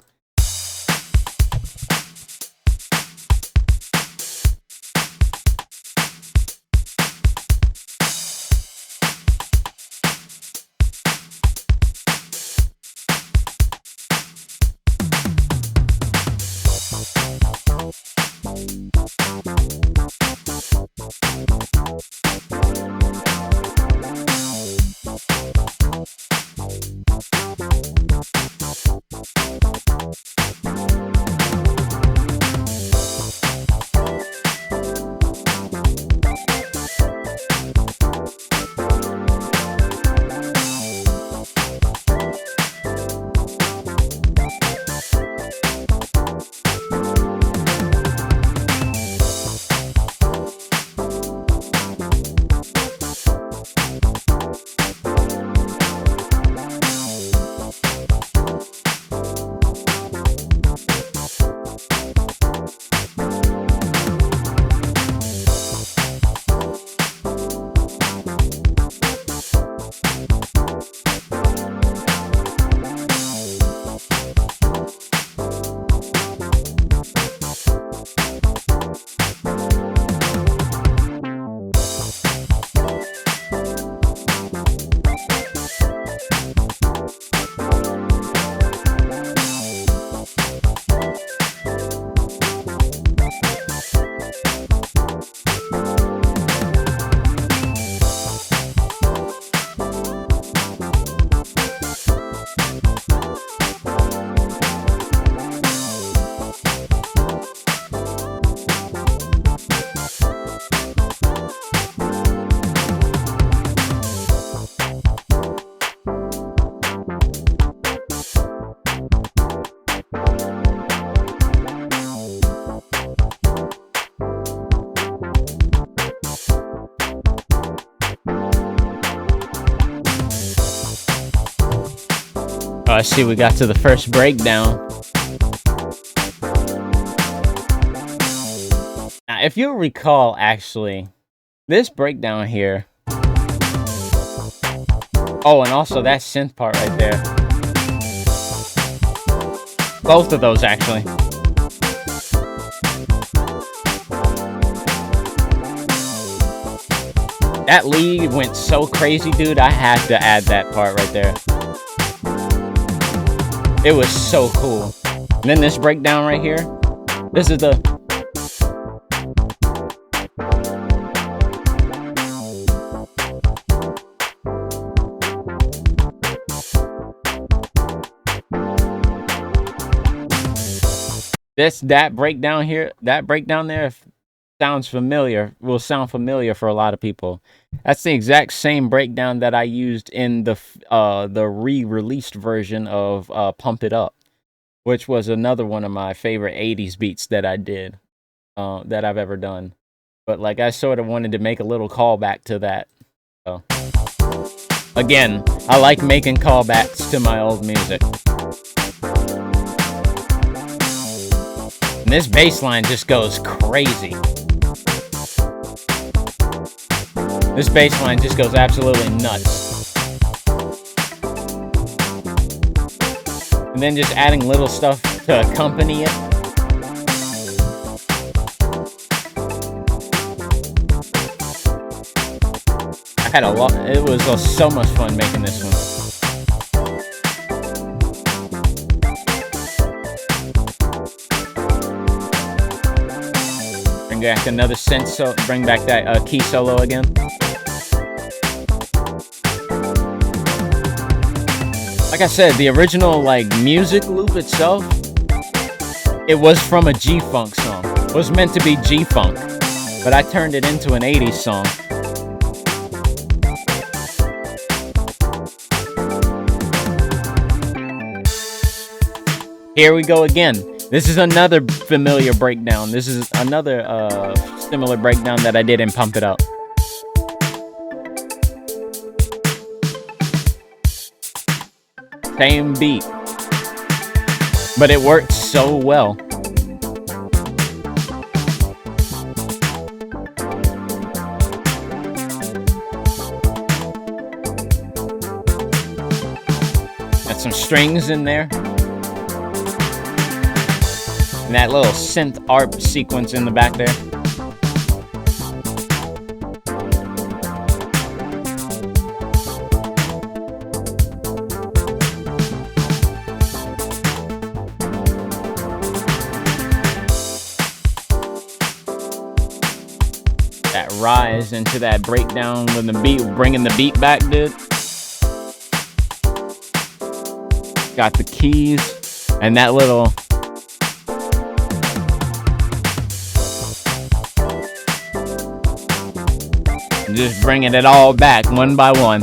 I see we got to the first breakdown. Now, if you recall, actually, this breakdown here. Oh, and also that synth part right there. Both of those, actually. That lead went so crazy, dude. I had to add that part right there. It was so cool. And then this breakdown right here. This is the... That breakdown here, that breakdown there sounds familiar, will sound familiar for a lot of people. That's the exact same breakdown that I used in the re-released version of Pump It Up, which was another one of my favorite 80s beats that I did, that I've ever done. But like I sort of wanted to make a little callback to that. So again, I like making callbacks to my old music. And this bass line just goes crazy. This bass line just goes absolutely nuts. And then just adding little stuff to accompany it. I had a lot. It was so much fun making this one. Bring back another synth, so bring back that key solo again. Like I said, the original like music loop itself, it was from a G-Funk song. It was meant to be G-Funk, but I turned it into an 80s song. Here we go again. This is another familiar breakdown. This is another similar breakdown that I did in Pump It Up. Same beat, but it worked so well. Got some strings in there. And that little synth ARP sequence in the back there. That rise into that breakdown with the beat, bringing the beat back, dude. Got the keys and that little. Just bringing it all back one by one.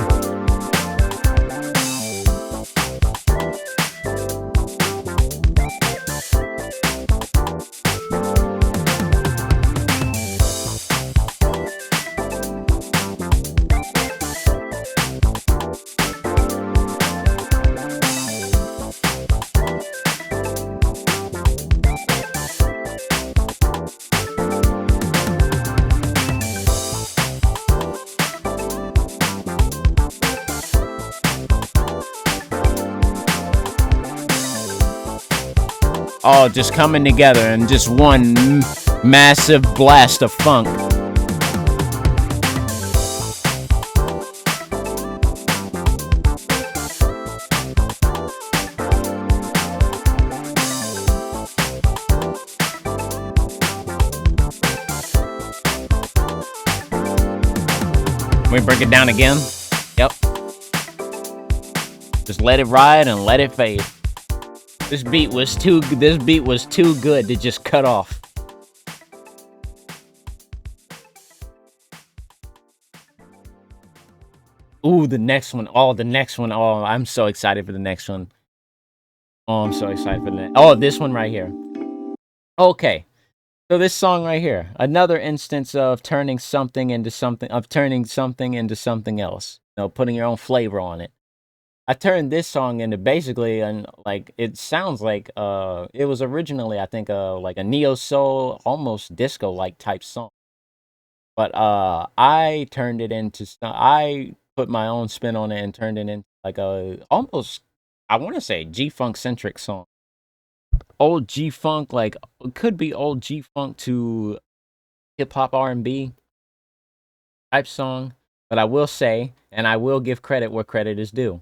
All just coming together in just one massive blast of funk. We break it down again. Yep. Just let it ride and let it fade. This beat was too good to just cut off. Ooh, the next one. Oh, the next one. Oh, I'm so excited for the next one. Oh, I'm so excited for the next. Oh, this one right here. Okay. So this song right here, another instance of turning something into something else. You know, putting your own flavor on it. I turned this song into basically, and like it sounds like it was originally, I think, like a neo soul, almost disco like type song. But I turned it into I put my own spin on it and turned it into like a almost, I want to say, G Funk centric song. Old G Funk, like it could be old G Funk to hip hop R&B type song. But I will say, and I will give credit where credit is due.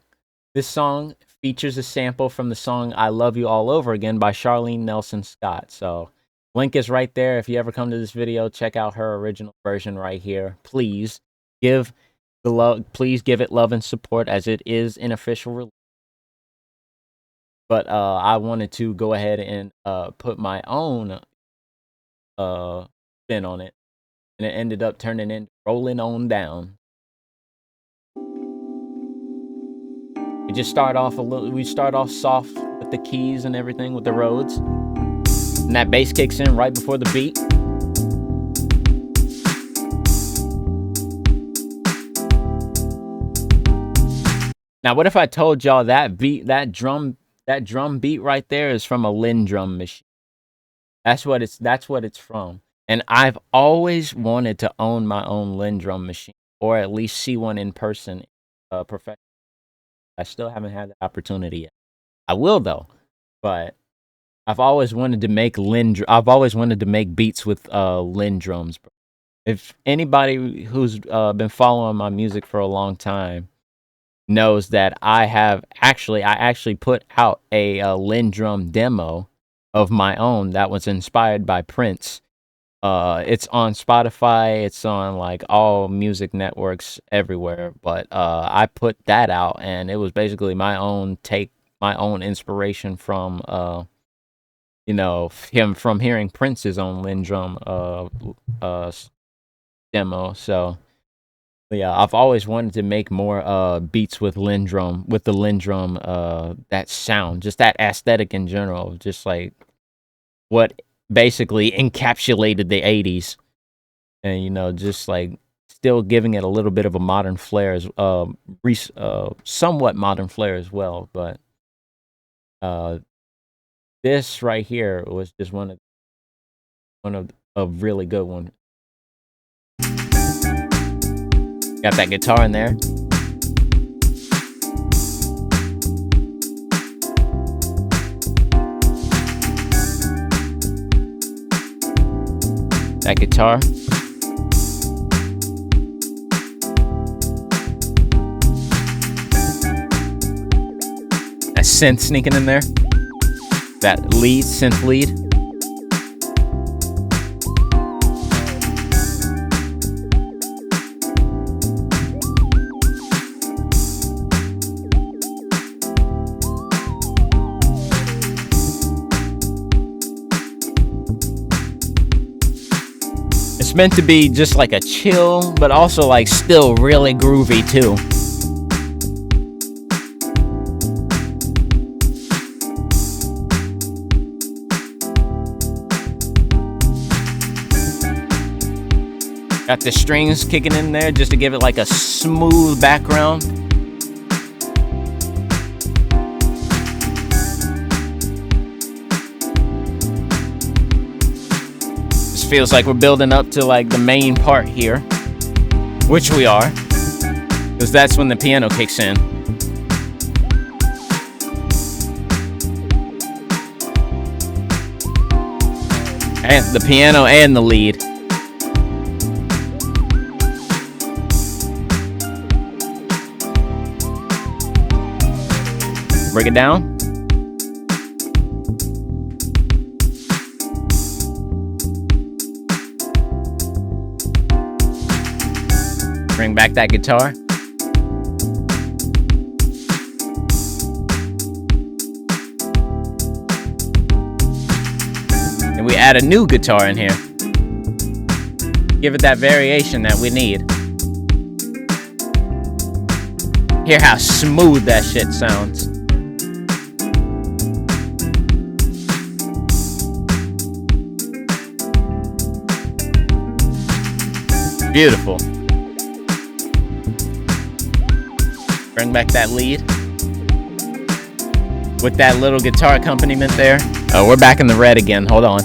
This song features a sample from the song I Love You All Over Again by Charlene Nelson Scott. So, link is right there. If you ever come to this video, check out her original version right here. Please give it love and support, as it is an official release. But I wanted to go ahead and put my own spin on it. And it ended up turning into Rolling On Down. We start off soft with the keys and everything, with the Rhodes. And that bass kicks in right before the beat. Now, what if I told y'all that drum beat right there is from a Linn drum machine? That's what it's from. And I've always wanted to own my own Linn drum machine, or at least see one in person, professionally. I still haven't had the opportunity yet. I will though, but I've always wanted to make I've always wanted to make beats with Lindrums. If anybody who's been following my music for a long time knows that I actually put out a Lindrum demo of my own that was inspired by Prince. It's on Spotify, it's on like all music networks everywhere, but I put that out and it was basically my own take, my own inspiration from him from hearing Prince's own Lindrum demo. So yeah, I've always wanted to make more beats with Lindrum, with the Lindrum that sound, just that aesthetic in general, just like what basically encapsulated the 80s, and just like still giving it a little bit of a modern flair, as somewhat modern flair as well. But uh this right here was just one of a really good one. Got that guitar in there. That guitar. That synth sneaking in there. That synth lead. It's meant to be just like a chill, but also like still really groovy too. Got the strings kicking in there just to give it like a smooth background. This feels like we're building up to like the main part here, which we are, because that's when the piano kicks in. And the piano and the lead. Break it down. Bring back that guitar. And we add a new guitar in here. Give it that variation that we need. Hear how smooth that shit sounds. Beautiful. Bring back that lead with that little guitar accompaniment there. Oh, we're back in the red again. Hold on.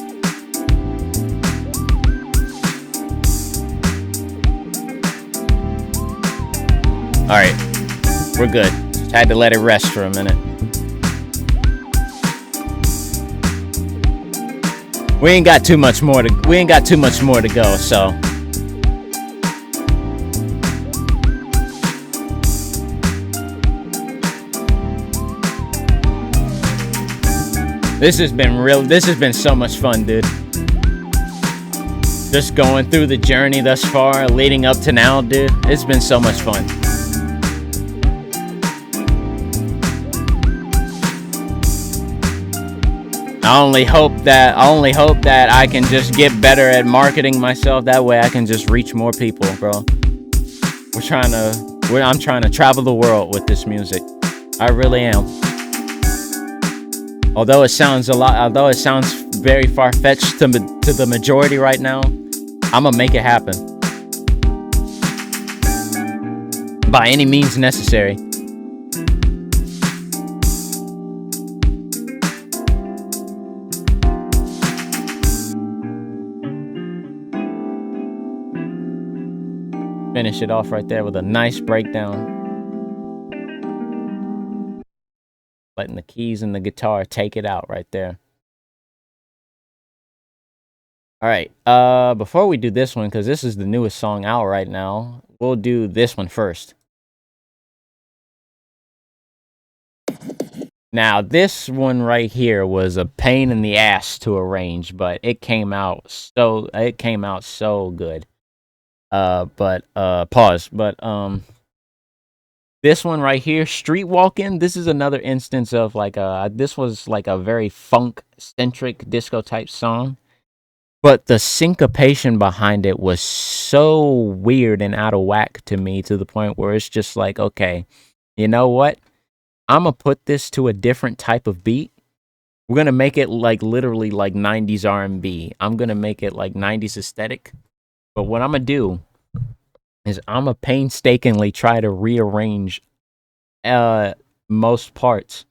All right, we're good. Just had to let it rest for a minute. We ain't got too much more to go, so. This has been so much fun, dude. Just going through the journey thus far, leading up to now, dude. It's been so much fun. I only hope that I can just get better at marketing myself. That way I can just reach more people, bro. I'm trying to travel the world with this music. I really am. Although it sounds very far-fetched to the majority right now, I'm gonna make it happen. By any means necessary. Finish it off right there with a nice breakdown. Letting the keys and the guitar take it out right there. All right. Before we do this one, because this is the newest song out right now, we'll do this one first. Now, this one right here was a pain in the ass to arrange, but it came out so good. But pause. But this one right here, Street Walking, this is another instance of like this was like a very funk centric disco type song. But the syncopation behind it was so weird and out of whack to me, to the point where it's just like, okay, you know what? I'm gonna put this to a different type of beat. We're gonna make it like literally like 90s R&B. I'm gonna make it like 90s aesthetic. But what I'm gonna do is I'm gonna painstakingly try to rearrange most parts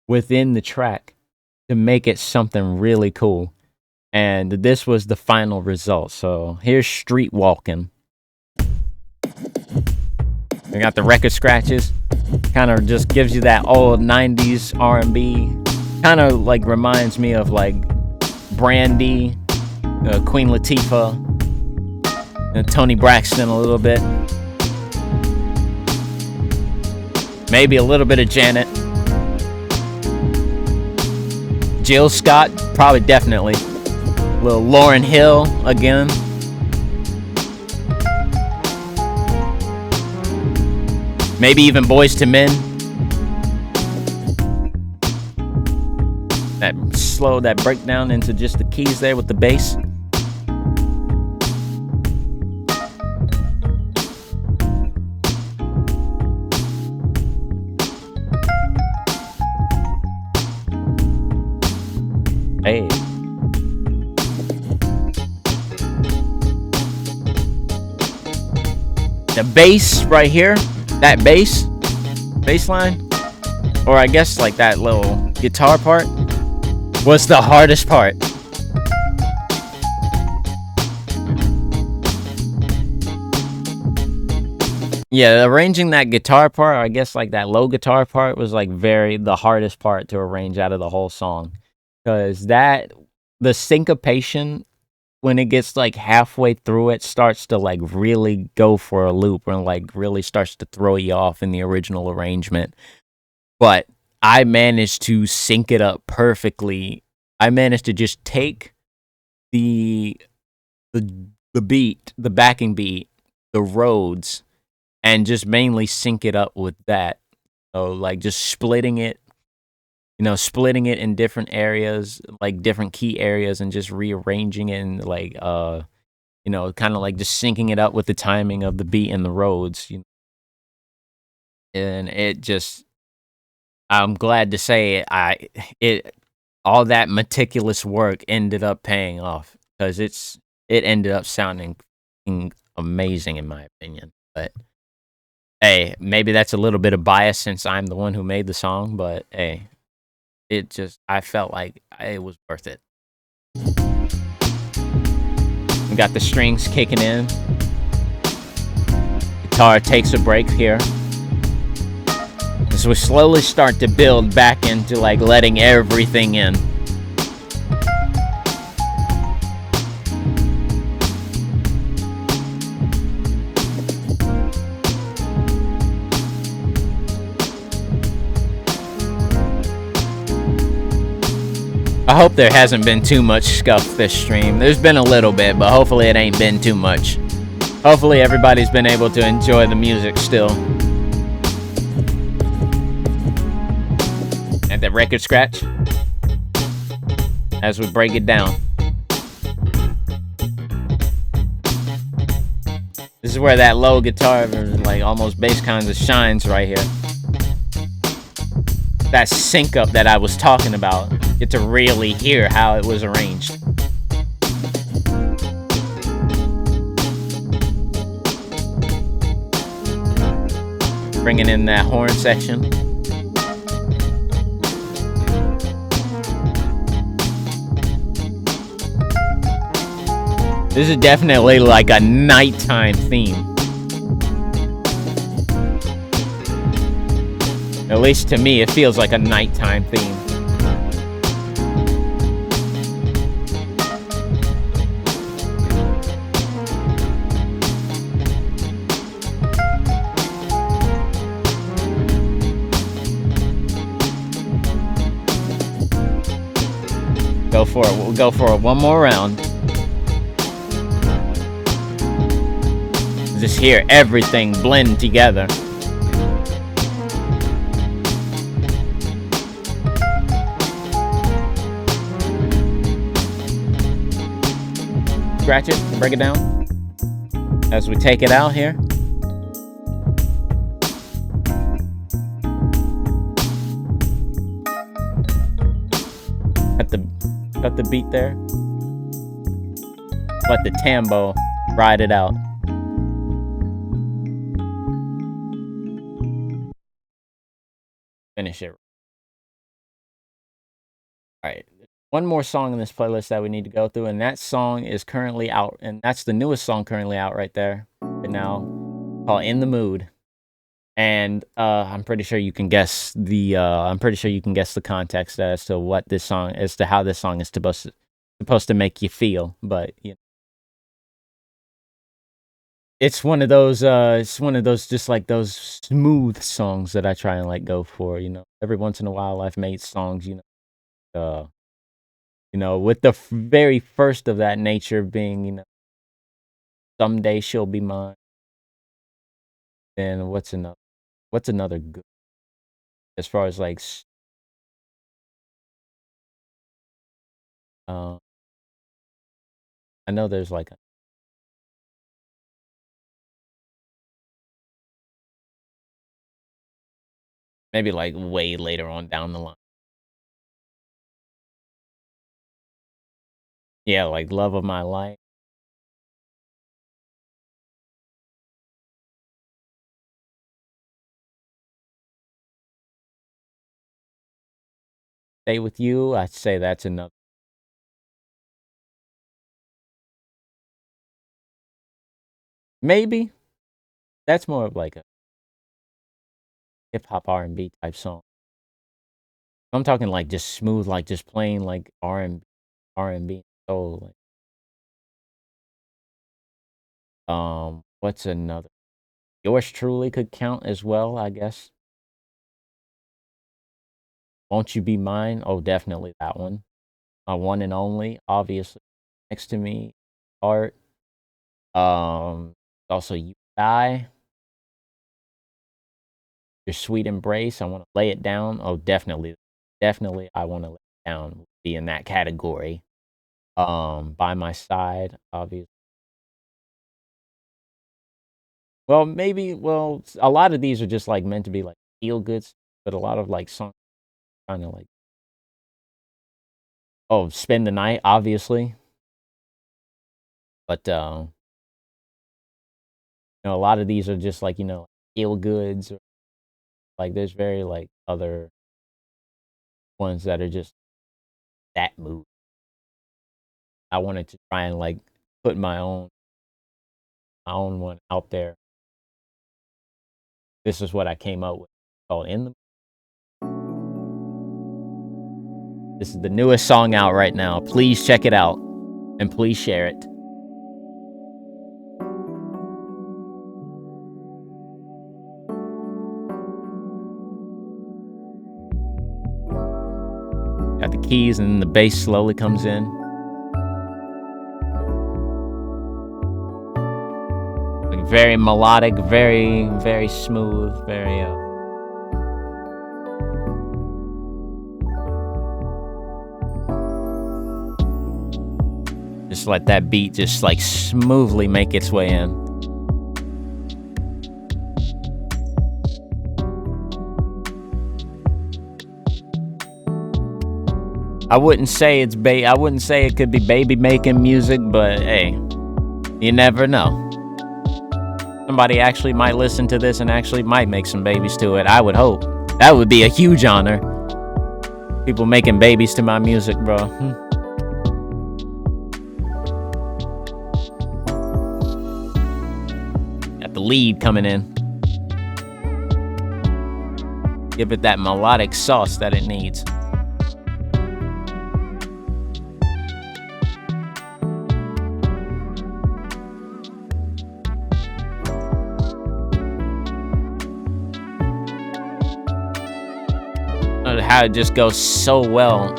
within the track to make it something really cool. And this was the final result. So here's Street Walking. We got the record scratches. Kind of just gives you that old 90s R&B. Kind of like reminds me of like Brandy, Queen Latifah, and Tony Braxton a little bit. Maybe a little bit of Janet. Jill Scott, probably definitely. A little Lauryn Hill again. Maybe even Boys to Men. That breakdown into just the keys there with the bass. Hey. The bass right here, that bass line, or I guess like that little guitar part, was the hardest part. Yeah, arranging that guitar part, or I guess like that low guitar part, was like the hardest part to arrange out of the whole song. Because the syncopation, when it gets like halfway through it, starts to like really go for a loop and like really starts to throw you off in the original arrangement. But I managed to sync it up perfectly. I managed to just take the beat, the backing beat, the Rhodes, and just mainly sync it up with that. So like just splitting it in different areas, like different key areas, and just rearranging it and like kind of like just syncing it up with the timing of the beat and the Rhodes. And it just, I'm glad to say all that meticulous work ended up paying off, because it ended up sounding amazing in my opinion. But hey, maybe that's a little bit of bias since I'm the one who made the song, but hey, I felt like it was worth it. We got the strings kicking in. Guitar takes a break here. As we slowly start to build back into like letting everything in. I hope there hasn't been too much scuff this stream. There's been a little bit, but hopefully it ain't been too much. Hopefully everybody's been able to enjoy the music still. And that record scratch as we break it down. This is where that low guitar, like almost bass kind of shines right here. That sync up that I was talking about. Get to really hear how it was arranged. Bringing in that horn section. This is definitely like a nighttime theme. At least to me, it feels like a nighttime theme. for it. We'll go for it one more round. Just hear everything blend together. Scratch it, break it down as we take it out here. Cut the beat there. Let the tambo ride it out. Finish it. All right. One more song in this playlist that we need to go through, and that song is currently out, and that's the newest song currently out right there, right now, called "In the Mood." And I'm pretty sure you can guess the context as to what this song, as to how this song is supposed to make you feel. But you know, it's one of those just like those smooth songs that I try and like go for. You know, every once in a while I've made songs. With the very first of that nature being, "Someday She'll Be Mine." Then what's another good, as far as like uh, I know there's like maybe like way later on down the line. Yeah, like "Love of My Life." "Stay With You," I'd say that's another. Maybe that's more of like a hip hop R&B type song. I'm talking like just smooth, like just plain like R&B soul. What's another? Yours Truly could count as well, I guess. "Won't You Be Mine?" Oh, definitely that one. My One and Only, obviously. "Next to Me," Art. Also "You Die." "Your Sweet Embrace," "I Wanna Lay It Down." Oh, definitely. Definitely "I Wanna Lay It Down" would be in that category. "By My Side," obviously. A lot of these are just like meant to be like feel good, but a lot of like songs kind of like, oh, "Spend the Night," obviously. But a lot of these are just like, feel goods, or like there's very like other ones that are just that mood. I wanted to try and like put my own one out there. This is what I came up with. Called "In the." This is the newest song out right now. Please check it out and please share it. Got the keys and the bass slowly comes in. Like very melodic, very, very smooth, very just let that beat just like smoothly make its way in. I wouldn't say it could be baby making music, but hey, you never know. Somebody actually might listen to this and actually might make some babies to it. I would hope. That would be a huge honor. People making babies to my music, bro. Got the lead coming in. Give it that melodic sauce that it needs. How it just goes so well.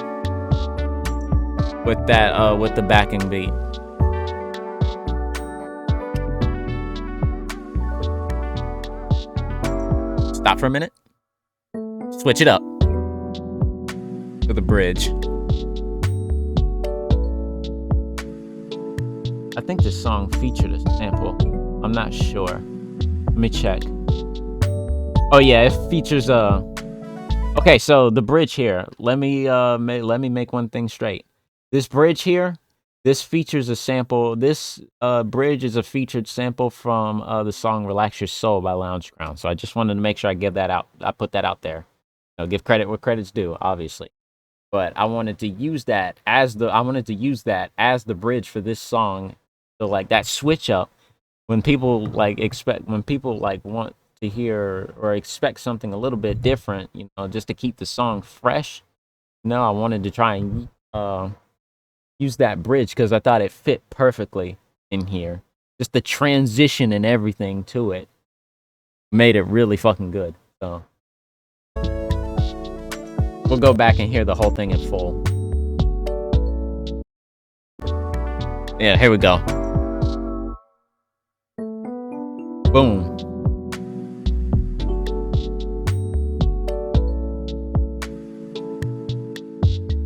with the backing beat. Stop for a minute. Switch it up to the bridge. I think this song featured a sample. I'm not sure. Let me check. Oh yeah, it features okay, so the bridge here. Let me make one thing straight. This bridge here, this features a sample. This bridge is a featured sample from the song "Relax Your Soul" by Lounge Crown. So I just wanted to make sure I give that out. I put that out there. Give credit where credit's due, obviously. But I wanted to use that as the bridge for this song. So like that switch up when people want to hear or expect something a little bit different, just to keep the song fresh. No, I wanted to try and use that bridge because I thought it fit perfectly in here. Just the transition and everything to it made it really fucking good. So we'll go back and hear the whole thing in full. Yeah, here we go. Boom.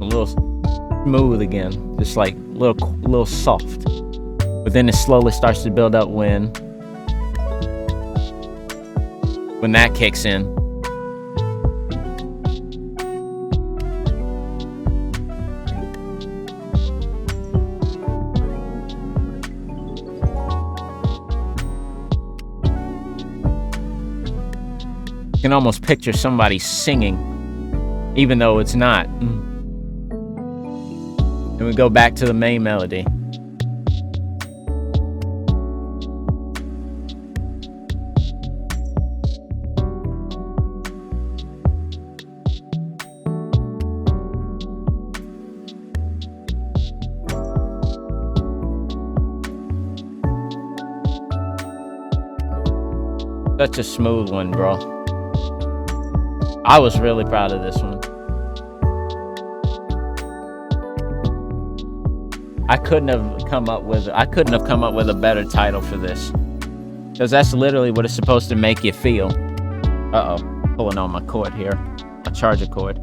A little smooth again, just like little soft. But then it slowly starts to build up when that kicks in. You can almost picture somebody singing, even though it's not. And we go back to the main melody. Such a smooth one, bro. I was really proud of this one. I couldn't have come up with a better title for this. Because that's literally what it's supposed to make you feel. Uh-oh. Pulling on my cord here. My charger cord.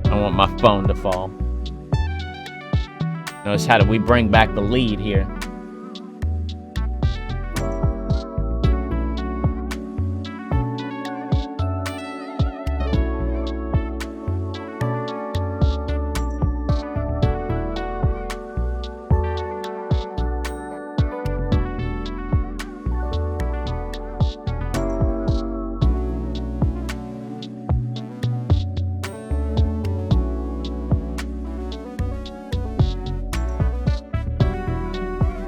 I want my phone to fall. Notice how do we bring back the lead here.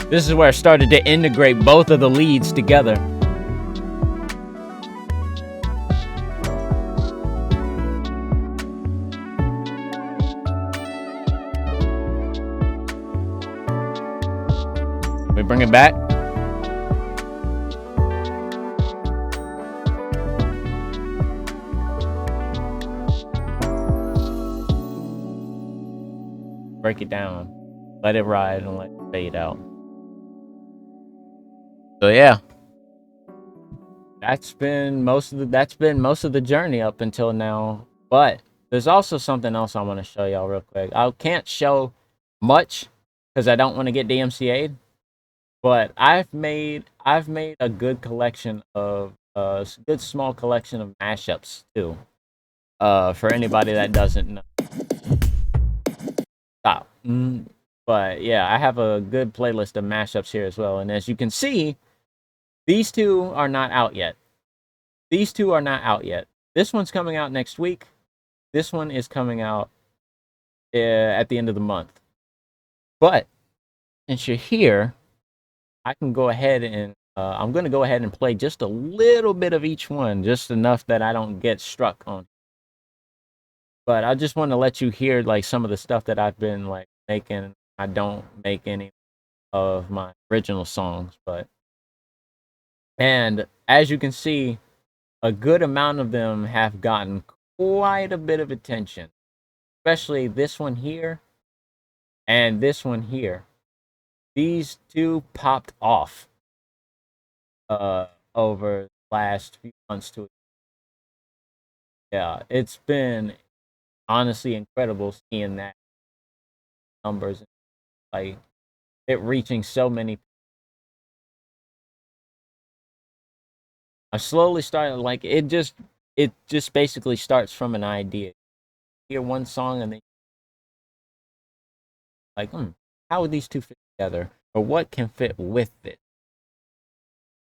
This is where I started to integrate both of the leads together. We bring it back. Break it down. Let it ride and let it fade out. So yeah, that's been most of the journey up until now. But there's also something else I want to show y'all real quick. I can't show much because I don't want to get DMCA'd. But I've made a good collection of good small collection of mashups too. For anybody that doesn't know, stop. But yeah, I have a good playlist of mashups here as well. And as you can see, these two are not out yet. This one's coming out next week. This one is coming out at the end of the month. But since you're here, I can go ahead and I'm going to go ahead and play just a little bit of each one, just enough that I don't get struck on. But I just want to let you hear like some of the stuff that I've been like making. I don't make any of my original songs, and as you can see, a good amount of them have gotten quite a bit of attention, especially this one here. and this one here. These two popped off over the last few months to yeah, it's been honestly incredible seeing that numbers like it reaching so many. I slowly started like it just basically starts from an idea. You hear one song and then like, how would these two fit together? Or what can fit with it?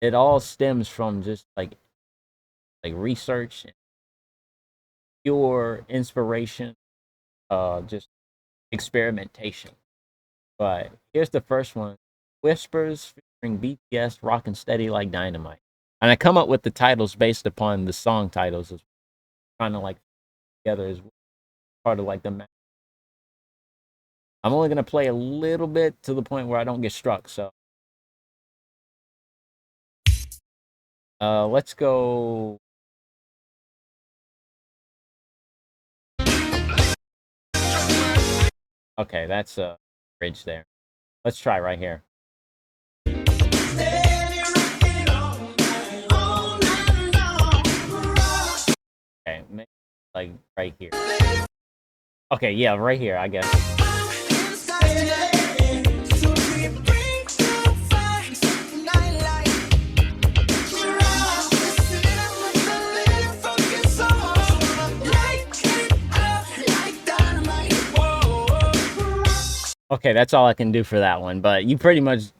It all stems from just like research and pure inspiration, just experimentation. But here's the first one: Whispers featuring BTS, "Rockin' Steady Like Dynamite." And I come up with the titles based upon the song titles, as kind of like together as part of like the. I'm only gonna play a little bit to the point where I don't get struck. So, let's go. Okay, that's a bridge there. Let's try right here. Okay, like right here. Okay, yeah, right here, I guess. Okay, that's all I can do for that one. But you pretty much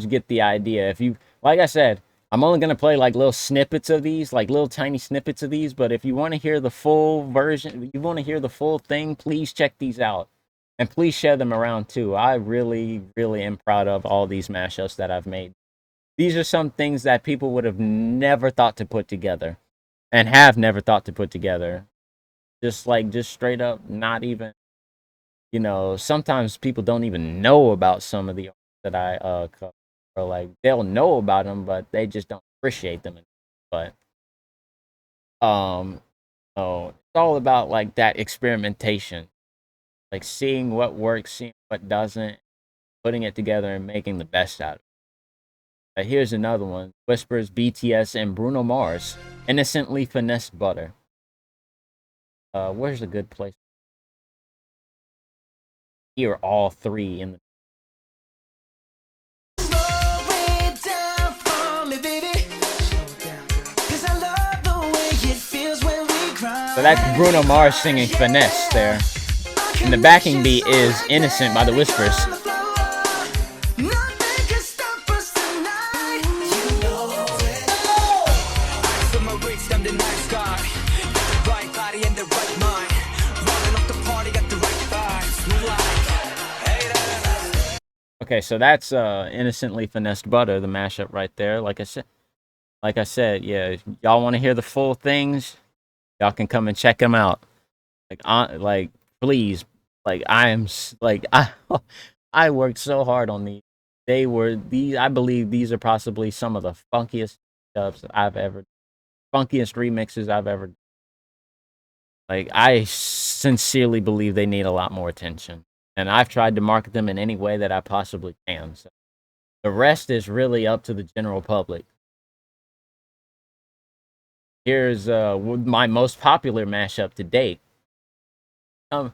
get the idea. If you like I said, I'm only gonna play like little snippets of these, like little tiny snippets of these. But if you want to hear the full version, you want to hear the full thing, please check these out. And please share them around too. I really, really am proud of all these mashups that I've made. These are some things that people would have never thought to put together and have never thought to put together. Just straight up, not even sometimes people don't even know about some of the arts that I cover. Or like they'll know about them, but they just don't appreciate them. But so it's all about like that experimentation, like seeing what works, seeing what doesn't, putting it together and making the best out of it. Here's another one: Whispers, BTS, and Bruno Mars, "Innocently Finessed Butter." Where's a good place? Here, all three in the. So that's Bruno Mars singing "Finesse" there. And the backing beat is "Innocent" by the Whispers. Okay, so that's "Innocently Finessed Butter," the mashup right there. Like I said, yeah, if y'all want to hear the full things, y'all can come and check them out. Please, I worked so hard on these. I believe these are possibly some of the funkiest funkiest remixes I've ever. Like, I sincerely believe they need a lot more attention, and I've tried to market them in any way that I possibly can. So the rest is really up to the general public. Here's my most popular mashup to date. Coming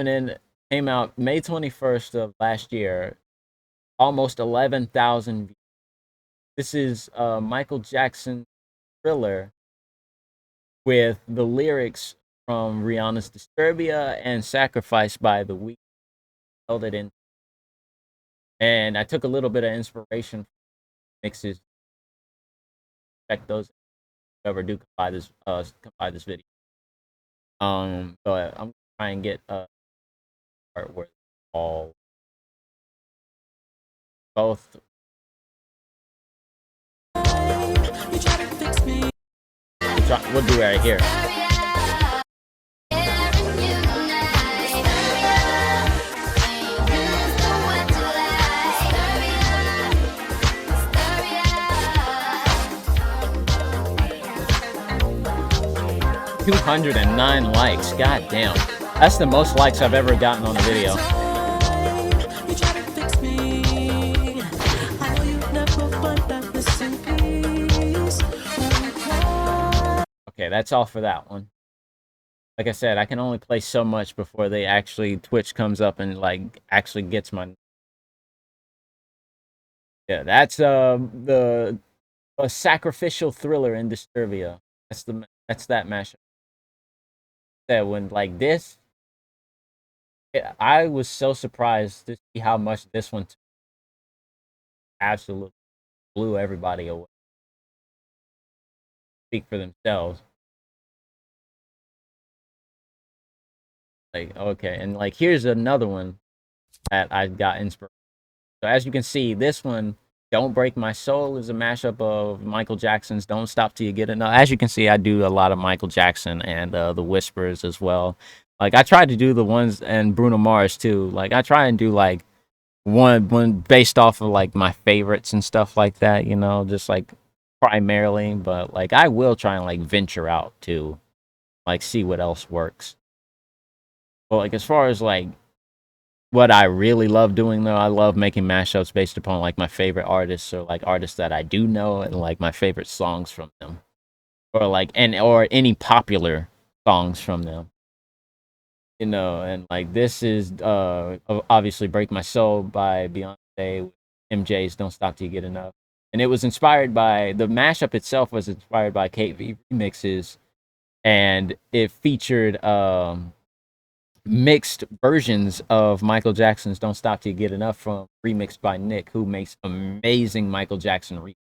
in, came out May 21st of last year, almost 11,000 views. This is Michael Jackson Thriller with the lyrics from Rihanna's Disturbia and Sacrifice by The Weeknd. Held it in. And I took a little bit of inspiration from mixes. Check those whoever do come by this video. But I'm gonna try and get part where all both. We'll do it right here. $209 likes. God damn. That's the most likes I've ever gotten on a video. Okay, that's all for that one. Like I said, I can only play so much before they actually Twitch comes up and like actually gets my. Yeah, that's the a sacrificial thriller in Disturbia. That's that mashup. That when like this, I was so surprised to see how much this one absolutely blew everybody away. Speak for themselves. Like okay, and like here's another one that I got inspiration. So as you can see, this one, "Don't Break My Soul," is a mashup of Michael Jackson's "Don't Stop Till You Get Enough." As you can see, I do a lot of Michael Jackson and the Whispers as well. Like I try to do the ones and Bruno Mars too. Like I try and do like one based off of like my favorites and stuff like that. You know, just like primarily. But like I will try and like venture out to like see what else works. But like as far as like what I really love doing though, I love making mashups based upon like my favorite artists or like artists that I do know and like my favorite songs from them. Or like or any popular songs from them. You know, and like this is obviously "Break My Soul" by Beyonce, MJ's "Don't Stop Till You Get Enough." And it was inspired by the mashup itself was inspired by KV remixes and it featured mixed versions of Michael Jackson's "Don't Stop Till You Get Enough" from remixed by Nick, who makes amazing Michael Jackson remixes.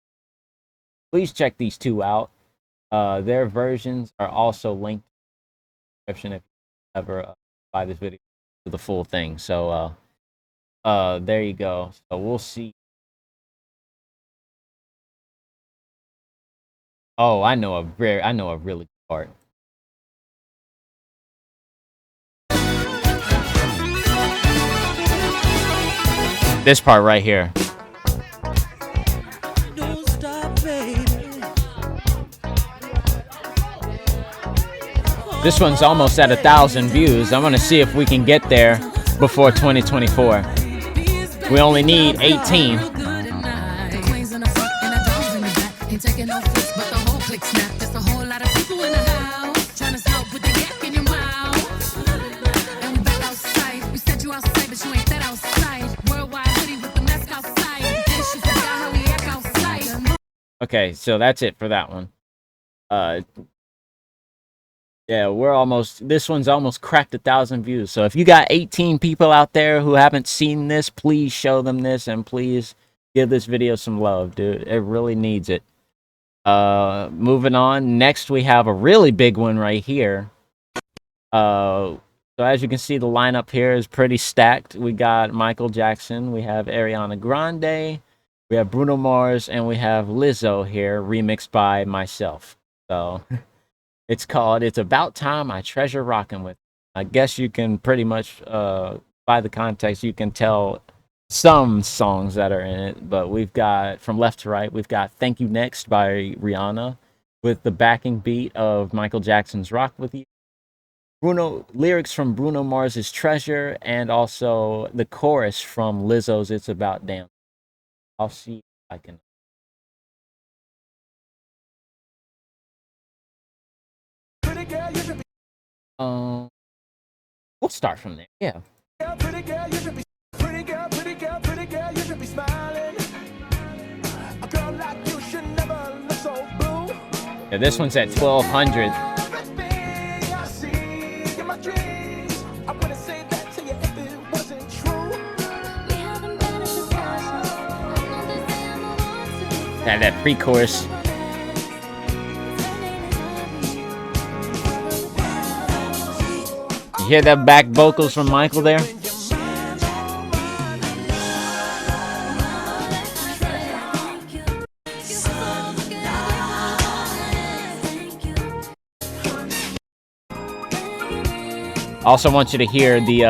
Please check these two out. Their versions are also linked in the description if you ever buy this video to the full thing. So there you go. So we'll see. Oh, I know a really good part. This part right here. This one's almost at 1,000 views. I'm gonna see if we can get there before 2024. We only need 18. Okay, so that's it for that one. Yeah, this one's almost cracked 1,000 views. So if you got 18 people out there who haven't seen this, please show them this and please give this video some love, dude. It really needs it. Moving on. Next, we have a really big one right here. So as you can see, the lineup here is pretty stacked. We got Michael Jackson, we have Ariana Grande, we have Bruno Mars, and we have Lizzo here, remixed by myself. So it's called "It's About Time I Treasure Rockin' With." I guess you can pretty much, by the context, you can tell some songs that are in it. But we've got, from left to right, we've got "Thank You Next" by Rihanna with the backing beat of Michael Jackson's "Rock With You." Lyrics from Bruno Mars's "Treasure," and also the chorus from Lizzo's "It's About Damn." I'll see if I can. We'll start from there. Yeah. Yeah, this one's at 1,200. Yeah, that pre-chorus. You hear that back vocals from Michael there? Also want you to hear the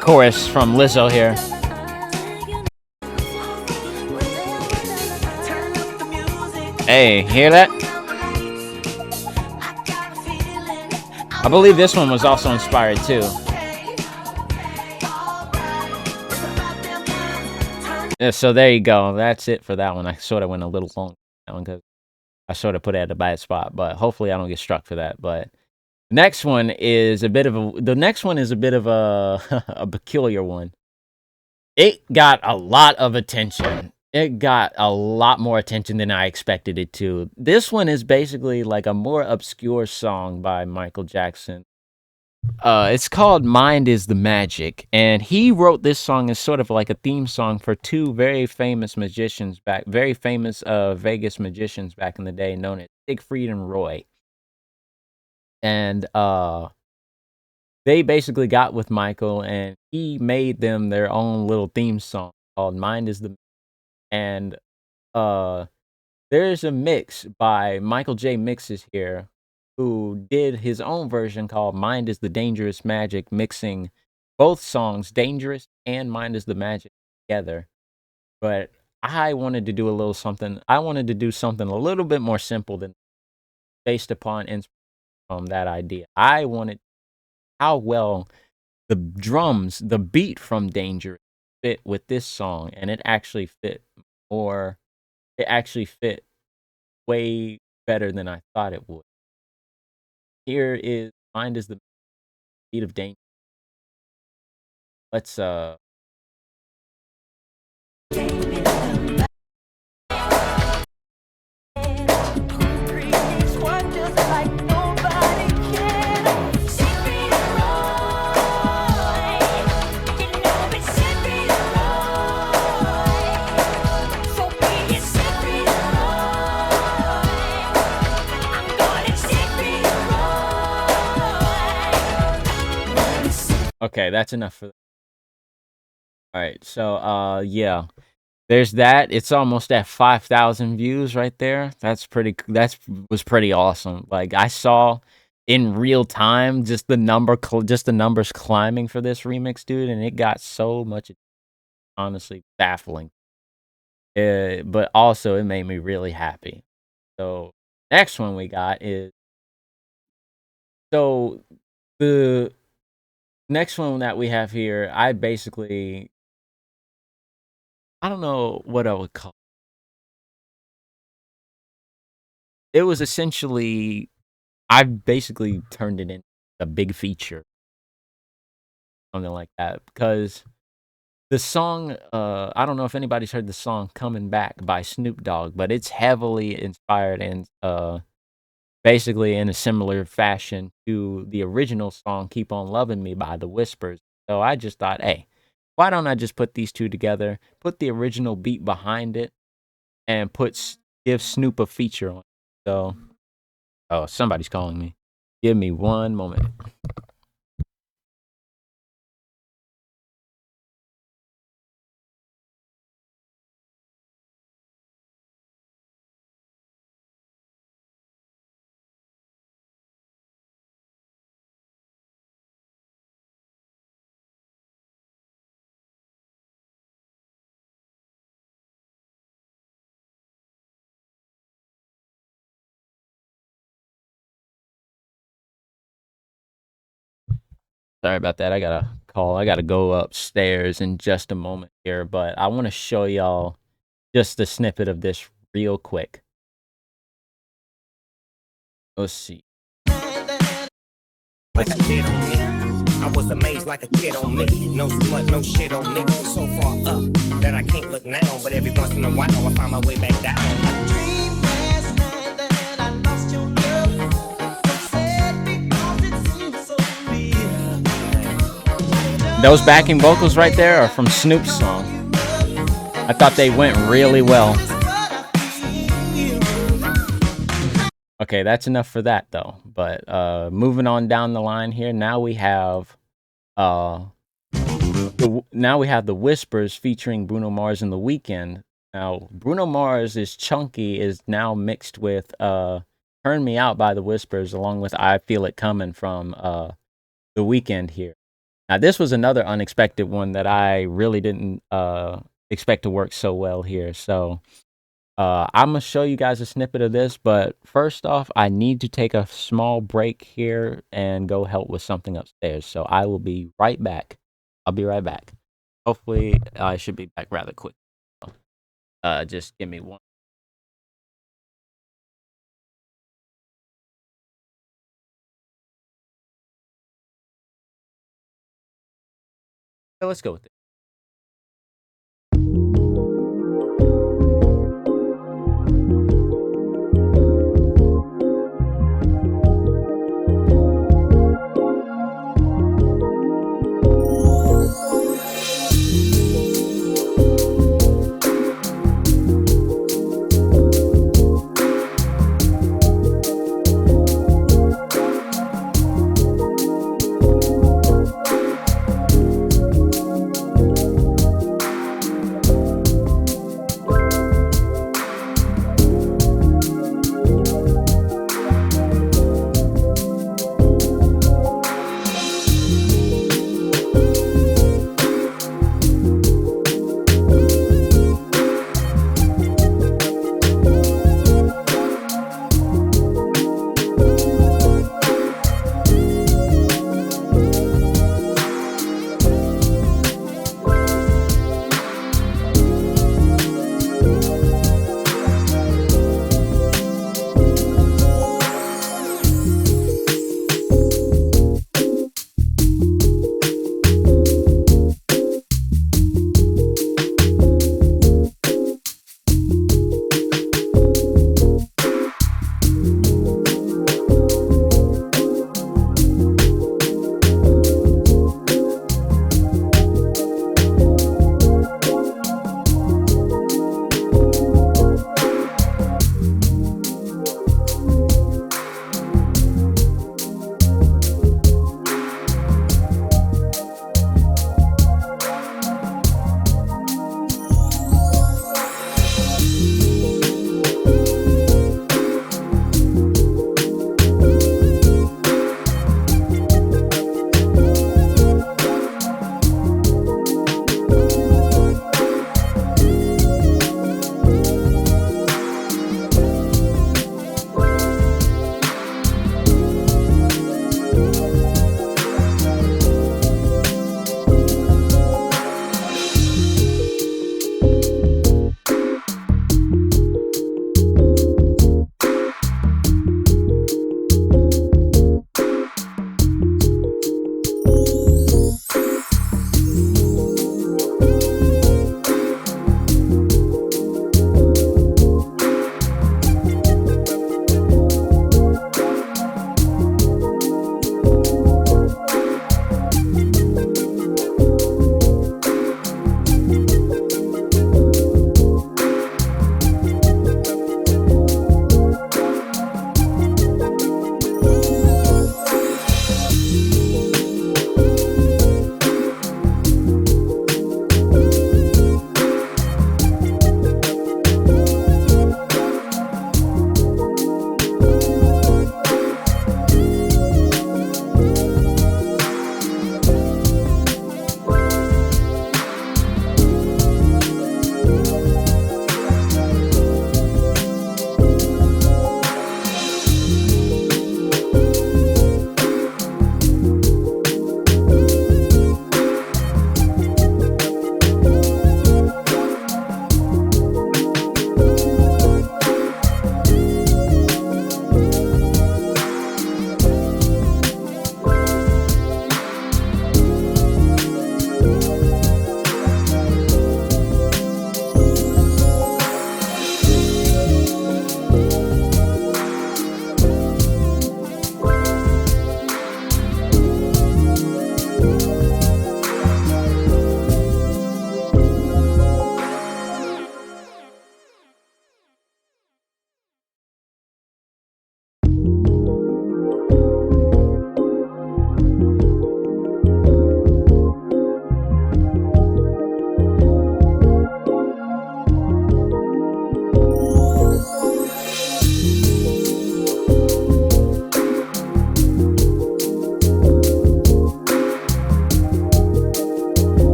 chorus from Lizzo here. Hey, hear that? I believe this one was also inspired too. Yeah, so there you go. That's it for that one. I sort of went a little long on that one because I sort of put it at a bad spot, but hopefully I don't get struck for that. But next one is a bit of a a peculiar one. It got a lot of attention. It got a lot more attention than I expected it to. This one is basically like a more obscure song by Michael Jackson. It's called "Mind Is the Magic," and he wrote this song as sort of like a theme song for two very famous Vegas magicians back in the day, known as Siegfried and Roy. And they basically got with Michael, and he made them their own little theme song called "Mind Is the." And uh, there's a mix by Michael J. Mixes here, who did his own version called "Mind Is the Dangerous Magic," mixing both songs, "Dangerous" and "Mind Is the Magic," together. But I wanted to do a little something. I wanted to do something a little bit more simple than based upon from that idea. I wanted how well the drums, the beat from Dangerous fit with this song, and it actually fit more. It actually fit way better than I thought it would. Here is "Mind Is the Beat of Danger." Let's okay, that's enough for all right. So yeah. There's that. It's almost at 5,000 views right there. That's was pretty awesome. Like I saw in real time just the numbers climbing for this remix, dude, and it got so much honestly baffling. But also it made me really happy. So next one we got is so the next one that we have here, I don't know what I would call it. It was essentially I basically turned it into a big feature, something like that, because the song, I don't know if anybody's heard the song "Coming Back" by Snoop Dogg, but it's heavily inspired and basically in a similar fashion to the original song "Keep on Loving Me" by The Whispers. So I just thought, hey, why don't I just put these two together, put the original beat behind it, and give Snoop a feature on it. So, oh, somebody's calling me. Give me one moment. Sorry about that. I got a call. I got to go upstairs in just a moment here, but I want to show y'all just a snippet of this real quick. Let's see. Like a kid on me. I was amazed like a kid on me. No smut, no shit on me. So far up that I can't look now. But every once in a while I find my way back down. I dreamed last night that I lost your love. So sad because it seems so real. Those backing vocals right there are from Snoop's song. I thought they went really well. Okay, that's enough for that though. But moving on down the line here, now we have the Whispers featuring Bruno Mars and The Weeknd. Now, Bruno Mars' Chunky is now mixed with Turn Me Out by The Whispers, along with I Feel It Coming from The Weeknd here. Now, this was another unexpected one that I really didn't expect to work so well here. So, I'm gonna show you guys a snippet of this, but first off, I need to take a small break here and go help with something upstairs. So I will be right back. I'll be right back. Hopefully, I should be back rather quick. Just give me one. So let's go with it.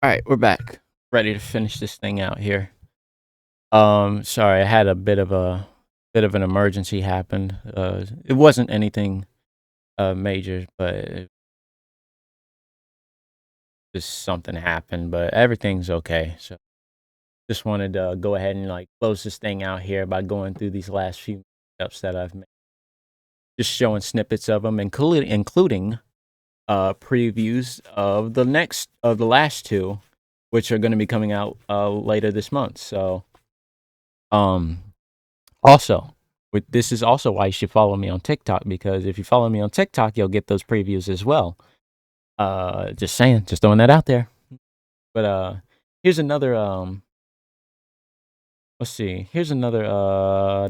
All right, we're back. Ready to finish this thing out here. Sorry, I had a bit of an emergency happen. It wasn't anything major, but just something happened. But everything's okay. So just wanted to go ahead and like close this thing out here by going through these last few steps that I've made, just showing snippets of them, including previews of the last two, which are going to be coming out later this month. So um also, this is also why you should follow me on TikTok, because if you follow me on TikTok, you'll get those previews as well. Just saying, just throwing that out there. But here's another let's see. Here's another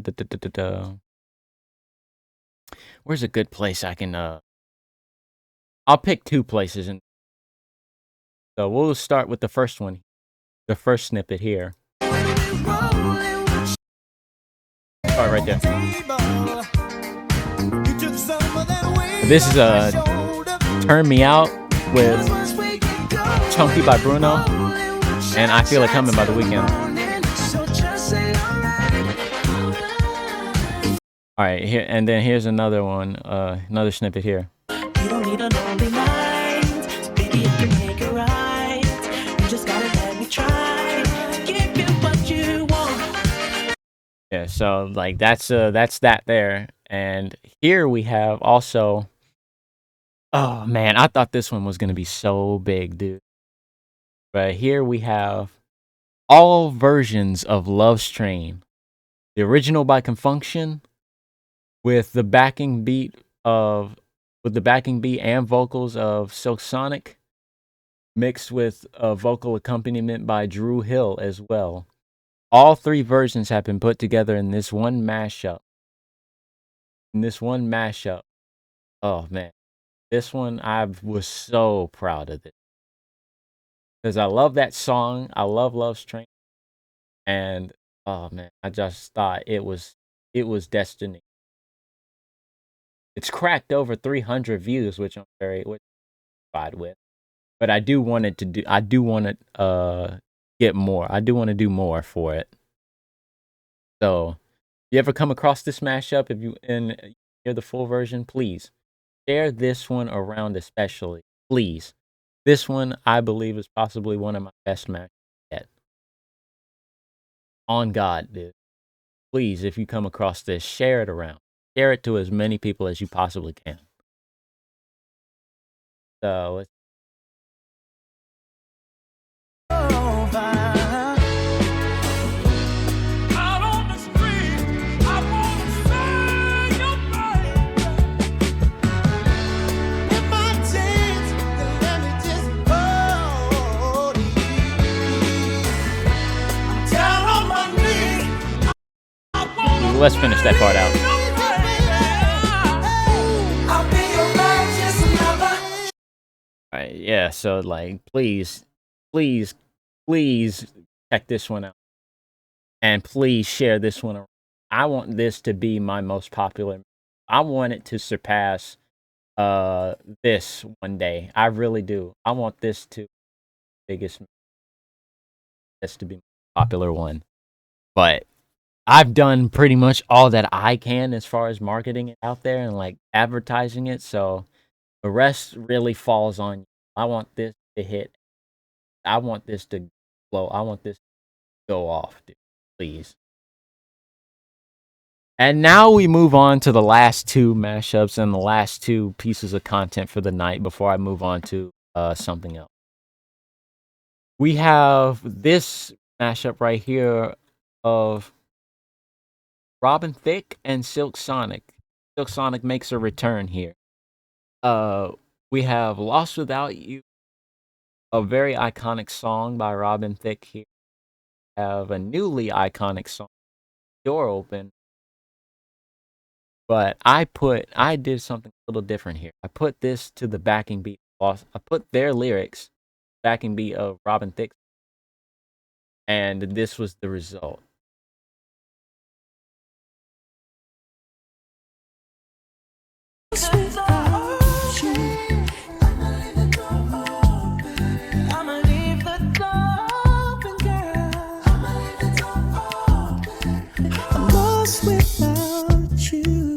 where's a good place I can I'll pick two places, and so we'll start with the first one. The first snippet here. Start right there. This is a Turn Me Out with Chunky by Bruno, and I Feel It Coming by The Weeknd. All right, here, and then here's another one, another snippet here. You don't need a lonely night, baby, if you make it right, you just gotta let me try, give you what you want. Yeah, so like that's that there, and here we have also. Oh man, I thought this one was gonna be so big, dude. But here we have all versions of Love's Train, the original by Confunction, with the backing beat and vocals of Silk Sonic, mixed with a vocal accompaniment by Drew Hill as well. All three versions have been put together in this one mashup. Oh man, this one, I was so proud of it, because I love that song. I love Love's Train, and oh man, I just thought it was destiny. It's cracked over 300 views, which I'm very satisfied with. But I do want to get more. I do want to do more for it. So, you ever come across this mashup, if you hear the full version, please share this one around, especially. Please. This one, I believe, is possibly one of my best mashups yet. On God, dude. Please, if you come across this, share it around. Share it to as many people as you possibly can. So, let's finish that part out. All right, yeah, so like please check this one out, and please share this one around. I want this to be my most popular. I want it to surpass this one day. I really do. I want this to biggest this to be my popular one. But I've done pretty much all that I can as far as marketing it out there and like advertising it, so the rest really falls on you. I want this to hit. I want this to blow. I want this to go off, dude. Please. And now we move on to the last two mashups and the last two pieces of content for the night before I move on to something else. We have this mashup right here of Robin Thicke and Silk Sonic. Silk Sonic makes a return here. We have Lost Without You, a very iconic song by Robin Thicke here. We have a newly iconic song, Door Open. But I did something a little different here. I put this to the backing beat. I put their lyrics, backing beat of Robin Thicke, and this was the result.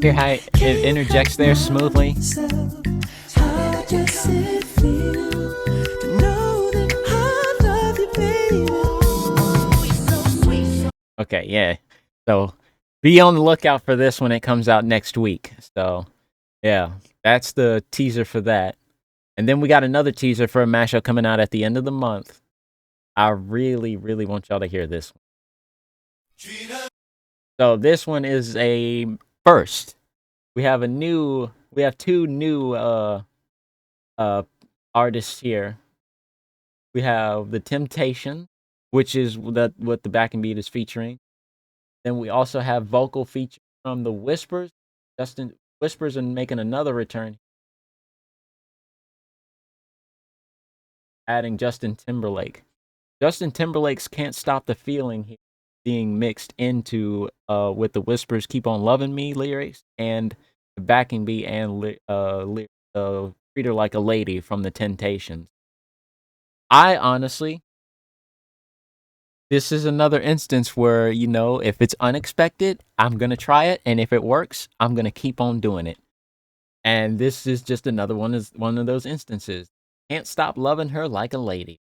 Hear how it interjects there smoothly. How does it feel to know that I love you, baby? Okay, yeah. So be on the lookout for this when it comes out next week. So yeah, that's the teaser for that. And then we got another teaser for a mashup coming out at the end of the month. I really, really want y'all to hear this one. So this one is a first. We have two new artists here. We have The Temptation, which is what the backing beat is featuring. Then we also have vocal feature from the Whispers. Justin Whispers are making another return, adding Justin Timberlake. Justin Timberlake's "Can't Stop the Feeling" here being mixed into with the Whispers "Keep on Loving Me" lyrics and the backing beat and "Treat Her Like a Lady" from The Temptations. I honestly, this is another instance where, if it's unexpected, I'm gonna try it, and if it works, I'm gonna keep on doing it. And this is just another one of those instances. Can't stop loving her like a lady.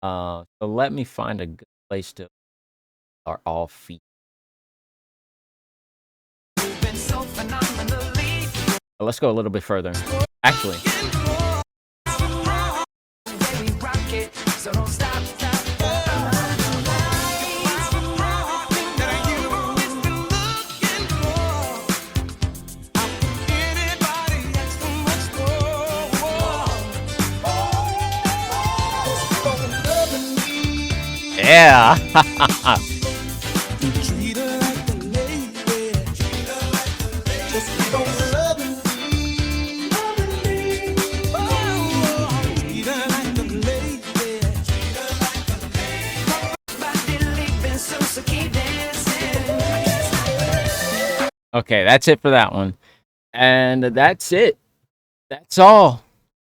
So let me find a good place to are all feet. Let's go a little bit further. Actually, yeah. Okay, that's it for that one. And that's it. That's all.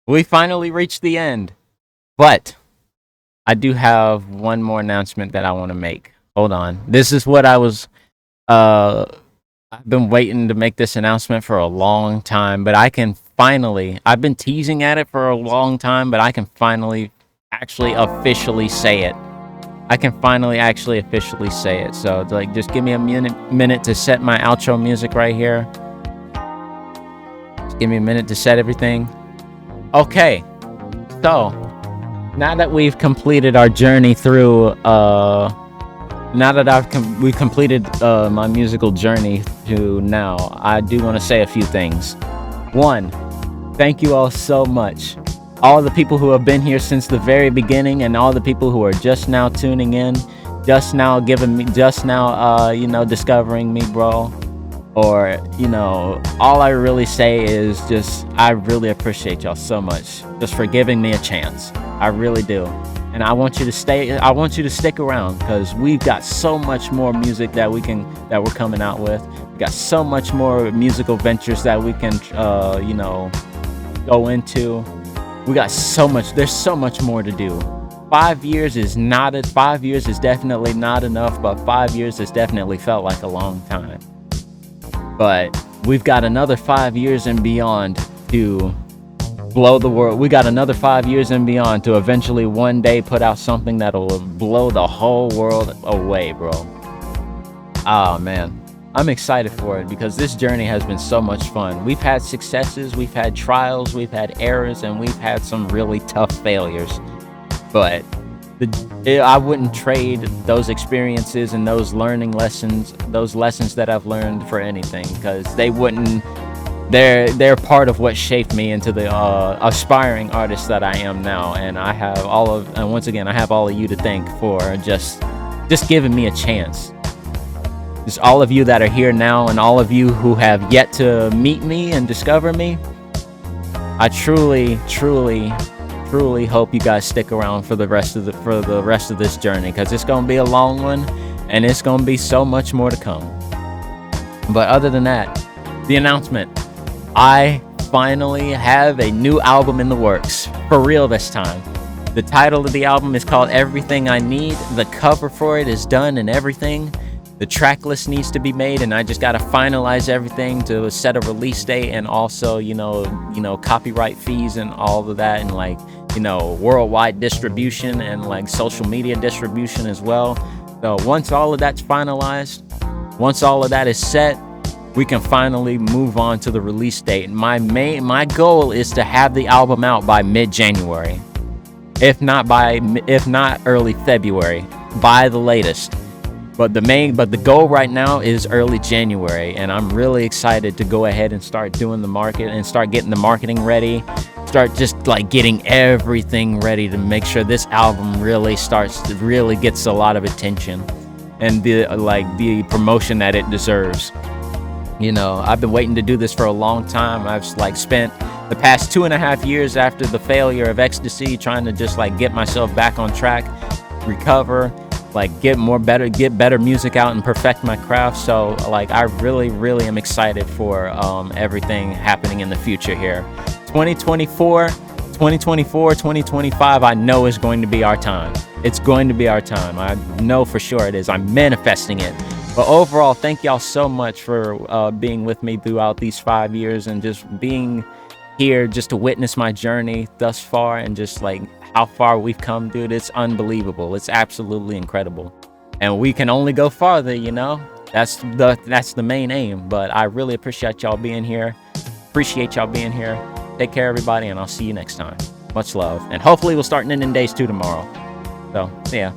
We finally reached the end. But I do have one more announcement that I want to make. Hold on. This is what I've been waiting to make this announcement for a long time, but I've been teasing at it for a long time, but I can finally actually officially say it. So, just give me a minute to set my outro music right here. Just give me a minute to set everything. Okay. So, now that we've completed our journey through, we've completed my musical journey to now, I do want to say a few things. One, thank you all so much. All the people who have been here since the very beginning, and all the people who are just now tuning in, discovering me, bro. Or, all I really say is I really appreciate y'all so much just for giving me a chance. I really do. And I want you to stick around, because we've got so much more music that we're coming out with. We got so much more musical ventures that we can, go into. We got there's so much more to do. 5 years is definitely not enough, but 5 years has definitely felt like a long time. But we've got another 5 years and beyond to blow the world. We got another 5 years and beyond to eventually one day put out something that'll blow the whole world away, bro. Oh, man. I'm excited for it, because this journey has been so much fun. We've had successes, we've had trials, we've had errors, and we've had some really tough failures. But I wouldn't trade those experiences and those lessons that I've learned for anything, because they're part of what shaped me into the aspiring artist that I am now. And once again, I have all of you to thank for just giving me a chance. Just all of you that are here now, and all of you who have yet to meet me and discover me. I truly, truly, truly hope you guys stick around for the rest of this journey, because it's gonna be a long one, and it's gonna be so much more to come. But other than that, the announcement: I finally have a new album in the works, for real this time. The title of the album is called Everything I Need. The cover for it is done and everything. The track list needs to be made, and I just got to finalize everything to set a release date, and also, copyright fees and all of that, and like, worldwide distribution and like social media distribution as well. So once all of that's finalized, once all of that is set, we can finally move on to the release date. My goal is to have the album out by mid-January, if not early February, by the latest. But the goal right now is early January, and I'm really excited to go ahead and start doing the market and start getting the marketing ready, start just like getting everything ready to make sure this album really gets a lot of attention and the promotion that it deserves. I've been waiting to do this for a long time. I've spent the past 2.5 years after the failure of Ecstasy trying to just get myself back on track, recover, get better music out and perfect my craft. So I really am excited for everything happening in the future here. 2025, I know is going to be our time. It's going to be our time. I know for sure it is. I'm manifesting it. But overall, thank y'all so much for being with me throughout these 5 years and just being here just to witness my journey thus far, and just how far we've come, dude. It's unbelievable. It's absolutely incredible. And we can only go farther, That's the main aim. But I really appreciate y'all being here. Take care, everybody, and I'll see you next time. Much love. And hopefully we'll start Ninden Days 2 tomorrow. So, see ya.